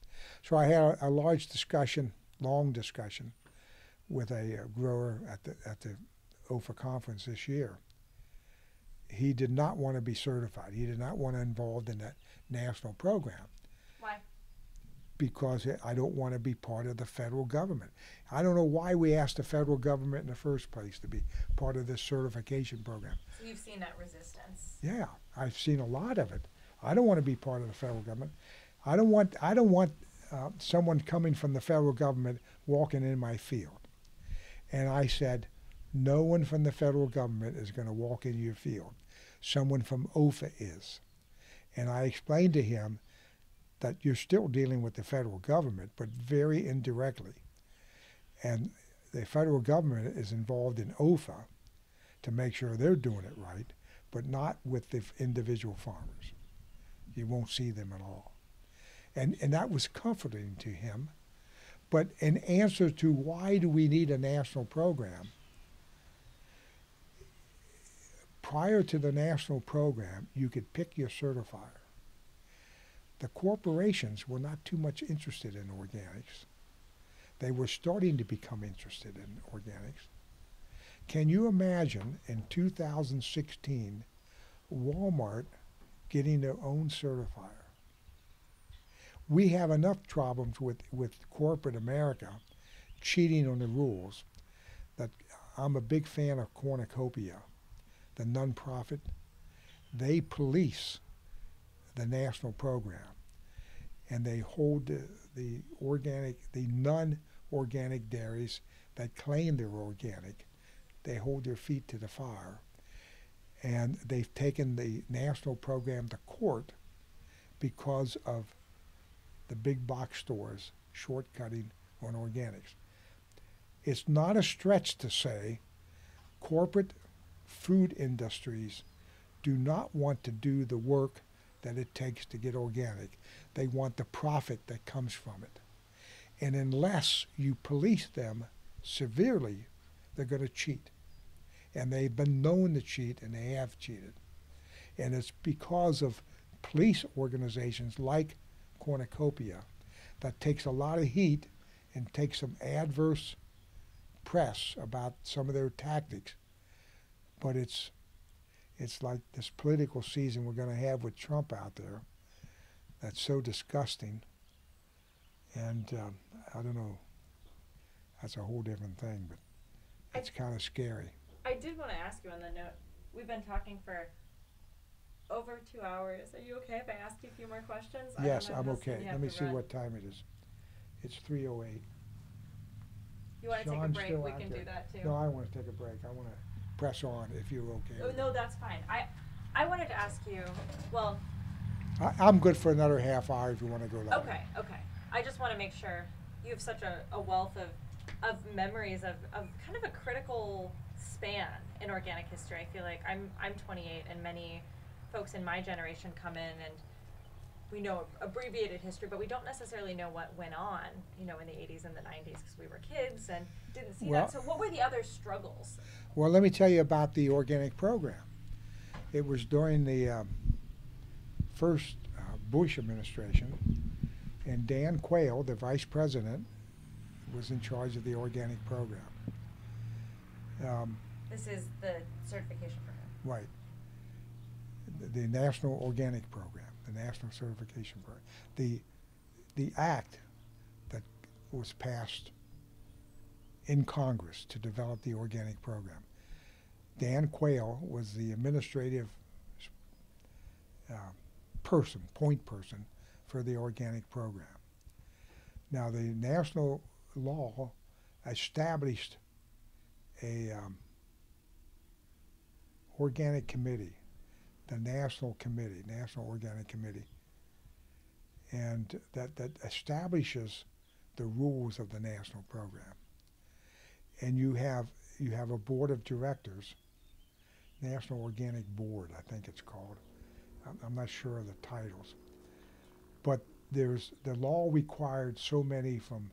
So I had a large discussion, long discussion, with a grower at the OFA conference this year. He did not want to be certified. He did not want to involved in that national program. Why? Because I don't want to be part of the federal government. I don't know why we asked the federal government in the first place to be part of this certification program. So you've seen that resistance? Yeah, I've seen a lot of it. I don't want to be part of the federal government. I don't want someone coming from the federal government walking in my field. And I said, no one from the federal government is going to walk in your field. Someone from OFA is. And I explained to him that you're still dealing with the federal government, but very indirectly. And the federal government is involved in OFA to make sure they're doing it right, but not with the individual farmers. You won't see them at all. And that was comforting to him. But in answer to why do we need a national program, prior to the national program, you could pick your certifier. The corporations were not too much interested in organics. They were starting to become interested in organics. Can you imagine in 2016, Walmart getting their own certifier? We have enough problems with corporate America cheating on the rules that I'm a big fan of Cornucopia, the nonprofit. They police the national program, and they hold the non-organic dairies that claim they're organic. They hold their feet to the fire, and they've taken the national program to court because of the big box stores shortcutting on organics. It's not a stretch to say corporate food industries do not want to do the work that it takes to get organic. They want the profit that comes from it. And unless you police them severely, they're going to cheat. And they've been known to cheat, and they have cheated. And it's because of police organizations like Cornucopia that takes a lot of heat and takes some adverse press about some of their tactics. But it's like this political season we're going to have with Trump out there that's so disgusting. And I don't know, that's a whole different thing, but it's kind of scary. I did want to ask you on the note, we've been talking for over 2 hours. Are you okay if I ask you a few more questions? Yes, I'm okay. Let me see what time it is. It's 3:08. You want to take a break? We can do that too. No, I want to take a break. I want to press on if you're okay. Oh, no, that's fine. I wanted to ask you, well, I'm good for another half hour if you want to go longer. Okay. I just want to make sure you have such a wealth of memories of kind of a critical span in organic history. I feel like I'm 28 and many folks in my generation come in and we know abbreviated history, but we don't necessarily know what went on, in the 80s and the 90s because we were kids and didn't see that. So what were the other struggles? Well, let me tell you about the organic program. It was during the first Bush administration, and Dan Quayle, the vice president, was in charge of the organic program. This is the certification program. Right. The National Organic Program, the National Certification Program. The act that was passed in Congress to develop the organic program. Dan Quayle was the administrative point person for the organic program. Now, the national law established a organic committee, the National Organic Committee, and that establishes the rules of the national program. And you have a board of directors, National Organic Board, I think it's called. I'm not sure of the titles. But the law required so many from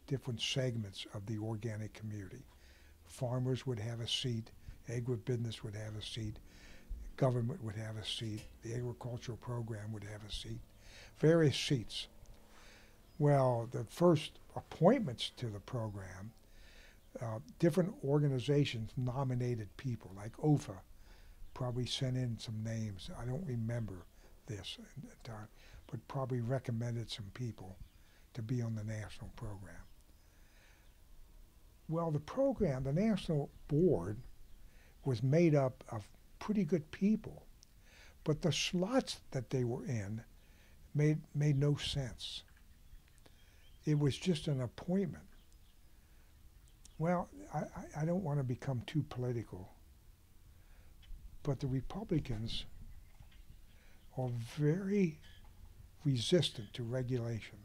different segments of the organic community. Farmers would have a seat, agribusiness would have a seat, government would have a seat, the agricultural program would have a seat, various seats. Well, the first appointments to the program, different organizations nominated people, like OFA probably sent in some names. I don't remember this at the time, but probably recommended some people to be on the national program. Well, the program, the national board, was made up of pretty good people, but the slots that they were in made no sense. It was just an appointment. Well, I don't want to become too political, but the Republicans are very resistant to regulation,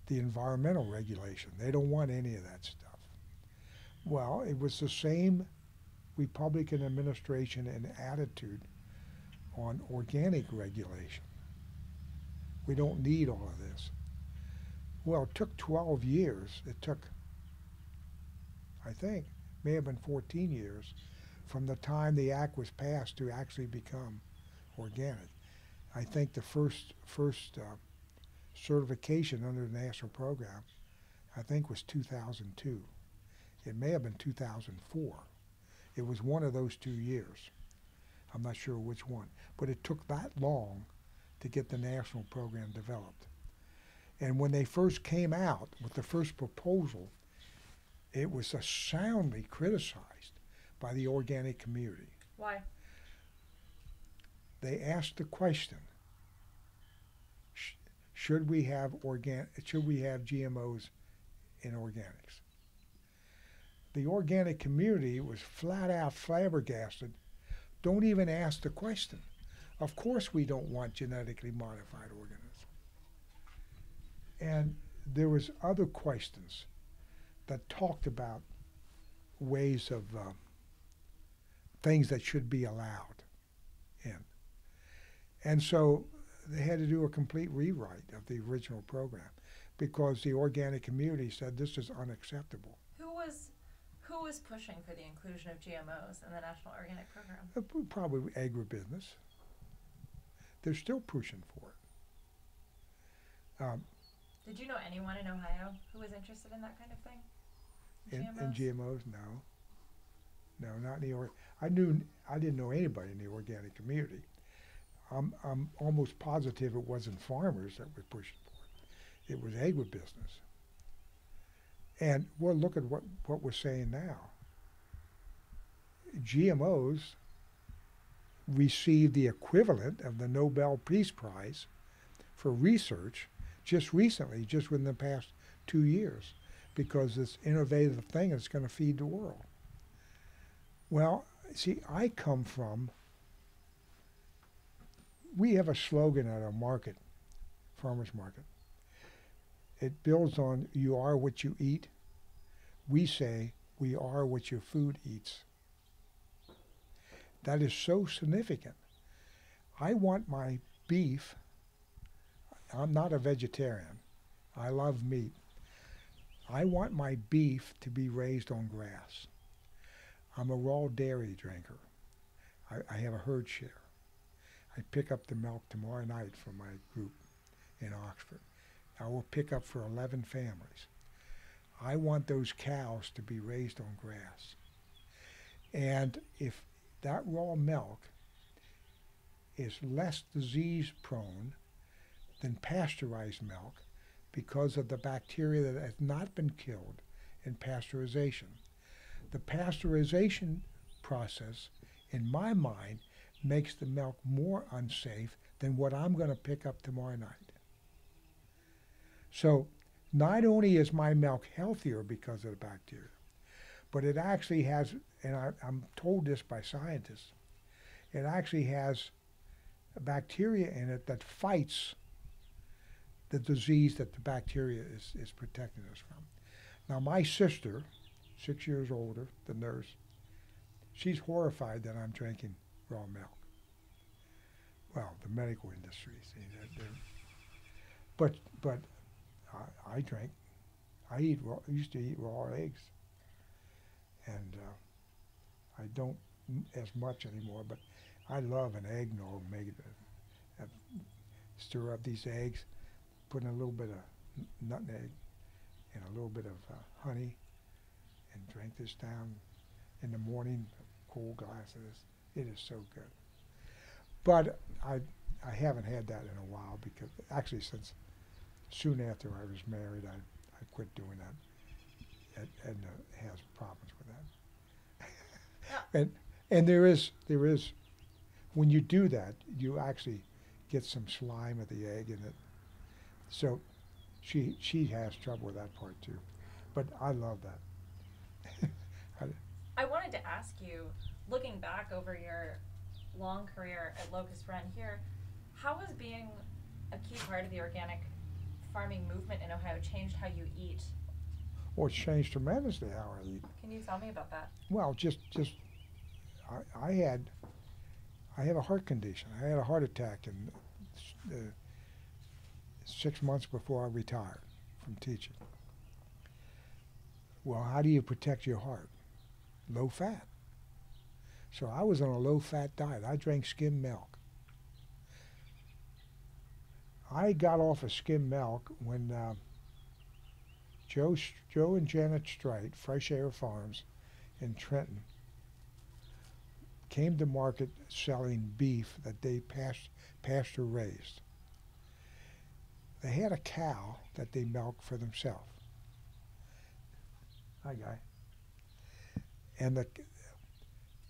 the environmental regulation. They don't want any of that stuff. Well, it was the same Republican administration and attitude on organic regulation. We don't need all of this. Well, it took 12 years. It took, I think, may have been 14 years from the time the act was passed to actually become organic. I think the first certification under the national program, I think, was 2002. It may have been 2004. It was one of those 2 years. I'm not sure which one. But it took that long to get the national program developed. And when they first came out with the first proposal, it was soundly criticized by the organic community. Why? They asked the question, should we have GMOs in organics? The organic community was flat out flabbergasted. Don't even ask the question. Of course we don't want genetically modified organisms. And there was other questions that talked about ways of things that should be allowed in. And so they had to do a complete rewrite of the original program because the organic community said this is unacceptable. Who was pushing for the inclusion of GMOs in the National Organic Program? Probably agribusiness. They're still pushing for it. Did you know anyone in Ohio who was interested in that kind of thing? In GMOs, no. No, not in the I didn't know anybody in the organic community. I'm almost positive it wasn't farmers that were pushing for it. It was agribusiness. And well, look at what we're saying now. GMOs received the equivalent of the Nobel Peace Prize for research just recently, just within the past 2 years, because this innovative thing is going to feed the world. Well, see, I come from, we have a slogan at our market, farmers market. It builds on you are what you eat. We say we are what your food eats. That is so significant. I want my beef, I'm not a vegetarian. I love meat. I want my beef to be raised on grass. I'm a raw dairy drinker. I have a herd share. I pick up the milk tomorrow night from my group in Oxford. I will pick up for 11 families. I want those cows to be raised on grass. And if that raw milk is less disease prone than pasteurized milk because of the bacteria that has not been killed in pasteurization. The pasteurization process, in my mind, makes the milk more unsafe than what I'm going to pick up tomorrow night. So not only is my milk healthier because of the bacteria, but it actually has, and I'm told this by scientists, it actually has a bacteria in it that fights the disease that the bacteria is protecting us from. Now my sister, 6 years older, the nurse, she's horrified that I'm drinking raw milk. Well, the medical industry, see, but I drink, I used to eat raw eggs, and I don't as much anymore, but I love an eggnog, make it, stir up these eggs, put in a little bit of nutmeg and a little bit of honey, and drink this down in the morning, a cold glass of this. It is so good. But I haven't had that in a while because actually since soon after I was married, I quit doing that. Edna has problems with that. And there is, when you do that, you actually get some slime of the egg in it. So she has trouble with that part too. But I love that. I wanted to ask you, looking back over your long career at Locust Run here, how has being a key part of the organic farming movement in Ohio changed how you eat? Well, it's changed tremendously how I eat. Can you tell me about that? Well, I have a heart condition. I had a heart attack in 6 months before I retired from teaching. Well, how do you protect your heart? Low fat. So I was on a low fat diet. I drank skim milk. I got off of skim milk when Joe and Janet Strite, Fresh Air Farms in Trenton, came to market selling beef that they pasture raised. They had a cow that they milked for themselves. Hi, guy. And the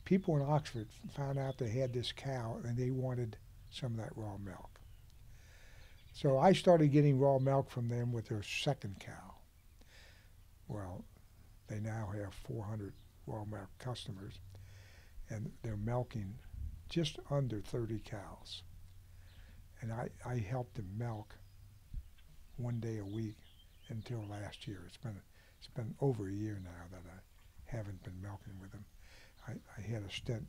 people in Oxford found out they had this cow and they wanted some of that raw milk. So I started getting raw milk from them with their second cow. Well, they now have 400 raw milk customers, and they're milking just under 30 cows. And I helped them milk 1 day a week until last year. It's been over a year now that I haven't been milking with them. I had a stent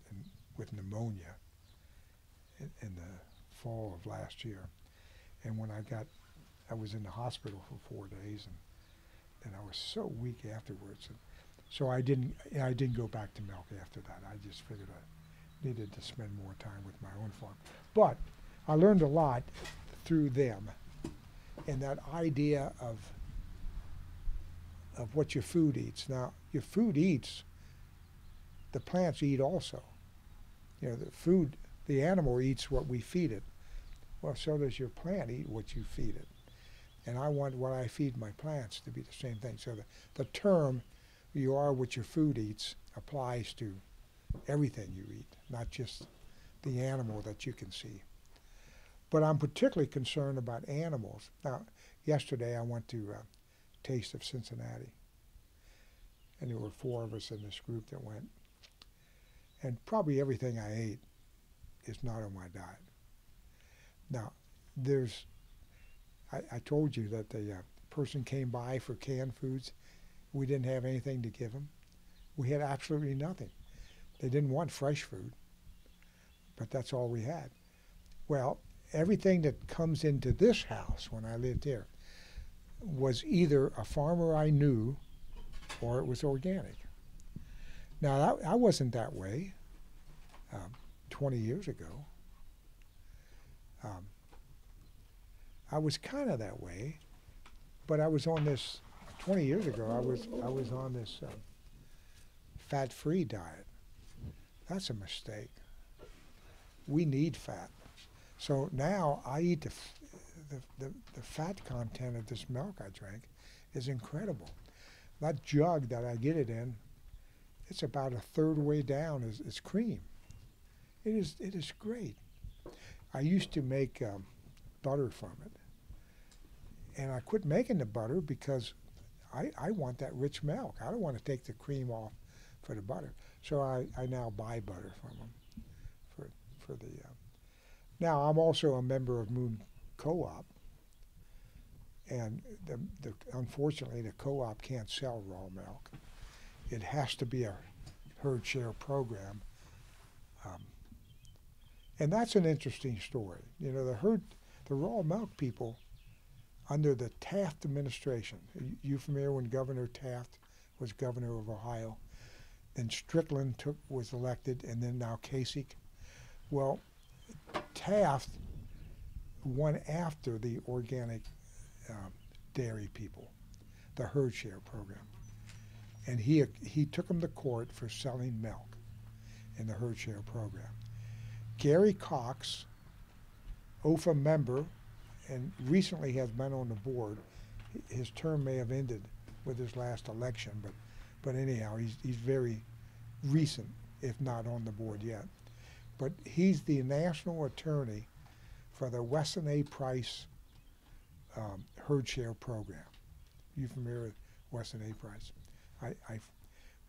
with pneumonia in the fall of last year. And when I was in the hospital for 4 days, and I was so weak afterwards. And so I didn't go back to milk after that. I just figured I needed to spend more time with my own farm. But I learned a lot through them, and that idea of what your food eats. Now, your food eats, the plants eat also. You know, the animal eats what we feed it. Well, so does your plant eat what you feed it. And I want what I feed my plants to be the same thing. So the term, you are what your food eats, applies to everything you eat, not just the animal that you can see. But I'm particularly concerned about animals. Now, yesterday I went to Taste of Cincinnati, and there were 4 of us in this group that went. And probably everything I ate is not on my diet. Now, I told you that the person came by for canned foods. We didn't have anything to give them. We had absolutely nothing. They didn't want fresh food, but that's all we had. Well, everything that comes into this house when I lived here was either a farmer I knew or it was organic. Now, I wasn't that way 20 years ago. I was kind of that way, but I was on this, 20 years ago, I was on this fat-free diet. That's a mistake. We need fat. So now I eat the fat content of this milk I drank is incredible. That jug that I get it in, it's about a third way down is cream. It is great. I used to make butter from it, and I quit making the butter because I want that rich milk. I don't want to take the cream off for the butter. So I now buy butter from them for the. Now I'm also a member of Moon Co-op, and unfortunately the co-op can't sell raw milk. It has to be a herd share program, and that's an interesting story. You know, the raw milk people under the Taft administration. You familiar when Governor Taft was governor of Ohio? Then Strickland was elected, and then now Kasich. Well, Taft went after the organic dairy people, the herd share program, and he took them to court for selling milk in the herd share program. Gary Cox, OFA member, and recently has been on the board. His term may have ended with his last election, but anyhow, he's very recent, if not on the board yet. But he's the national attorney for the Weston A. Price herd share program. You familiar with Weston A. Price? I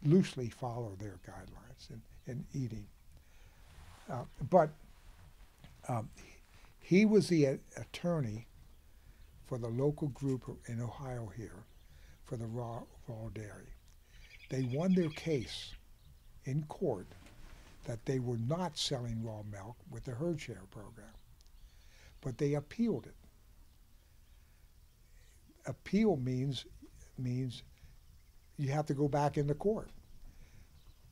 loosely follow their guidelines in eating. But he was the attorney for the local group in Ohio here for the raw dairy. They won their case in court that they were not selling raw milk with the herd share program, but they appealed it. Appeal means you have to go back into court.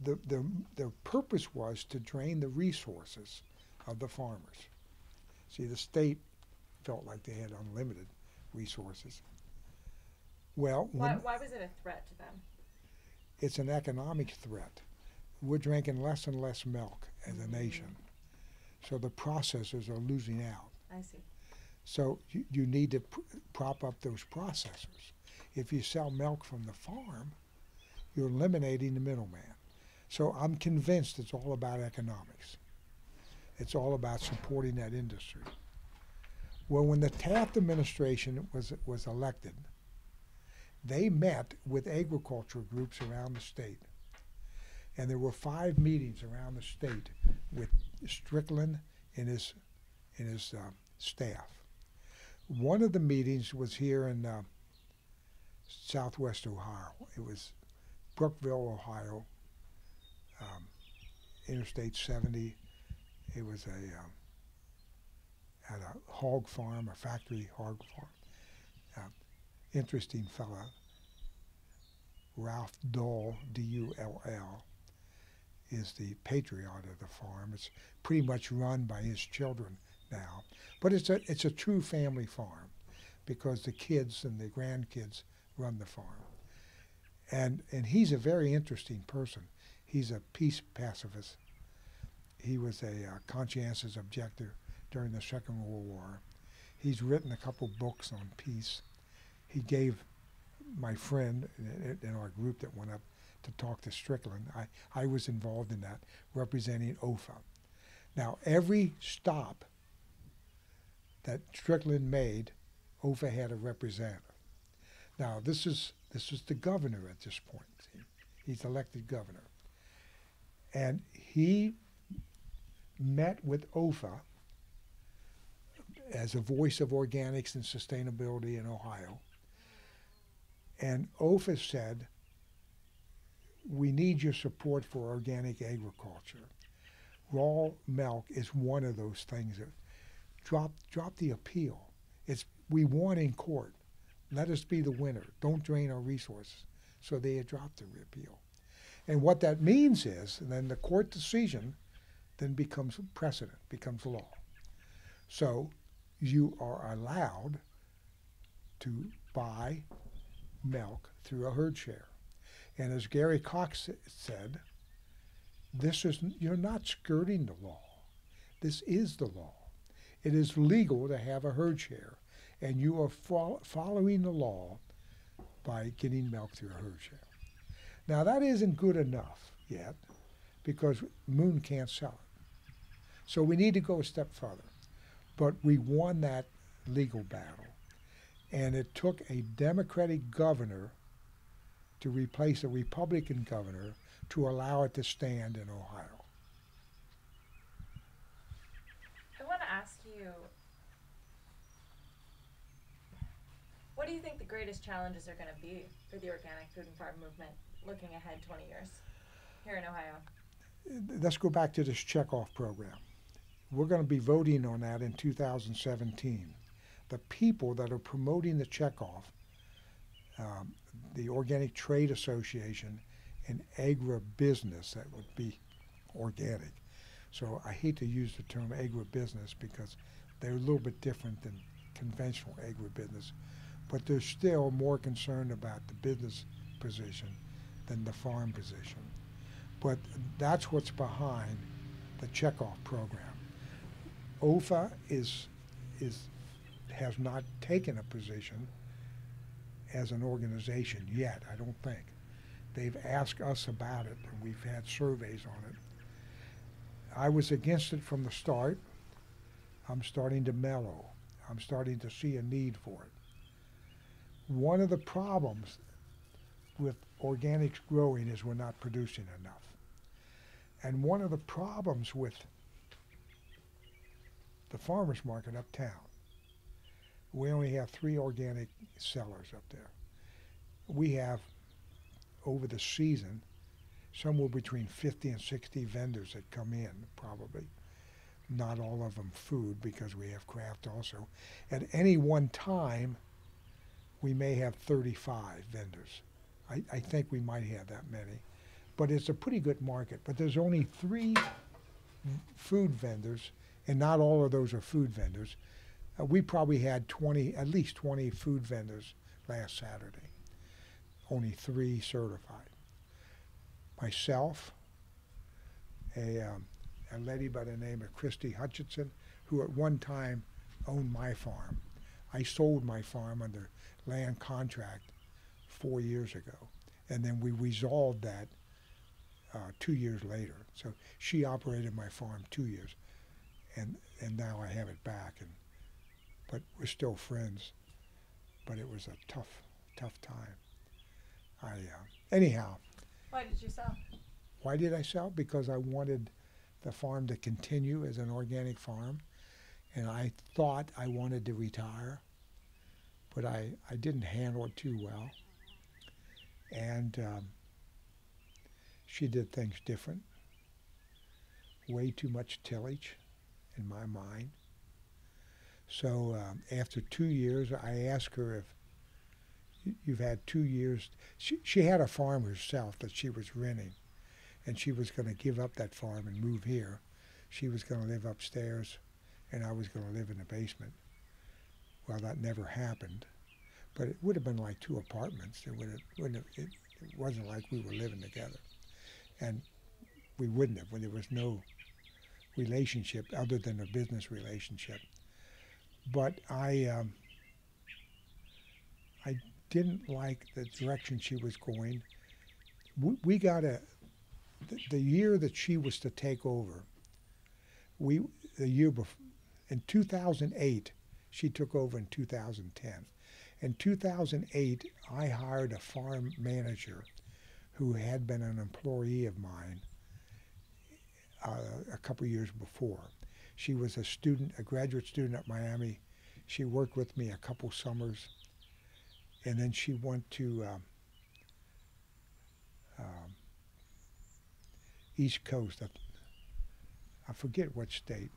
The purpose was to drain the resources of the farmers. See, the state felt like they had unlimited resources. Well, why was it a threat to them? It's an economic threat. We're drinking less and less milk as a nation, so the processors are losing out. I see. So you need to prop up those processors. If you sell milk from the farm, you're eliminating the middleman. So I'm convinced it's all about economics. It's all about supporting that industry. Well, when the Taft administration was elected, they met with agriculture groups around the state. And there were 5 meetings around the state with Strickland and his staff. One of the meetings was here in southwest Ohio. It was Brookville, Ohio, Interstate 70. It was at a hog farm, a factory hog farm. Interesting fella, Ralph Dull, D-U-L-L, is the patriarch of the farm. It's pretty much run by his children now, but it's a true family farm because the kids and the grandkids run the farm. And he's a very interesting person. He's a peace pacifist. He was a conscientious objector during the Second World War. He's written a couple books on peace. He gave my friend in our group that went up to talk to Strickland, I was involved in that, representing OFA. Now, every stop that Strickland made, OFA had a representative. Now, this is the governor at this point. He's elected governor. And he met with OFA as a voice of organics and sustainability in Ohio. And OFA said, we need your support for organic agriculture. Raw milk is one of those things that drop the appeal. We won in court. Let us be the winner. Don't drain our resources. So they dropped the appeal. And what that means is, then the court decision then becomes precedent, becomes law. So you are allowed to buy milk through a herd share. And as Gary Cox said, you're not skirting the law. This is the law. It is legal to have a herd share, and you are following the law by getting milk through a herd share. Now that isn't good enough yet, because Moon can't sell it. So we need to go a step further. But we won that legal battle, and it took a Democratic governor to replace a Republican governor to allow it to stand in Ohio. I want to ask you, what do you think the greatest challenges are going to be for the organic food and farm movement looking ahead 20 years here in Ohio? Let's go back to this checkoff program. We're going to be voting on that in 2017. The people that are promoting the checkoff, the Organic Trade Association and agribusiness, that would be organic. So I hate to use the term agribusiness because they're a little bit different than conventional agribusiness, but they're still more concerned about the business position than the farm position. But that's what's behind the checkoff program. OFA has not taken a position as an organization yet, I don't think. They've asked us about it, and we've had surveys on it. I was against it from the start. I'm starting to mellow. I'm starting to see a need for it. One of the problems with organics growing is we're not producing enough. And one of the problems with the farmers market uptown, we only have 3 organic sellers up there. We have, over the season, somewhere between 50 and 60 vendors that come in, probably. Not all of them food, because we have craft also. At any one time, we may have 35 vendors. I think we might have that many. But it's a pretty good market. But there's only 3 food vendors, and not all of those are food vendors. We probably had at least 20 food vendors last Saturday. Only 3 certified. Myself, a lady by the name of Christy Hutchinson, who at one time owned my farm. I sold my farm under land contract 4 years ago, and then we resolved that 2 years later. So she operated my farm 2 years, and now I have it back. But we're still friends. But it was a tough time. Anyhow. Why did you sell? Why did I sell? Because I wanted the farm to continue as an organic farm, and I thought I wanted to retire, but I didn't handle it too well. And she did things different. way too much tillage in my mind. So after 2 years, I asked her if you've had 2 years. She had a farm herself that she was renting, and she was going to give up that farm and move here. She was going to live upstairs, and I was going to live in the basement. Well, that never happened, but it would have been like 2 apartments. It wasn't like we were living together, and we wouldn't have when there was no relationship other than a business relationship. But I didn't like the direction she was going. We got the year that she was to take over. The year before, in 2008, she took over in 2010. In 2008, I hired a farm manager who had been an employee of mine a couple years before. She was a graduate student at Miami. She worked with me a couple summers, and then she went to East Coast. I forget what state,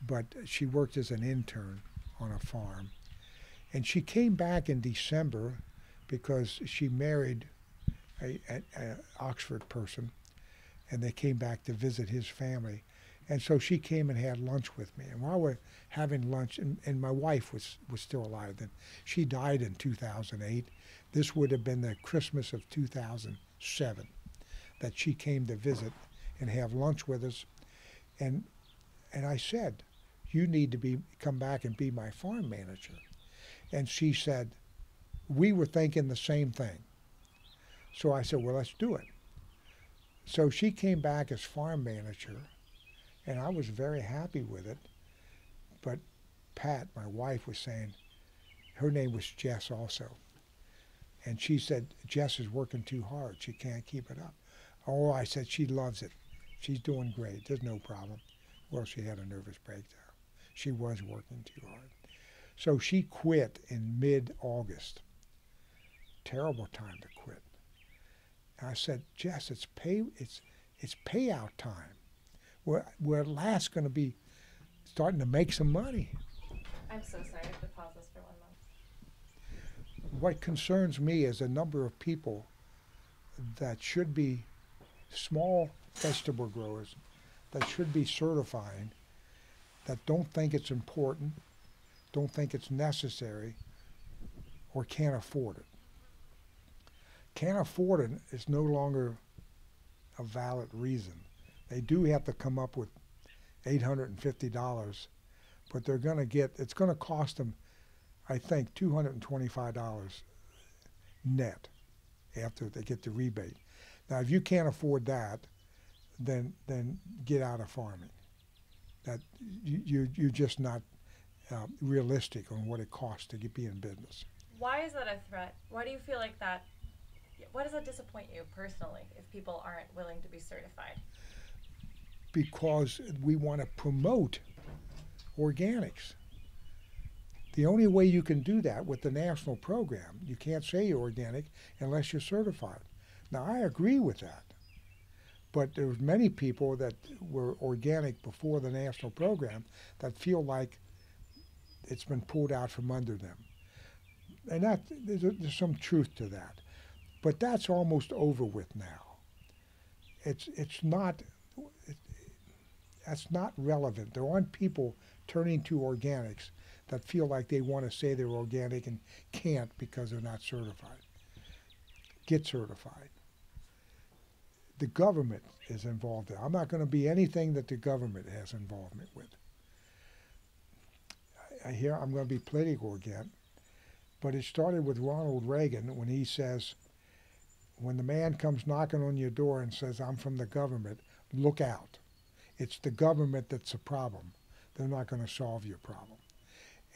but she worked as an intern on a farm. And she came back in December because she married a Oxford person, and they came back to visit his family. And so she came and had lunch with me. And while we're having lunch, and my wife was still alive then. She died in 2008. This would have been the Christmas of 2007 that she came to visit and have lunch with us. And I said, you need to come back and be my farm manager. And she said, we were thinking the same thing. So I said, well, let's do it. So she came back as farm manager, and I was very happy with it. But Pat, my wife, was saying, her name was Jess also. And she said, Jess is working too hard. She can't keep it up. Oh, I said, she loves it. She's doing great. There's no problem. Well, she had a nervous breakdown. She was working too hard. So she quit in mid-August. Terrible time to quit. And I said, Jess, it's payout time. We're at last going to be starting to make some money. I'm so sorry. I have to pause this for 1 month. What concerns me is a number of people that should be small vegetable growers that should be certifying, that don't think it's important, don't think it's necessary, or can't afford it. Can't afford it is no longer a valid reason. They do have to come up with $850, but they're going to it's going to cost them, I think, $225 net after they get the rebate. Now, if you can't afford that, then get out of farming. That you're just not realistic on what it costs to be in business. Why is that a threat? Why do you feel like that? Why does that disappoint you personally if people aren't willing to be certified? Because we want to promote organics. The only way you can do that with the national program, you can't say you're organic unless you're certified. Now, I agree with that. But there's many people that were organic before the national program that feel like it's been pulled out from under them. And there's some truth to that. But that's almost over with now. That's not relevant. There aren't people turning to organics that feel like they want to say they're organic and can't because they're not certified. Get certified. The government is involved in it. I'm not going to be anything that the government has involvement with. I'm going to be political again, but it started with Ronald Reagan when he says, when the man comes knocking on your door and says, I'm from the government, look out. It's the government that's the problem. They're not going to solve your problem.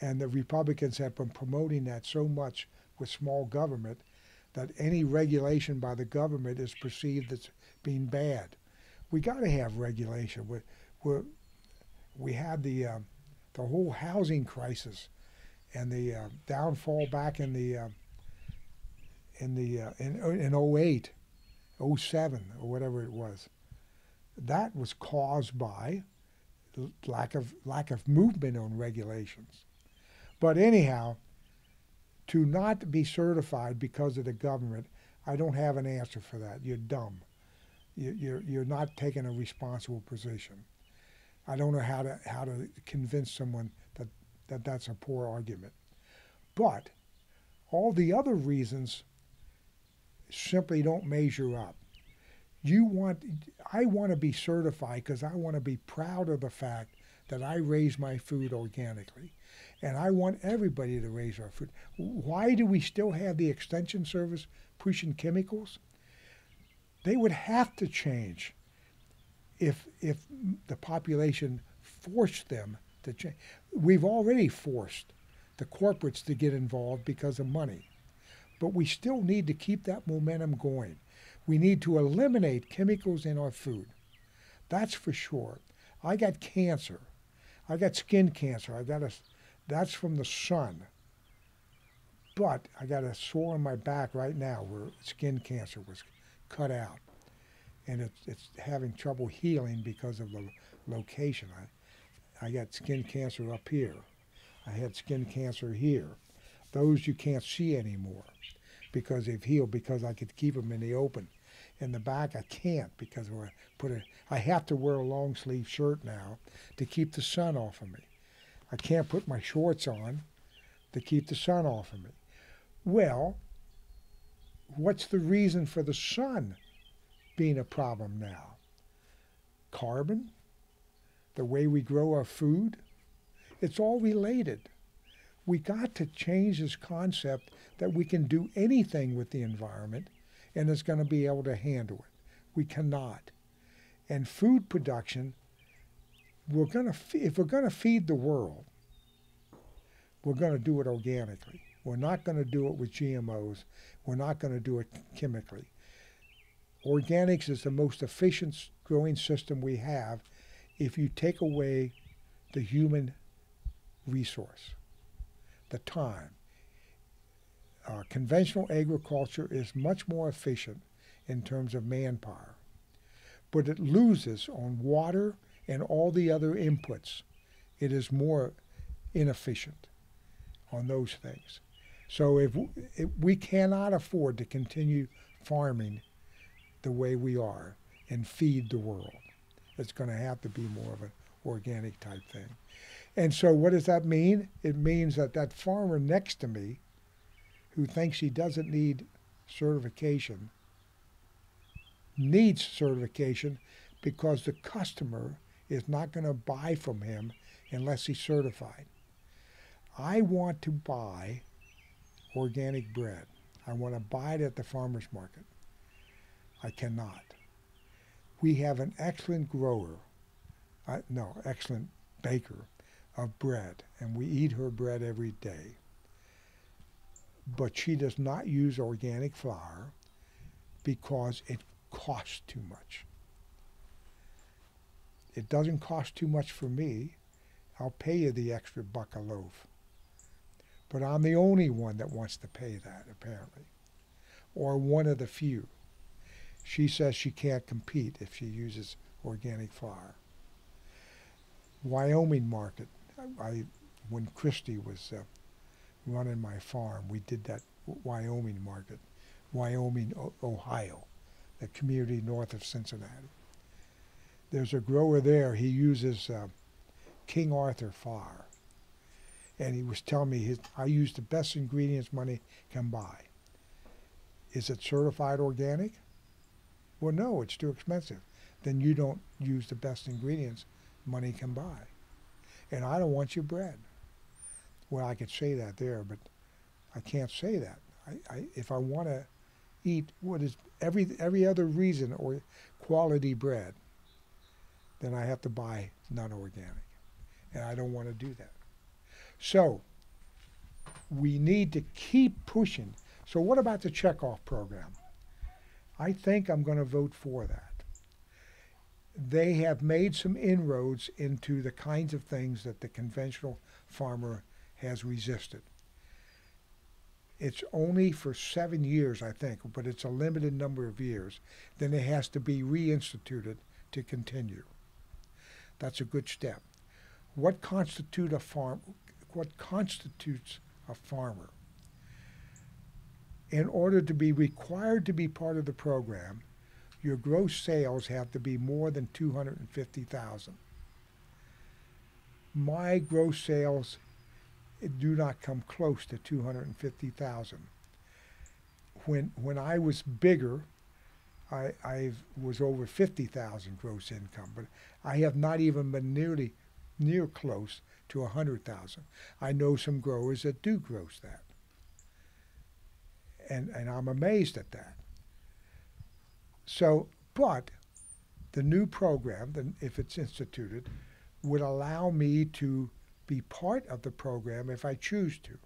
And the Republicans have been promoting that so much with small government that any regulation by the government is perceived as being bad. We got to have regulation. We had the whole housing crisis and the downfall back in 08, 07, or whatever it was. That was caused by lack of movement on regulations. But anyhow, to not be certified because of the government, I don't have an answer for that. You're dumb. You're not taking a responsible position. I don't know how to convince someone that that's a poor argument. But all the other reasons simply don't measure up. I want to be certified because I want to be proud of the fact that I raise my food organically. And I want everybody to raise our food. Why do we still have the Extension Service pushing chemicals? They would have to change if the population forced them to change. We've already forced the corporates to get involved because of money. But we still need to keep that momentum going. We need to eliminate chemicals in our food. That's for sure. I got cancer. I got skin cancer. That's from the sun. But I got a sore on my back right now where skin cancer was cut out. And it's having trouble healing because of the location. I got skin cancer up here. I had skin cancer here. Those you can't see anymore because they've healed, because I could keep them in the open. In the back, I can't because I have to wear a long sleeve shirt now to keep the sun off of me. I can't put my shorts on to keep the sun off of me. Well, what's the reason for the sun being a problem now? Carbon? The way we grow our food? It's all related. We got to change this concept that we can do anything with the environment and it's going to be able to handle it. We cannot. And food production, if we're going to feed the world, we're going to do it organically. We're not going to do it with GMOs. We're not going to do it chemically. Organics is the most efficient growing system we have if you take away the human resource, the time. Conventional agriculture is much more efficient in terms of manpower, but it loses on water and all the other inputs. It is more inefficient on those things. So if we cannot afford to continue farming the way we are and feed the world, it's going to have to be more of an organic type thing. And so what does that mean? It means that that farmer next to me who thinks he doesn't need certification needs certification because the customer is not going to buy from him unless he's certified. I want to buy organic bread. I want to buy it at the farmer's market. I cannot. We have an excellent grower, excellent baker of bread, and we eat her bread every day. But she does not use organic flour because it costs too much. It doesn't cost too much for me. I'll pay you the extra buck a loaf. But I'm the only one that wants to pay that, apparently, or one of the few. She says she can't compete if she uses organic flour. Wyoming market. When Christy was running my farm, we did that Wyoming market, Wyoming, Ohio, the community north of Cincinnati. There's a grower there. He uses King Arthur flour. And he was telling me, I use the best ingredients money can buy. Is it certified organic? Well, no, it's too expensive. Then you don't use the best ingredients money can buy. And I don't want your bread. Well, I could say that there, but I can't say that. If I want to eat what is every other reason or quality bread, then I have to buy non-organic. And I don't want to do that. So we need to keep pushing. So what about the checkoff program? I think I'm going to vote for that. They have made some inroads into the kinds of things that the conventional farmer has resisted. It's only for 7 years, I think, but it's a limited number of years. Then it has to be reinstituted to continue. That's a good step. What constitutes a farm? What constitutes a farmer? In order to be required to be part of the program, your gross sales have to be more than 250,000. My gross sales do not come close to 250,000. When I was bigger, I was over 50,000 gross income, but I have not even been near close to 100,000. I know some growers that do gross that, and I'm amazed at that. So, but the new program, if it's instituted, would allow me to be part of the program if I choose to,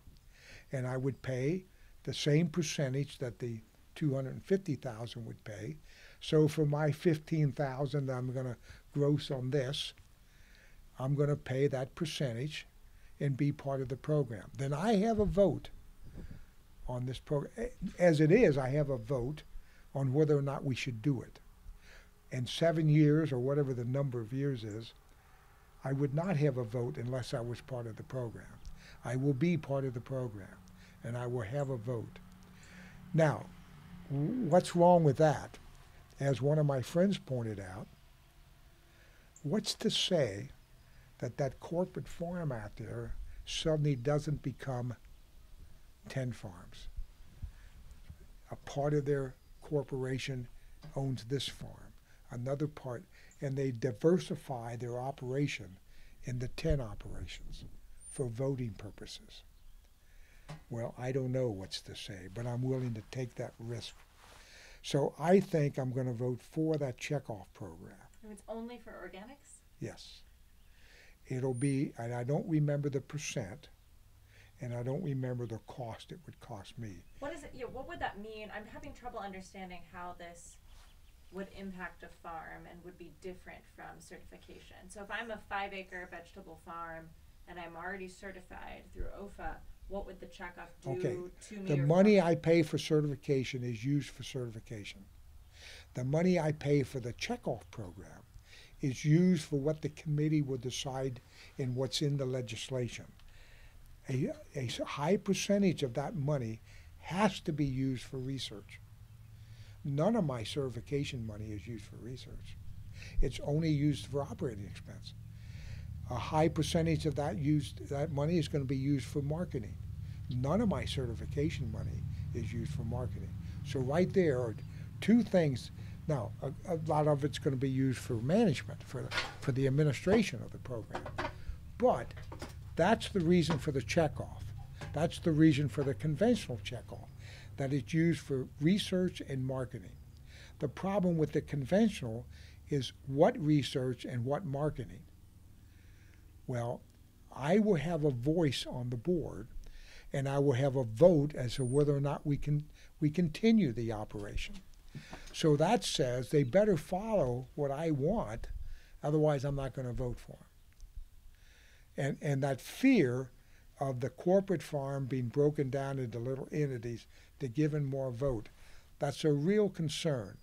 and I would pay the same percentage that the 250,000 would pay. So for my 15,000 I'm going to gross on this, I'm going to pay that percentage and be part of the program. Then I have a vote on this program. As it is, I have a vote on whether or not we should do it. In 7 years, or whatever the number of years is, I would not have a vote unless I was part of the program. I will be part of the program, and I will have a vote. Now, what's wrong with that? As one of my friends pointed out, what's to say that that corporate farm out there suddenly doesn't become 10 farms? A part of their corporation owns this farm, another part, and they diversify their operation into 10 operations for voting purposes. Well, I don't know what's to say, but I'm willing to take that risk. So I think I'm going to vote for that checkoff program. And it's only for organics? Yes. It'll be, and I don't remember the percent, and I don't remember the cost it would cost me. What is it? Yeah, what would that mean? I'm having trouble understanding how this would impact a farm and would be different from certification. So if I'm a 5-acre vegetable farm and I'm already certified through OFA, what would the checkoff do to me? The money I pay for certification is used for certification. The money I pay for the checkoff program is used for what the committee will decide in what's in the legislation. A high percentage of that money has to be used for research. None of my certification money is used for research. It's only used for operating expense. A high percentage of that money is going to be used for marketing. None of my certification money is used for marketing. So right there are two things. Now, a lot of it's going to be used for management, for the administration of the program. But that's the reason for the checkoff. That's the reason for the conventional checkoff, that it's used for research and marketing. The problem with the conventional is what research and what marketing. Well, I will have a voice on the board, and I will have a vote as to whether or not we continue the operation. So that says they better follow what I want, otherwise I'm not going to vote for them. And that fear of the corporate farm being broken down into little entities to give them more vote, that's a real concern.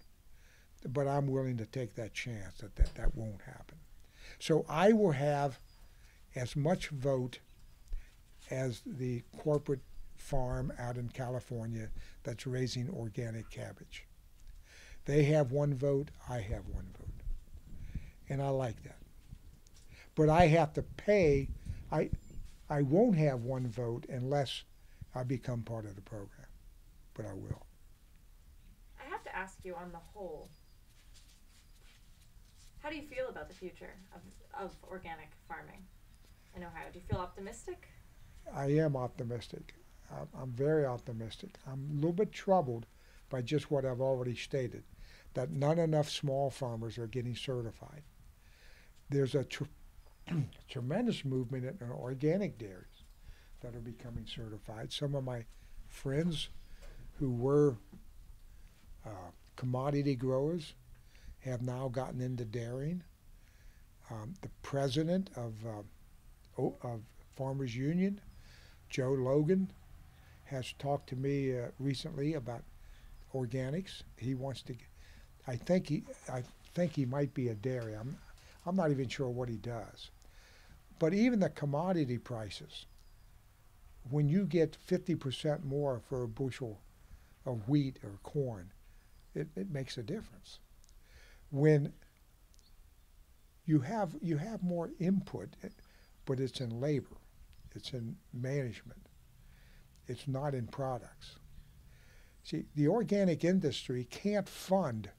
But I'm willing to take that chance that won't happen. So I will have as much vote as the corporate farm out in California that's raising organic cabbage. They have one vote, I have one vote. And I like that. But I have to pay, I won't have one vote unless I become part of the program, but I will. I have to ask you on the whole, how do you feel about the future of organic farming in Ohio? Do you feel optimistic? I am optimistic. I'm very optimistic. I'm a little bit troubled by just what I've already stated, that not enough small farmers are getting certified. There's a tremendous movement in organic dairies that are becoming certified. Some of my friends who were commodity growers have now gotten into dairying. The president of Farmers Union, Joe Logan, has talked to me recently about organics. He wants to, I think he might be a dairy. I'm not even sure what he does. But even the commodity prices, when you get 50% more for a bushel of wheat or corn, it makes a difference. When you have more input, but it's in labor, it's in management, it's not in products. See, the organic industry can't fund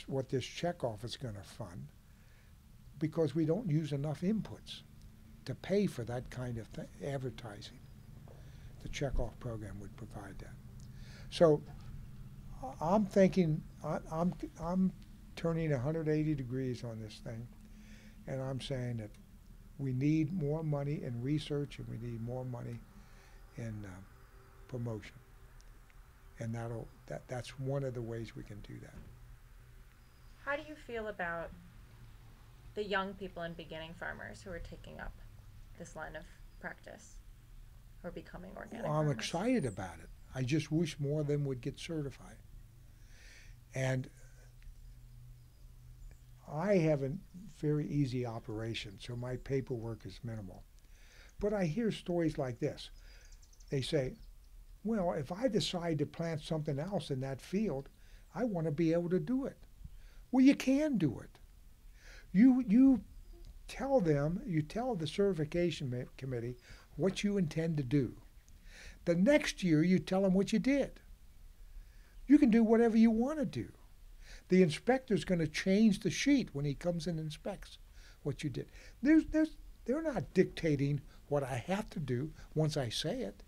what this checkoff is going to fund because we don't use enough inputs to pay for that kind of advertising. The checkoff program would provide that. So I'm thinking, I'm turning 180 degrees on this thing, and I'm saying that we need more money in research and we need more money in promotion. And that's one of the ways we can do that. How do you feel about the young people and beginning farmers who are taking up this line of practice or becoming organic Well, I'm farmers? excited about it. I just wish more of them would get certified. And I have a very easy operation, so my paperwork is minimal. But I hear stories like this. They say, well, if I decide to plant something else in that field, I want to be able to do it. Well, you can do it. You tell them, you tell the certification committee what you intend to do. The next year, you tell them what you did. You can do whatever you want to do. The inspector's going to change the sheet when he comes and inspects what you did. They're not dictating what I have to do once I say it.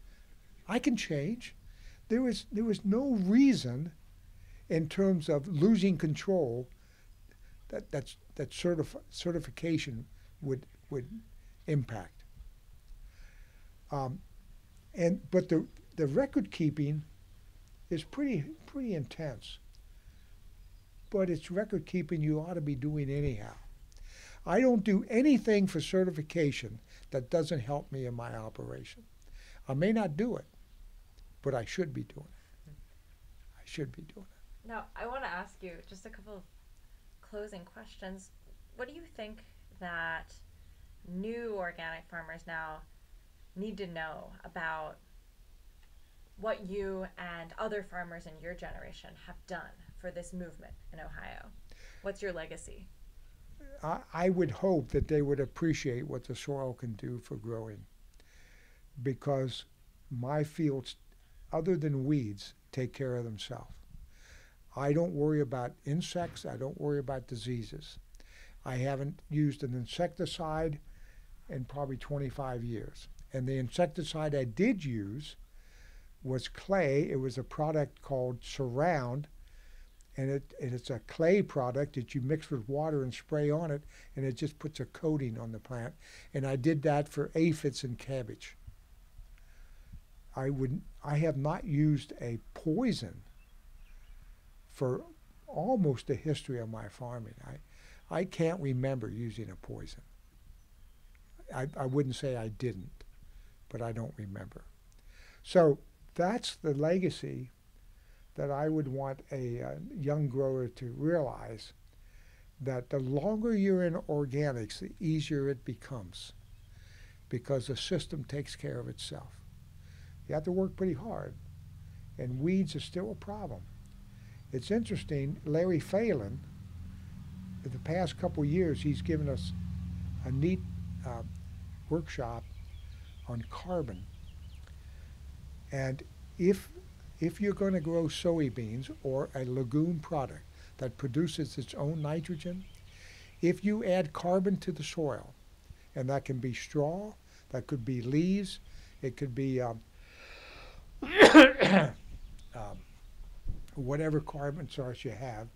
I can change. There was no reason in terms of losing control that certification would impact. But the record keeping is pretty intense. But it's record keeping you ought to be doing anyhow. I don't do anything for certification that doesn't help me in my operation. I may not do it, but I should be doing it. I should be doing it. Now, I want to ask you just a couple of closing questions. What do you think that new organic farmers now need to know about what you and other farmers in your generation have done for this movement in Ohio? What's your legacy? I would hope that they would appreciate what the soil can do for growing, because my fields, other than weeds, take care of themselves. I don't worry about insects. I don't worry about diseases. I haven't used an insecticide in probably 25 years. And the insecticide I did use was clay. It was a product called Surround, and it's a clay product that you mix with water and spray on it, and it just puts a coating on the plant. And I did that for aphids and cabbage. I have not used a poison for almost the history of my farming. I can't remember using a poison. I wouldn't say I didn't, but I don't remember. So that's the legacy that I would want a young grower to realize, that the longer you're in organics, the easier it becomes, because the system takes care of itself. You have to work pretty hard, and weeds are still a problem. It's interesting, Larry Phelan, in the past couple of years, he's given us a neat workshop on carbon. And if you're going to grow soybeans or a legume product that produces its own nitrogen, if you add carbon to the soil, and that can be straw, that could be leaves, it could be whatever carbon source you have,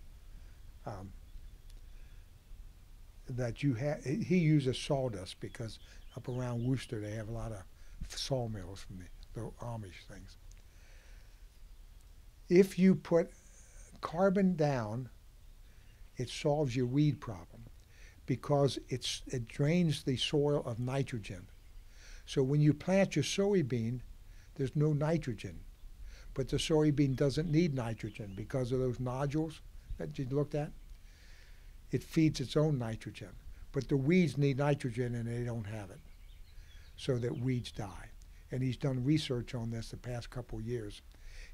that you have. He uses sawdust because up around Worcester they have a lot of sawmills from the Amish things. If you put carbon down, it solves your weed problem, because it drains the soil of nitrogen. So when you plant your soybean, there's no nitrogen. But the soybean doesn't need nitrogen because of those nodules that you looked at? It feeds its own nitrogen. But the weeds need nitrogen and they don't have it, so that weeds die. And he's done research on this the past couple of years.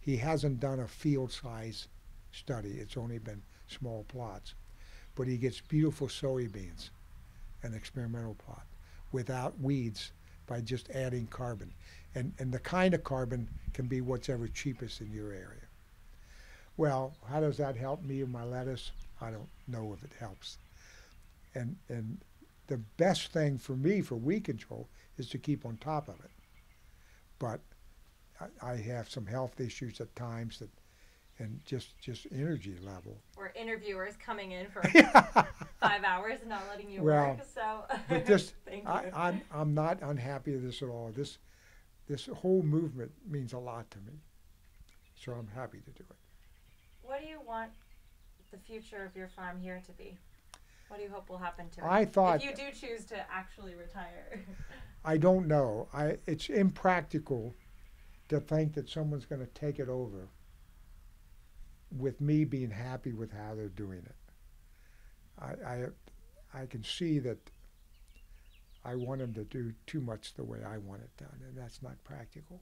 He hasn't done a field size study. It's only been small plots. But he gets beautiful soybeans, an experimental plot, without weeds by just adding carbon. And the kind of carbon can be whatever cheapest in your area. Well, how does that help me and my lettuce? I don't know if it helps. And the best thing for me for weed control is to keep on top of it. But I have some health issues at times that, and just energy level. Or interviewers coming in for 5 hours and not letting you Well, work. So but just thank you. I'm not unhappy with this at all. This whole movement means a lot to me, so I'm happy to do it. What do you want the future of your farm here to be? What do you hope will happen to it? I thought, if you do choose to actually retire. I don't know. It's impractical to think that someone's going to take it over with me being happy with how they're doing it. I can see that I want them to do too much the way I want it done, and that's not practical.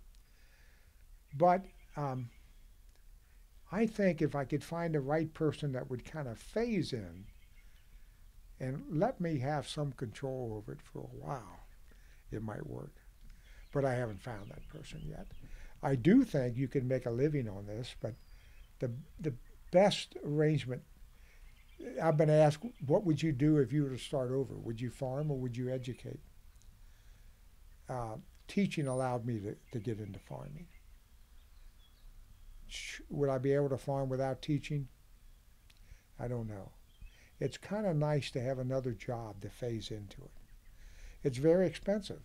But I think if I could find the right person that would kind of phase in and let me have some control over it for a while, it might work. But I haven't found that person yet. I do think you can make a living on this, but the best arrangement, I've been asked, what would you do if you were to start over? Would you farm or would you educate? Teaching allowed me to get into farming. Would I be able to farm without teaching? I don't know. It's kind of nice to have another job to phase into it. It's very expensive.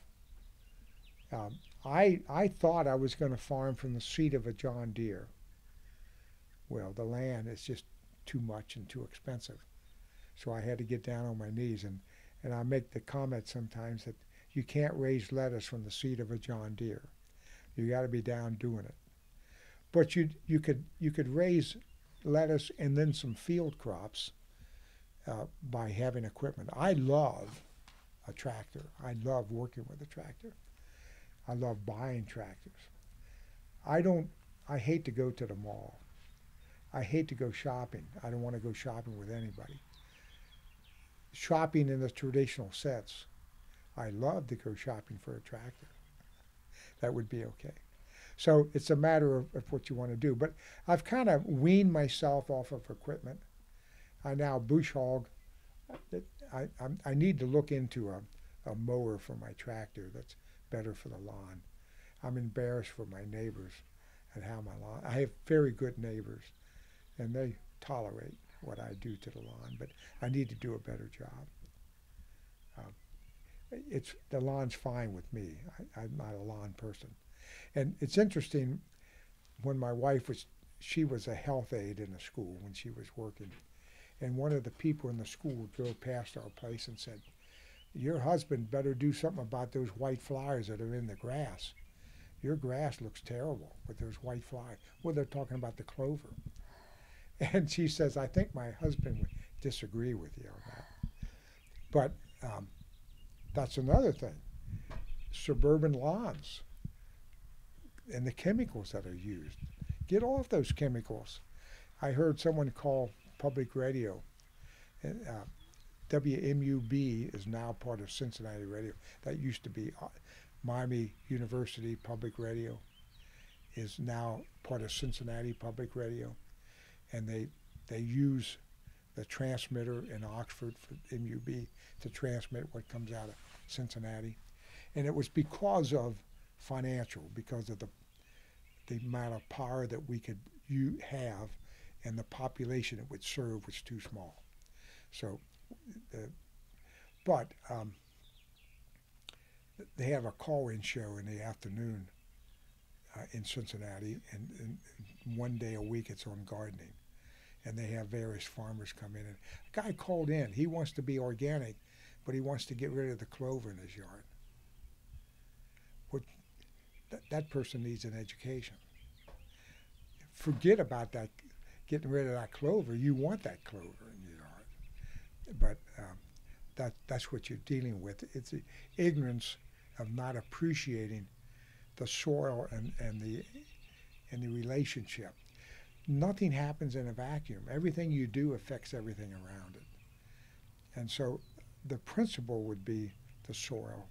I thought I was going to farm from the seat of a John Deere. Well, the land is just too much and too expensive. So I had to get down on my knees, and I make the comment sometimes that you can't raise lettuce from the seat of a John Deere. You got to be down doing it. But you could raise lettuce and then some field crops by having equipment. I love a tractor. I love working with a tractor. I love buying tractors. I hate to go to the mall. I hate to go shopping. I don't want to go shopping with anybody. Shopping in the traditional sense, I love to go shopping for a tractor. That would be okay. So it's a matter of what you want to do. But I've kind of weaned myself off of equipment. I now bush hog. I need to look into a mower for my tractor that's better for the lawn. I'm embarrassed for my neighbors and how my lawn. I have very good neighbors, and they tolerate what I do to the lawn, but I need to do a better job. The lawn's fine with me. I'm not a lawn person. And it's interesting, when my wife she was a health aide in a school when she was working, and one of the people in the school drove past our place and said, "Your husband better do something about those white flies that are in the grass. Your grass looks terrible with those white flies." Well, they're talking about the clover. And she says, "I think my husband would disagree with you on that." But that's another thing. Suburban lawns and the chemicals that are used. Get off those chemicals. I heard someone call public radio. WMUB is now part of Cincinnati Radio. That used to be Miami University Public Radio, is now part of Cincinnati Public Radio. And they use the transmitter in Oxford for MUB to transmit what comes out of Cincinnati. And it was because of financial, because of the amount of power that we could have, and the population it would serve was too small. So, but they have a call-in show in the afternoon in Cincinnati, and one day a week it's on gardening. And they have various farmers come in. And a guy called in. He wants to be organic, but he wants to get rid of the clover in his yard. That person needs an education. Forget about that. getting rid of that clover. You want that clover in your yard, but that's what you're dealing with. It's the ignorance of not appreciating the soil and the relationship. Nothing happens in a vacuum. Everything you do affects everything around it. And so the principle would be the soil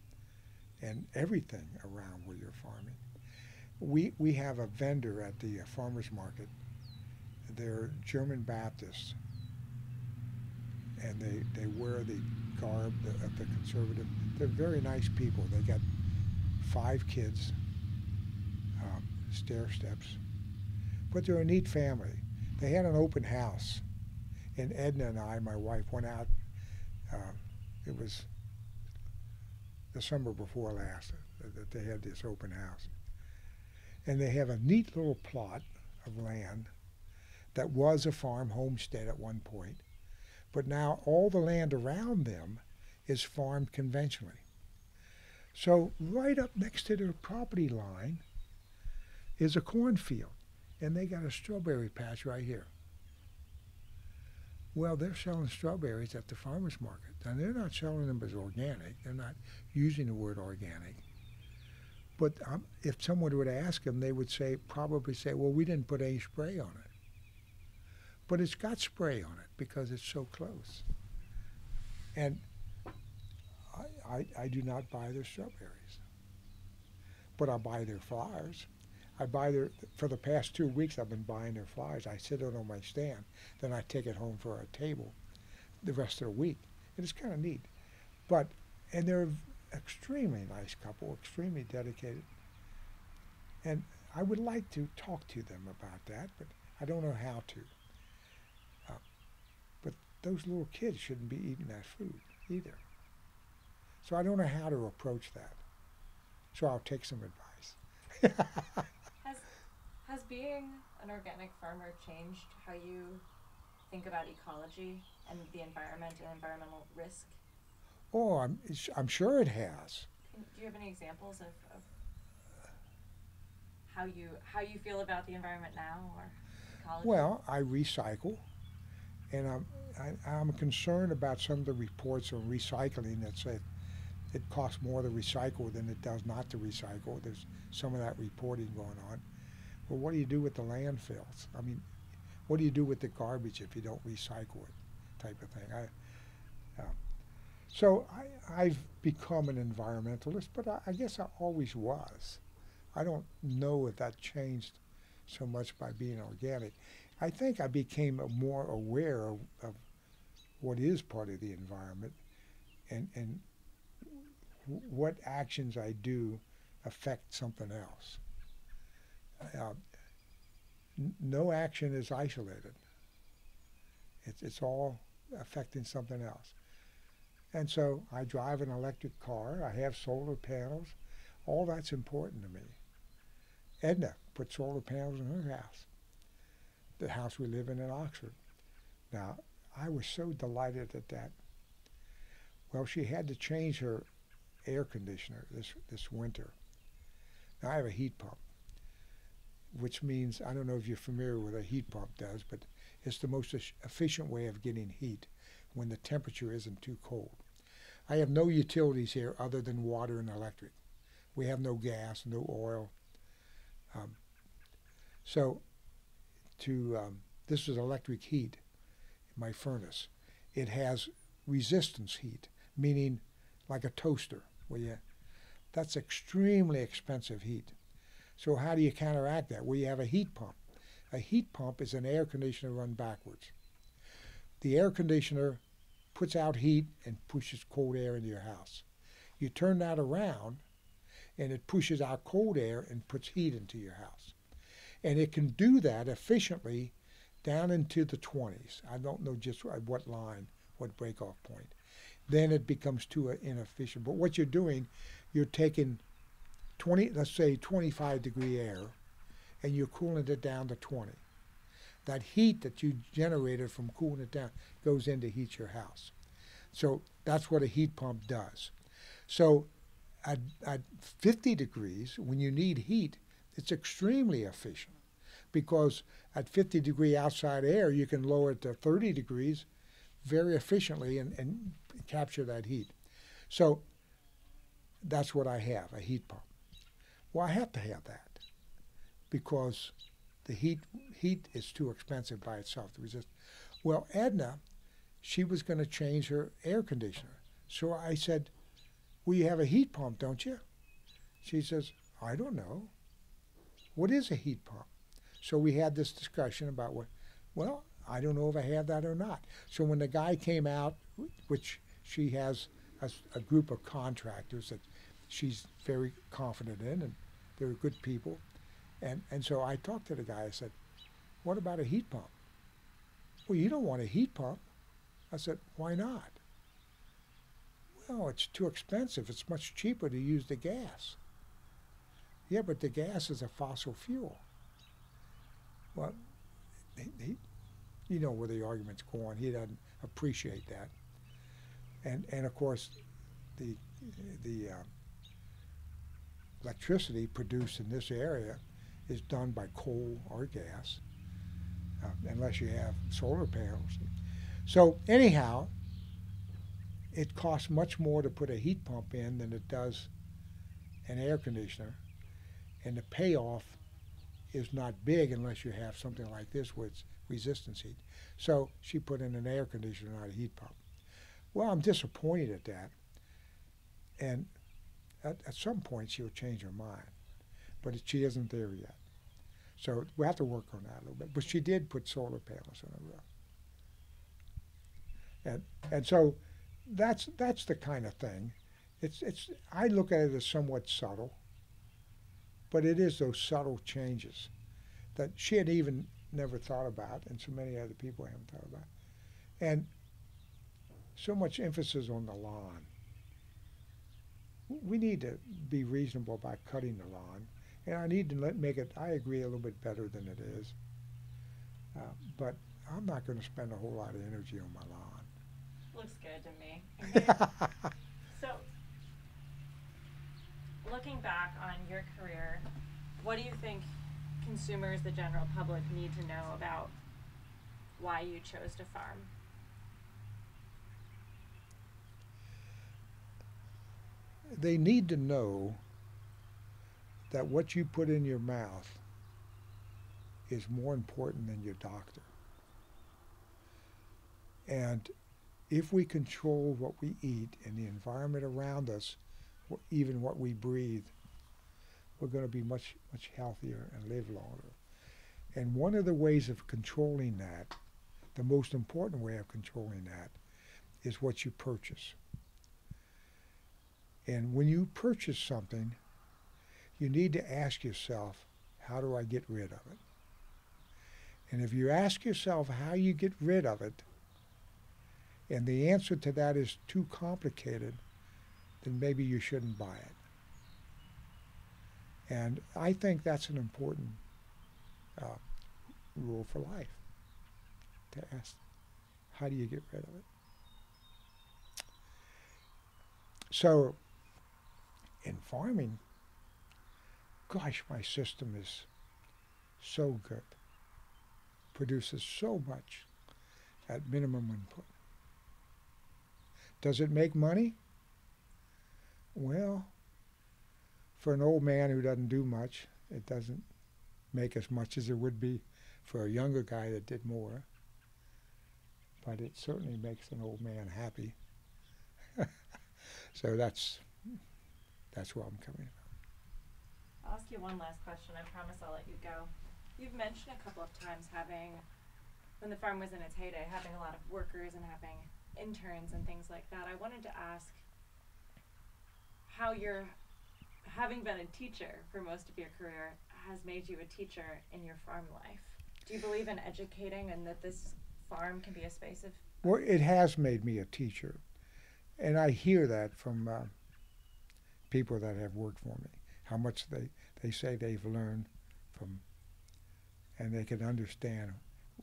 and everything around where you're farming. We have a vendor at the farmers market. They're German Baptists, and they wear the garb of the conservative. They're very nice people. They got 5 kids, stair steps, but they're a neat family. They had an open house, and Edna and I, my wife, went out. It was the summer before last that they had this open house. And they have a neat little plot of land that was a farm homestead at one point, but now all the land around them is farmed conventionally. So right up next to their property line is a cornfield, and they got a strawberry patch right here. Well, they're selling strawberries at the farmer's market, and they're not selling them as organic. They're not using the word organic. But if someone would ask them, they would probably say, well, we didn't put any spray on it. But it's got spray on it because it's so close. And I do not buy their strawberries, but I buy their flowers. For the past 2 weeks, I've been buying their flowers. I sit it on my stand, then I take it home for a table the rest of the week. And it's kind of neat. And they're an extremely nice couple, extremely dedicated. And I would like to talk to them about that, but I don't know how to. But those little kids shouldn't be eating that food either. So I don't know how to approach that. So I'll take some advice. Has being an organic farmer changed how you think about ecology and the environment and environmental risk? Oh, I'm sure it has. Do you have any examples of how you feel about the environment now or ecology? Well, I recycle, and I'm concerned about some of the reports on recycling that say it costs more to recycle than it does not to recycle. There's some of that reporting going on. Well, what do you do with the landfills? I mean, what do you do with the garbage if you don't recycle it, type of thing? So I've become an environmentalist, but I guess I always was. I don't know if that changed so much by being organic. I think I became more aware of what is part of the environment and what actions I do affect something else. No action is isolated. It's all affecting something else. And so I drive an electric car. I have solar panels. All that's important to me. Edna put solar panels in her house, the house we live in Oxford. Now, I was so delighted at that. Well, she had to change her air conditioner this winter. Now, I have a heat pump, which means, I don't know if you're familiar with what a heat pump does, but it's the most efficient way of getting heat when the temperature isn't too cold. I have no utilities here other than water and electric. We have no gas, no oil. This is electric heat in my furnace. It has resistance heat, meaning like a toaster. That's extremely expensive heat. So how do you counteract that? Well, you have a heat pump. A heat pump is an air conditioner run backwards. The air conditioner puts out heat and pushes cold air into your house. You turn that around, and it pushes out cold air and puts heat into your house. And it can do that efficiently down into the 20s. I don't know just at what line, what break-off point. Then it becomes too inefficient. But what you're doing, you're taking let's say 25-degree air, and you're cooling it down to 20. That heat that you generated from cooling it down goes in to heat your house. So that's what a heat pump does. So at 50 degrees, when you need heat, it's extremely efficient. because at 50-degree outside air, you can lower it to 30 degrees very efficiently and capture that heat. So that's what I have, a heat pump. Well, I have to have that because the heat is too expensive by itself to resist. Well, Edna, she was going to change her air conditioner. So I said, well, you have a heat pump, don't you? She says, I don't know. What is a heat pump? So we had this discussion about well, I don't know if I have that or not. So when the guy came out, which she has a group of contractors that she's very confident in, and they're good people. And so I talked to the guy. I said, what about a heat pump? Well, you don't want a heat pump. I said, why not? Well, it's too expensive. It's much cheaper to use the gas. Yeah, but the gas is a fossil fuel. Well, you know where the argument's going. He doesn't appreciate that. And of course, the electricity produced in this area is done by coal or gas, unless you have solar panels. So anyhow, it costs much more to put a heat pump in than it does an air conditioner, and the payoff is not big unless you have something like this with resistance heat. So she put in an air conditioner, not a heat pump. Well, I'm disappointed at that, and at some point she'll change her mind, but she isn't there yet. So we have to work on that a little bit. But she did put solar panels on the roof, and so that's the kind of thing. I look at it as somewhat subtle, but it is those subtle changes that she had even never thought about, and so many other people haven't thought about, and so much emphasis on the lawn. We need to be reasonable about cutting the lawn, and I need to make it, I agree, a little bit better than it is. But I'm not going to spend a whole lot of energy on my lawn. Looks good to me. So, looking back on your career, what do you think consumers, the general public, need to know about why you chose to farm? They need to know that what you put in your mouth is more important than your doctor. And if we control what we eat and the environment around us, even what we breathe, we're going to be much, much healthier and live longer. And one of the ways of controlling that, the most important way of controlling that, is what you purchase. And when you purchase something, you need to ask yourself, how do I get rid of it? And if you ask yourself how you get rid of it, and the answer to that is too complicated, then maybe you shouldn't buy it. And I think that's an important rule for life, to ask, how do you get rid of it? So, in farming, gosh, my system is so good, produces so much at minimum input. Does it make money? Well, for an old man who doesn't do much, it doesn't make as much as it would be for a younger guy that did more. But it certainly makes an old man happy. So that's where I'm coming from. I'll ask you one last question. I promise I'll let you go. You've mentioned a couple of times when the farm was in its heyday, having a lot of workers and having interns and things like that. I wanted to ask how having been a teacher for most of your career has made you a teacher in your farm life. Do you believe in educating and that this farm can be a space of... Well, it has made me a teacher. And I hear that from people that have worked for me, how much they say they've learned from, and they can understand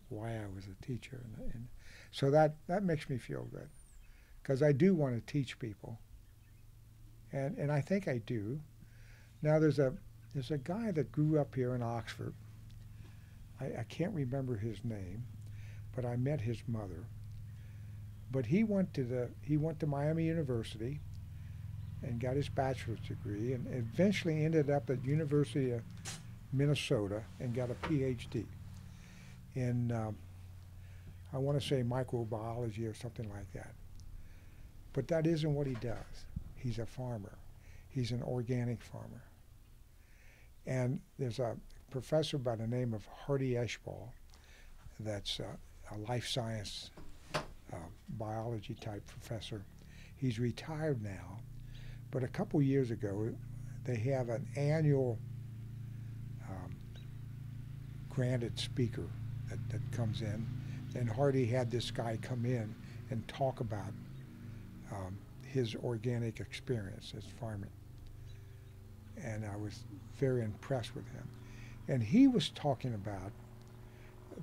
why I was a teacher. And so that makes me feel good, because I do want to teach people, and I think I do. Now there's a guy that grew up here in Oxford, I can't remember his name, but I met his mother. But he went to Miami University and got his bachelor's degree, and eventually ended up at University of Minnesota and got a PhD in I want to say microbiology or something like that. But that isn't what he does. He's a farmer. He's an organic farmer. And there's a professor by the name of Hardy Eshball that's a life science biology type professor. He's retired now, but a couple years ago they have an annual granted speaker that comes in, and Hardy had this guy come in and talk about his organic experience as farming. And I was very impressed with him. And he was talking about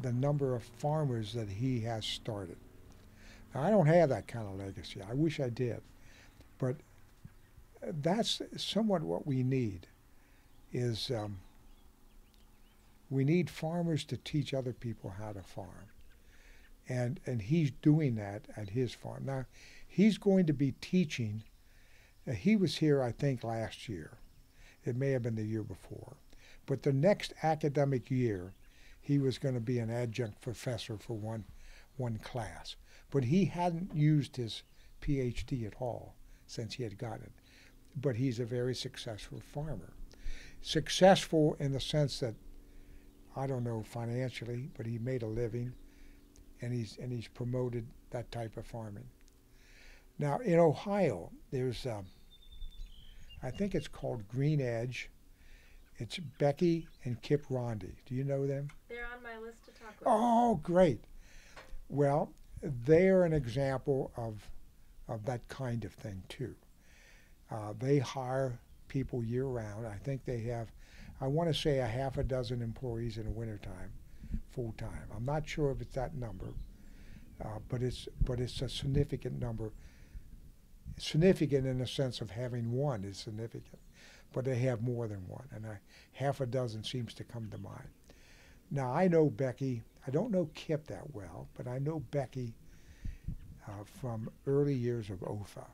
the number of farmers that he has started. Now, I don't have that kind of legacy. I wish I did. But that's somewhat what we need, is we need farmers to teach other people how to farm. And he's doing that at his farm. Now, he's going to be teaching. He was here, I think, last year. It may have been the year before. But the next academic year, he was going to be an adjunct professor for one class. But he hadn't used his PhD at all since he had gotten it. But he's a very successful farmer. Successful in the sense that, I don't know financially, but he made a living, and he's promoted that type of farming. Now in Ohio, there's I think it's called Green Edge. It's Becky and Kip Ronde. Do you know them? They're on my list to talk with. Oh, great. Well, they're an example of that kind of thing too. They hire people year round. I think they have, I want to say, a half a dozen employees in the wintertime, full time. I'm not sure if it's that number, but it's a significant number. Significant in the sense of having one is significant, but they have more than one, and half a dozen seems to come to mind. Now, I know Becky. I don't know Kip that well, but I know Becky from early years of OFA.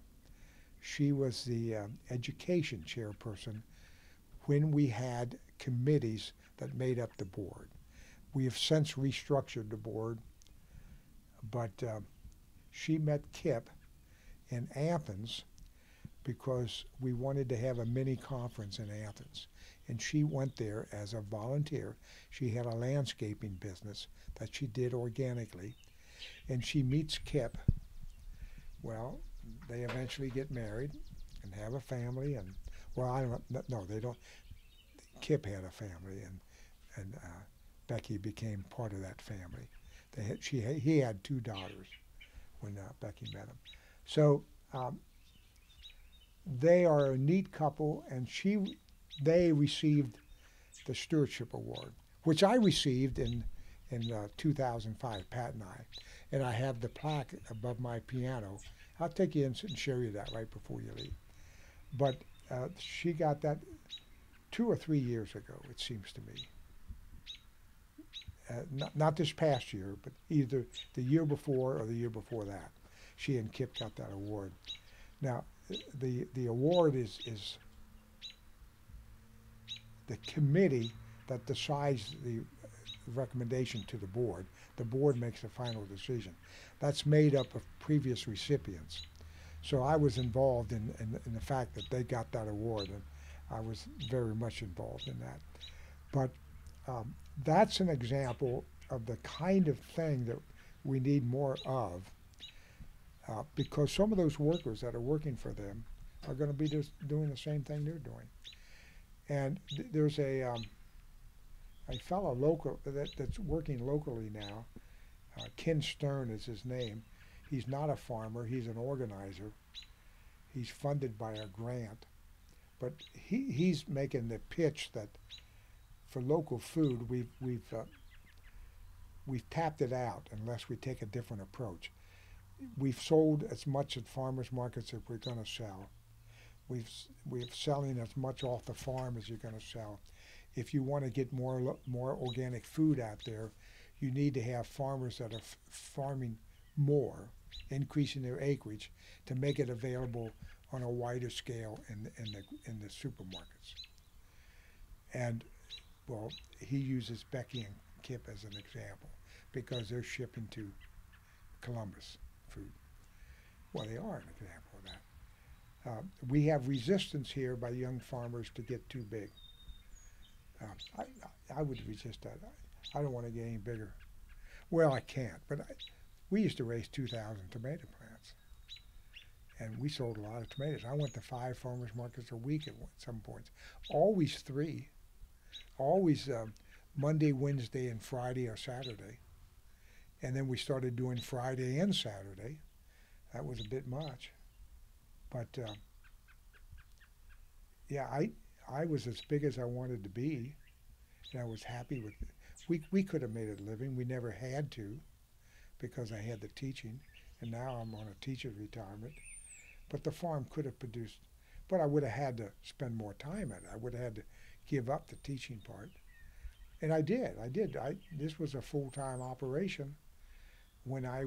She was the education chairperson when we had committees that made up the board. We have since restructured the board, but she met Kip in Athens because we wanted to have a mini conference in Athens. And she went there as a volunteer. She had a landscaping business that she did organically. And she meets Kip. Well, they eventually get married and have a family. And, well, I don't, no, they don't. Kip had a family, and Becky became part of that family. He had 2 daughters when Becky met him. So they are a neat couple, and they received the Stewardship Award, which I received in 2005, Pat and I have the plaque above my piano. I'll take you in and show you that right before you leave. But she got that 2 or 3 years ago, it seems to me. Not this past year, but either the year before or the year before that. She and Kip got that award. Now, the award is the committee that decides the recommendation to the board. The board makes the final decision. That's made up of previous recipients. So I was involved in the fact that they got that award, and I was very much involved in that. But that's an example of the kind of thing that we need more of, because some of those workers that are working for them are going to be just doing the same thing they're doing. And there's a fellow local that's working locally now. Ken Stern is his name. He's not a farmer. He's an organizer. He's funded by a grant. But he's making the pitch that for local food, we've tapped it out unless we take a different approach. We've sold as much at farmers markets as we're going to sell. We're selling as much off the farm as you're going to sell. if you want to get more organic food out there, you need to have farmers that are farming more, increasing their acreage to make it available on a wider scale in the supermarkets. And well, he uses Becky and Kip as an example because they're shipping to Columbus food. Well, they are an example of that. We have resistance here by young farmers to get too big. I would resist that. I don't want to get any bigger. Well, I can't, but we used to raise 2,000 tomato plants, and we sold a lot of tomatoes. I went to 5 farmers markets a week at some points, always 3, always Monday, Wednesday, and Friday or Saturday. And then we started doing Friday and Saturday. That was a bit much. But yeah, I was as big as I wanted to be, and I was happy with it. We could have made a living. We never had to because I had the teaching, and now I'm on a teacher's retirement. But the farm could have produced, but I would have had to spend more time at it. I would have had to give up the teaching part. And I did. This was a full-time operation. When I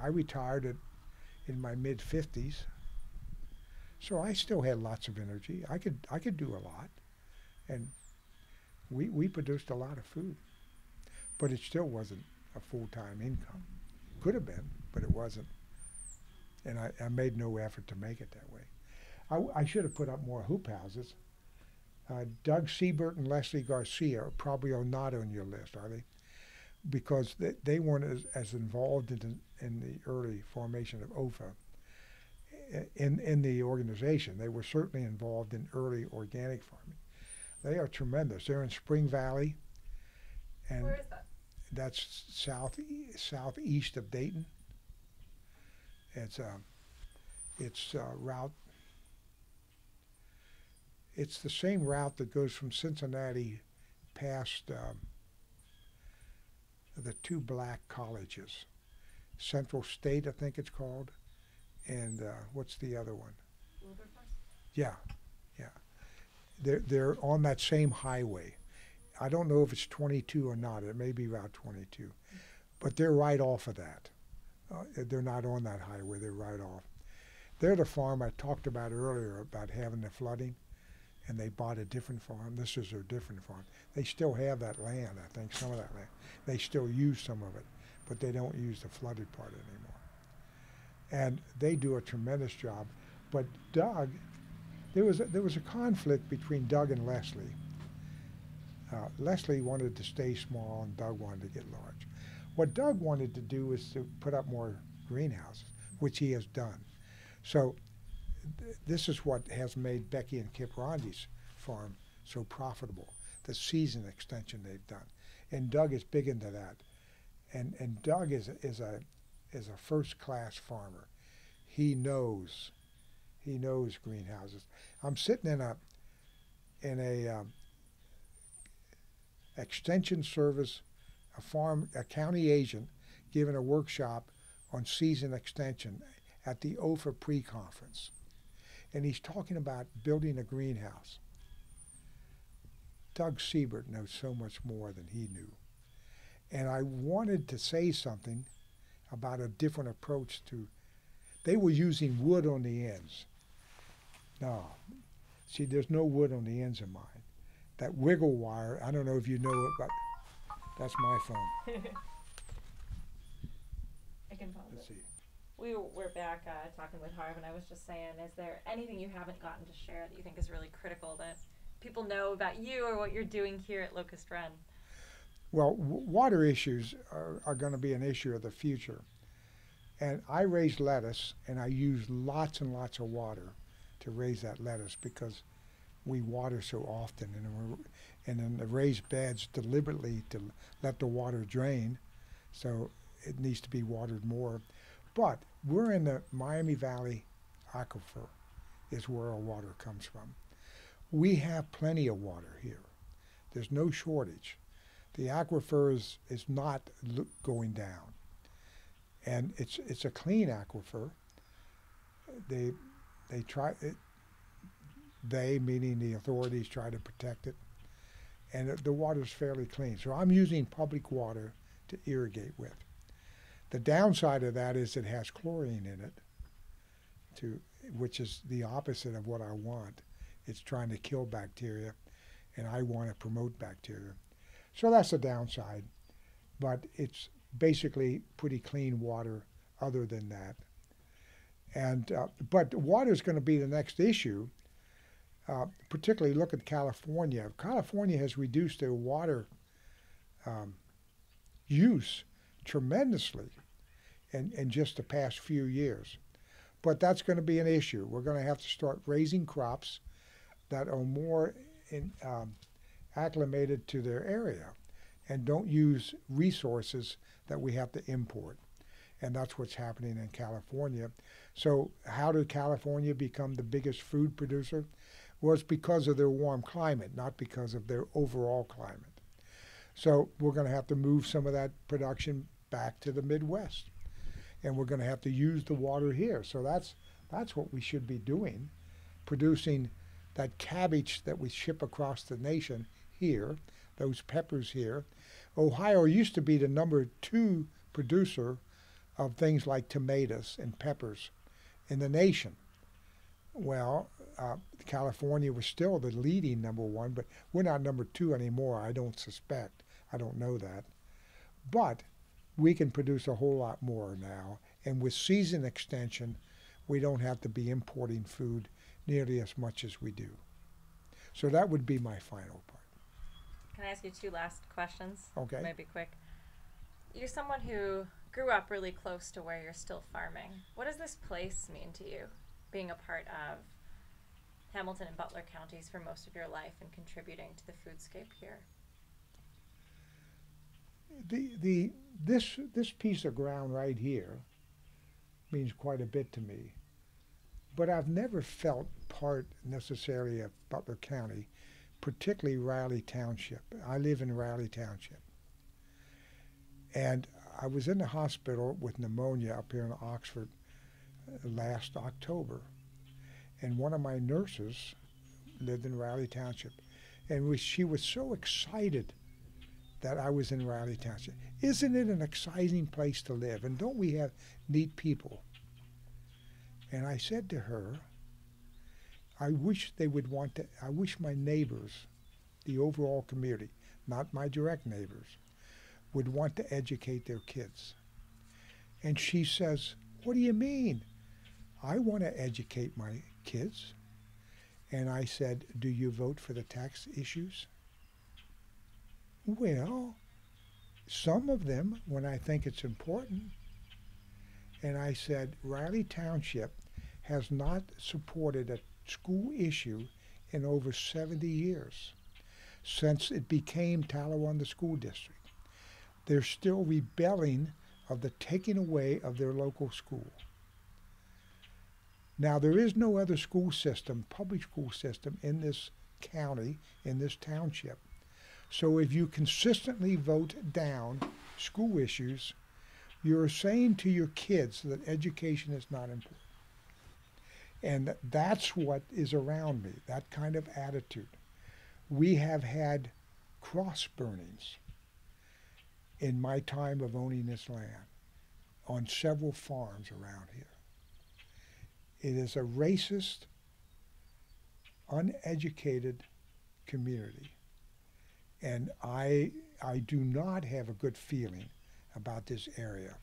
retired in my mid-50s, so I still had lots of energy. I could do a lot, and we produced a lot of food, but it still wasn't a full-time income. Could have been, but it wasn't, and I made no effort to make it that way. I should have put up more hoop houses. Doug Siebert and Leslie Garcia probably are not on your list, are they? Because they weren't as involved in the early formation of OFA in the organization. They were certainly involved in early organic farming. They are tremendous. They're in Spring Valley. And where is that? That's southeast of Dayton. It's route. It's the same route that goes from Cincinnati past the 2 black colleges, Central State, I think it's called, and what's the other one? Wilberforce? Yeah. They're on that same highway. I don't know if it's 22 or not. It may be Route 22, but they're right off of that. They're not on that highway. They're right off. They're the farm I talked about earlier about having the flooding, and they bought a different farm. This is a different farm. They still have that land, I think, some of that land. They still use some of it, but they don't use the flooded part anymore. And they do a tremendous job. But Doug, there was a conflict between Doug and Leslie. Leslie wanted to stay small, and Doug wanted to get large. What Doug wanted to do was to put up more greenhouses, which he has done. So this is what has made Becky and Kip Rondi's farm so profitable, the season extension they've done. And Doug is big into that. And Doug is a first-class farmer. He knows greenhouses. I'm sitting in a extension service, a county agent giving a workshop on season extension at the OFA pre-conference. And he's talking about building a greenhouse. Doug Siebert knows so much more than he knew. And I wanted to say something about a different approach to, they were using wood on the ends. No, see, there's no wood on the ends of mine. That wiggle wire, I don't know if you know it, but that's my phone. I can pause Let's it. see. We're back talking with Harv, and I was just saying, is there anything you haven't gotten to share that you think is really critical that people know about you or what you're doing here at Locust Run? Well, water issues are going to be an issue of the future. And I raise lettuce, and I use lots and lots of water to raise that lettuce because we water so often, and in the raised beds deliberately to let the water drain, so it needs to be watered more. But we're in the Miami Valley aquifer is where our water comes from. We have plenty of water here. There's no shortage. The aquifer is not going down, and it's a clean aquifer. They try it. They, meaning the authorities, try to protect it, and the water's fairly clean. So I'm using public water to irrigate with. The downside of that is it has chlorine in it, which is the opposite of what I want. It's trying to kill bacteria, and I want to promote bacteria. So that's the downside, but it's basically pretty clean water other than that. And but water is going to be the next issue. Particularly look at California. California has reduced their water use tremendously in just the past few years. But that's going to be an issue. We're going to have to start raising crops that are more acclimated to their area and don't use resources that we have to import. And that's what's happening in California. So how did California become the biggest food producer? Well, it's because of their warm climate, not because of their overall climate. So we're going to have to move some of that production back to the Midwest. And we're going to have to use the water here. So that's what we should be doing, producing that cabbage that we ship across the nation here, those peppers here. Ohio used to be the #2 producer of things like tomatoes and peppers in the nation. Well, California was still the leading #1, but we're not #2 anymore, I don't suspect. I don't know that. But we can produce a whole lot more now. And with season extension, we don't have to be importing food nearly as much as we do. So that would be my final part. Can I ask you 2 last questions? Okay. Maybe quick. You're someone who grew up really close to where you're still farming. What does this place mean to you, being a part of Hamilton and Butler counties for most of your life and contributing to the foodscape here? This piece of ground right here means quite a bit to me, but I've never felt part necessarily of Butler County, particularly Riley Township. I live in Riley Township, and I was in the hospital with pneumonia up here in Oxford last October, and one of my nurses lived in Riley Township, and she was so excited that I was in Riley Township. Isn't it an exciting place to live? And don't we have neat people? And I said to her, I wish my neighbors, the overall community, not my direct neighbors, would want to educate their kids. And she says, what do you mean? I want to educate my kids. And I said, do you vote for the tax issues? Well, some of them when I think it's important. And I said, Riley Township has not supported a school issue in over 70 years, since it became Talawanda School District. They're still rebelling of the taking away of their local school. Now, there is no other school system, public school system, in this county, in this township. So if you consistently vote down school issues, you're saying to your kids that education is not important. And that's what is around me, that kind of attitude. We have had cross burnings in my time of owning this land on several farms around here. It is a racist, uneducated community. And I do not have a good feeling about this area.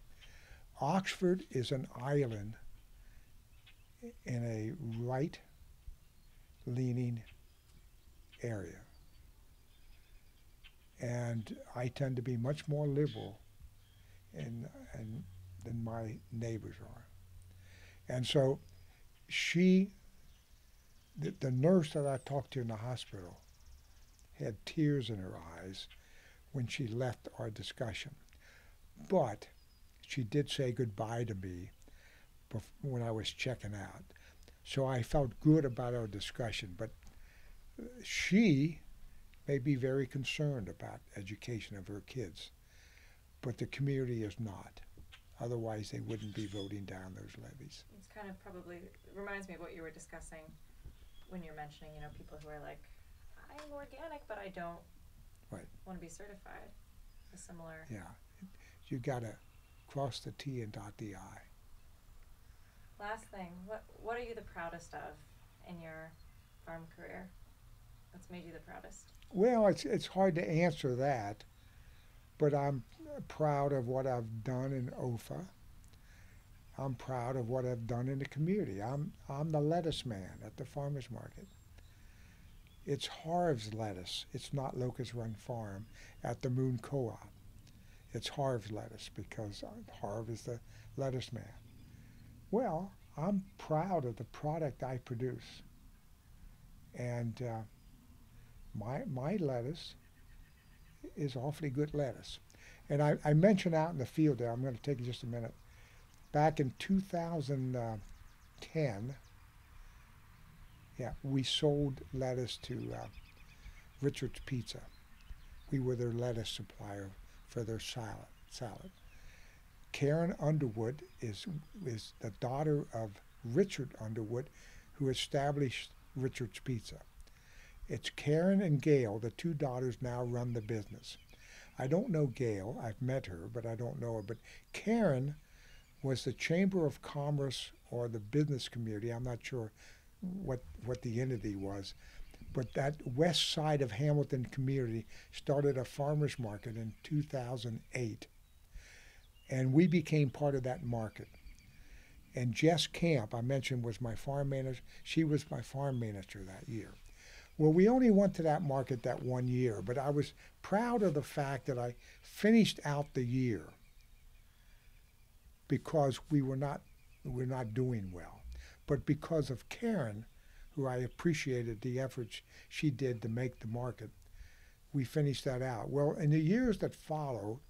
Oxford is an island in a right-leaning area. And I tend to be much more liberal than my neighbors are. And so the nurse that I talked to in the hospital had tears in her eyes when she left our discussion. But she did say goodbye to me when I was checking out. So I felt good about our discussion, but she may be very concerned about education of her kids, but the community is not. Otherwise, they wouldn't be voting down those levies. It's kind of probably reminds me of what you were discussing when you're mentioning, people who are like, I'm organic, but I don't Right. want to be certified. A similar. Yeah. You got to cross the T and dot the I. Last thing, what are you the proudest of in your farm career? What's made you the proudest? Well, it's hard to answer that, but I'm proud of what I've done in OFA. I'm proud of what I've done in the community. I'm the lettuce man at the farmers market. It's Harv's lettuce. It's not Locust Run Farm at the Moon Co-op. It's Harv's lettuce because Harv is the lettuce man. Well, I'm proud of the product I produce, and my lettuce is awfully good lettuce. And I mentioned out in the field there, I'm going to take just a minute, back in 2010, yeah, we sold lettuce to Richard's Pizza. We were their lettuce supplier for their salad. Karen Underwood is the daughter of Richard Underwood, who established Richard's Pizza. It's Karen and Gail, the two daughters, now run the business. I don't know Gail. I've met her, but I don't know her. But Karen was the Chamber of Commerce or the business community. I'm not sure what the entity was. But that west side of Hamilton community started a farmers market in 2008. And we became part of that market. And Jess Camp, I mentioned, was my farm manager. She was my farm manager that year. Well, we only went to that market that 1 year, but I was proud of the fact that I finished out the year because we were not doing well. But because of Karen, who I appreciated the efforts she did to make the market, we finished that out. Well, in the years that followed,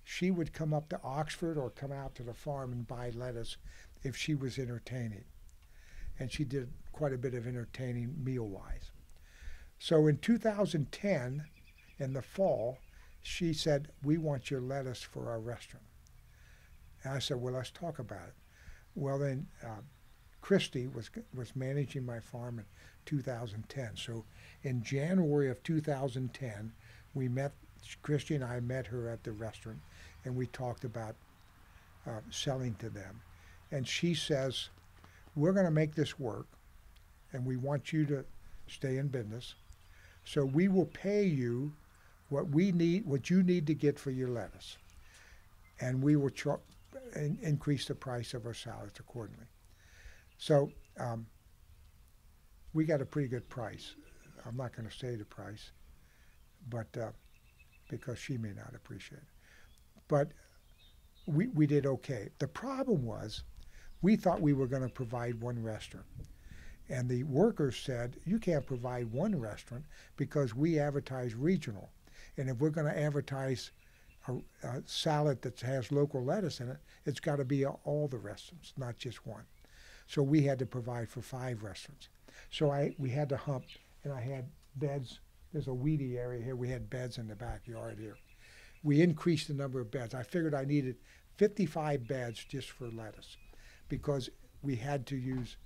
she would come up to Oxford or come out to the farm and buy lettuce if she was entertaining. And she did quite a bit of entertaining meal-wise. So in 2010, in the fall, she said, "We want your lettuce for our restaurant." And I said, "Well, let's talk about it." Well, then Christy was managing my farm in 2010. So in January of 2010, we met, Christy and I met her at the restaurant, and we talked about selling to them. And she says, "We're going to make this work, and we want you to stay in business. So we will pay you what you need to get for your lettuce, and we will increase the price of our salads accordingly." So we got a pretty good price. I'm not going to say the price, but because she may not appreciate it. But we did okay. The problem was we thought we were going to provide one restaurant. And the workers said, "You can't provide one restaurant because we advertise regional. And if we're going to advertise a salad that has local lettuce in it, it's got to be all the restaurants, not just one." So we had to provide for 5 restaurants. So we had to hump, and I had beds. There's a weedy area here. We had beds in the backyard here. We increased the number of beds. I figured I needed 55 beds just for lettuce because we had to use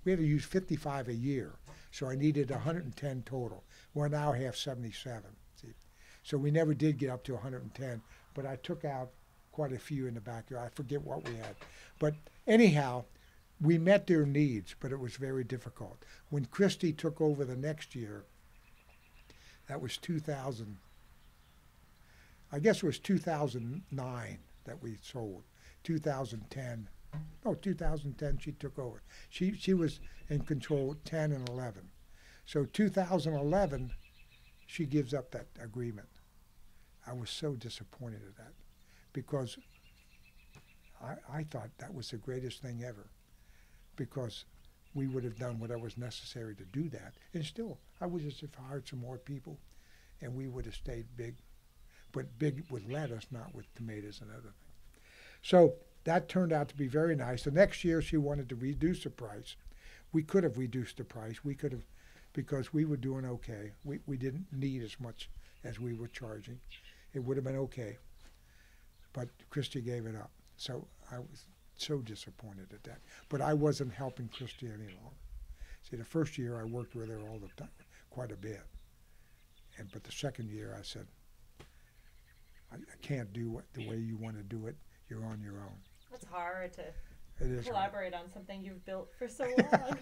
55 a year. So I needed 110 total. Well, now I have 77. See? So we never did get up to 110, but I took out quite a few in the backyard. I forget what we had. But anyhow, we met their needs, but it was very difficult. When Christy took over the next year, that was 2000. I guess it was 2009 that we sold. 2010 she took over. She was in control 10 and 11. So 2011, she gives up that agreement. I was so disappointed at that because I thought that was the greatest thing ever because we would have done whatever was necessary to do that. And still, I would just have hired some more people and we would have stayed big, but big with lettuce, not with tomatoes and other things. So that turned out to be very nice. The next year she wanted to reduce the price. We could have reduced the price. We could have, because we were doing okay. We didn't need as much as we were charging. It would have been okay. But Christy gave it up. So I was so disappointed at that. But I wasn't helping Christy any longer. See, the first year I worked with her all the time, quite a bit. But the second year I said, I can't do it the way you want to do it. You're on your own. It's hard to It is collaborate on something you've built for so long.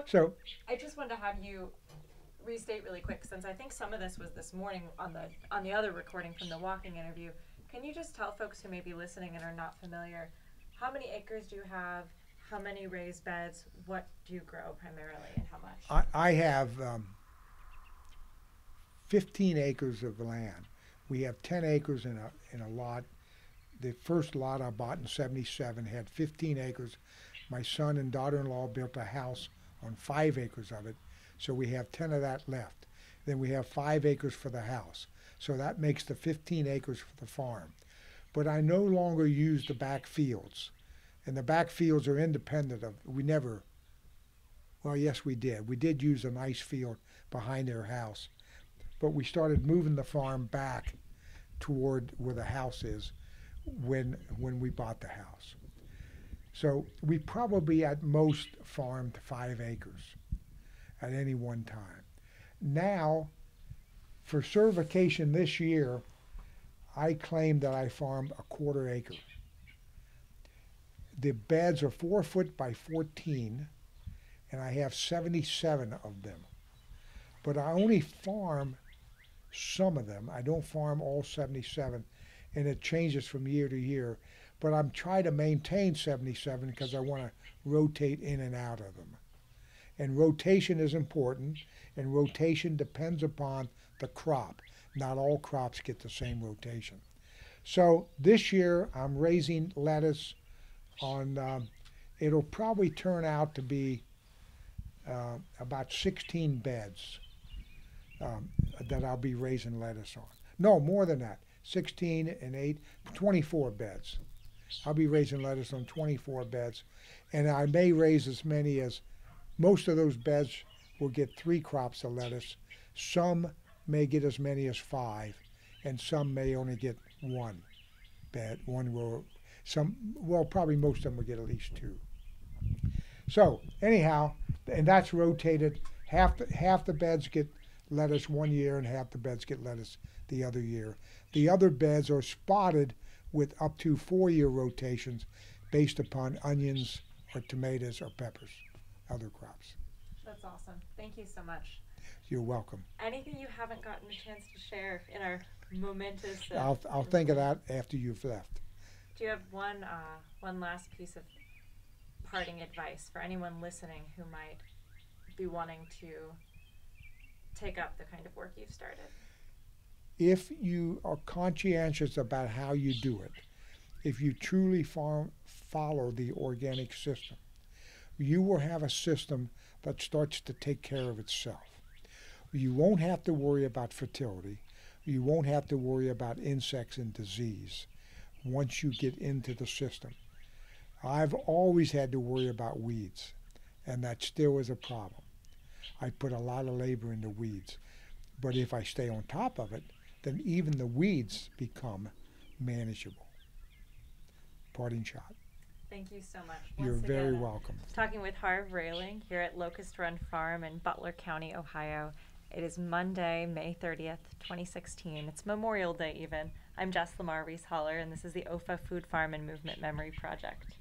So I just wanted to have you restate really quick, since I think some of this was this morning on the other recording from the walking interview. Can you just tell folks who may be listening and are not familiar, how many acres do you have? How many raised beds? What do you grow primarily, and how much? I have 15 acres of land. We have 10 acres in a lot. The first lot I bought in '77 had 15 acres. My son and daughter-in-law built a house on 5 acres of it, so we have 10 of that left. Then we have 5 acres for the house, so that makes the 15 acres for the farm. But I no longer use the back fields, and the back fields are independent of, well, yes, we did. We did use a nice field behind their house, but we started moving the farm back toward where the house is when we bought the house. So we probably at most farmed 5 acres at any one time. Now, for certification this year, I claim that I farmed a 1/4 acre. The beds are 4 foot by 14, and I have 77 of them. But I only farm some of them. I don't farm all 77, and it changes from year to year. But I'm trying to maintain 77 because I want to rotate in and out of them. And rotation is important, and rotation depends upon the crop. Not all crops get the same rotation. So this year I'm raising lettuce on, it'll probably turn out to be about 16 beds that I'll be raising lettuce on. No, more than that. 16 and 8, 24 beds. I'll be raising lettuce on 24 beds, and I may raise as many as, most of those beds will get 3 crops of lettuce. Some may get as many as 5, and some may only get 1 bed, 1 row. Well, probably most of them will get at least 2. So anyhow, and that's rotated. Half the beds get lettuce one year, and half the beds get lettuce the other year. The other beds are spotted with up to 4-year rotations based upon onions or tomatoes or peppers, other crops. That's awesome. Thank you so much. You're welcome. Anything you haven't gotten a chance to share in our momentous... I'll think of that after you've left. Do you have one last piece of parting advice for anyone listening who might be wanting to take up the kind of work you've started? If you are conscientious about how you do it, if you truly follow the organic system, you will have a system that starts to take care of itself. You won't have to worry about fertility. You won't have to worry about insects and disease once you get into the system. I've always had to worry about weeds, and that still is a problem. I put a lot of labor into weeds, but if I stay on top of it, then even the weeds become manageable. Parting shot. Thank you so much. You're very welcome. Talking with Harv Roehling here at Locust Run Farm in Butler County, Ohio. It is Monday, May 30th, 2016. It's Memorial Day even. I'm Jess Lamar Reece Holler, and this is the OFA Food Farm and Movement Memory Project.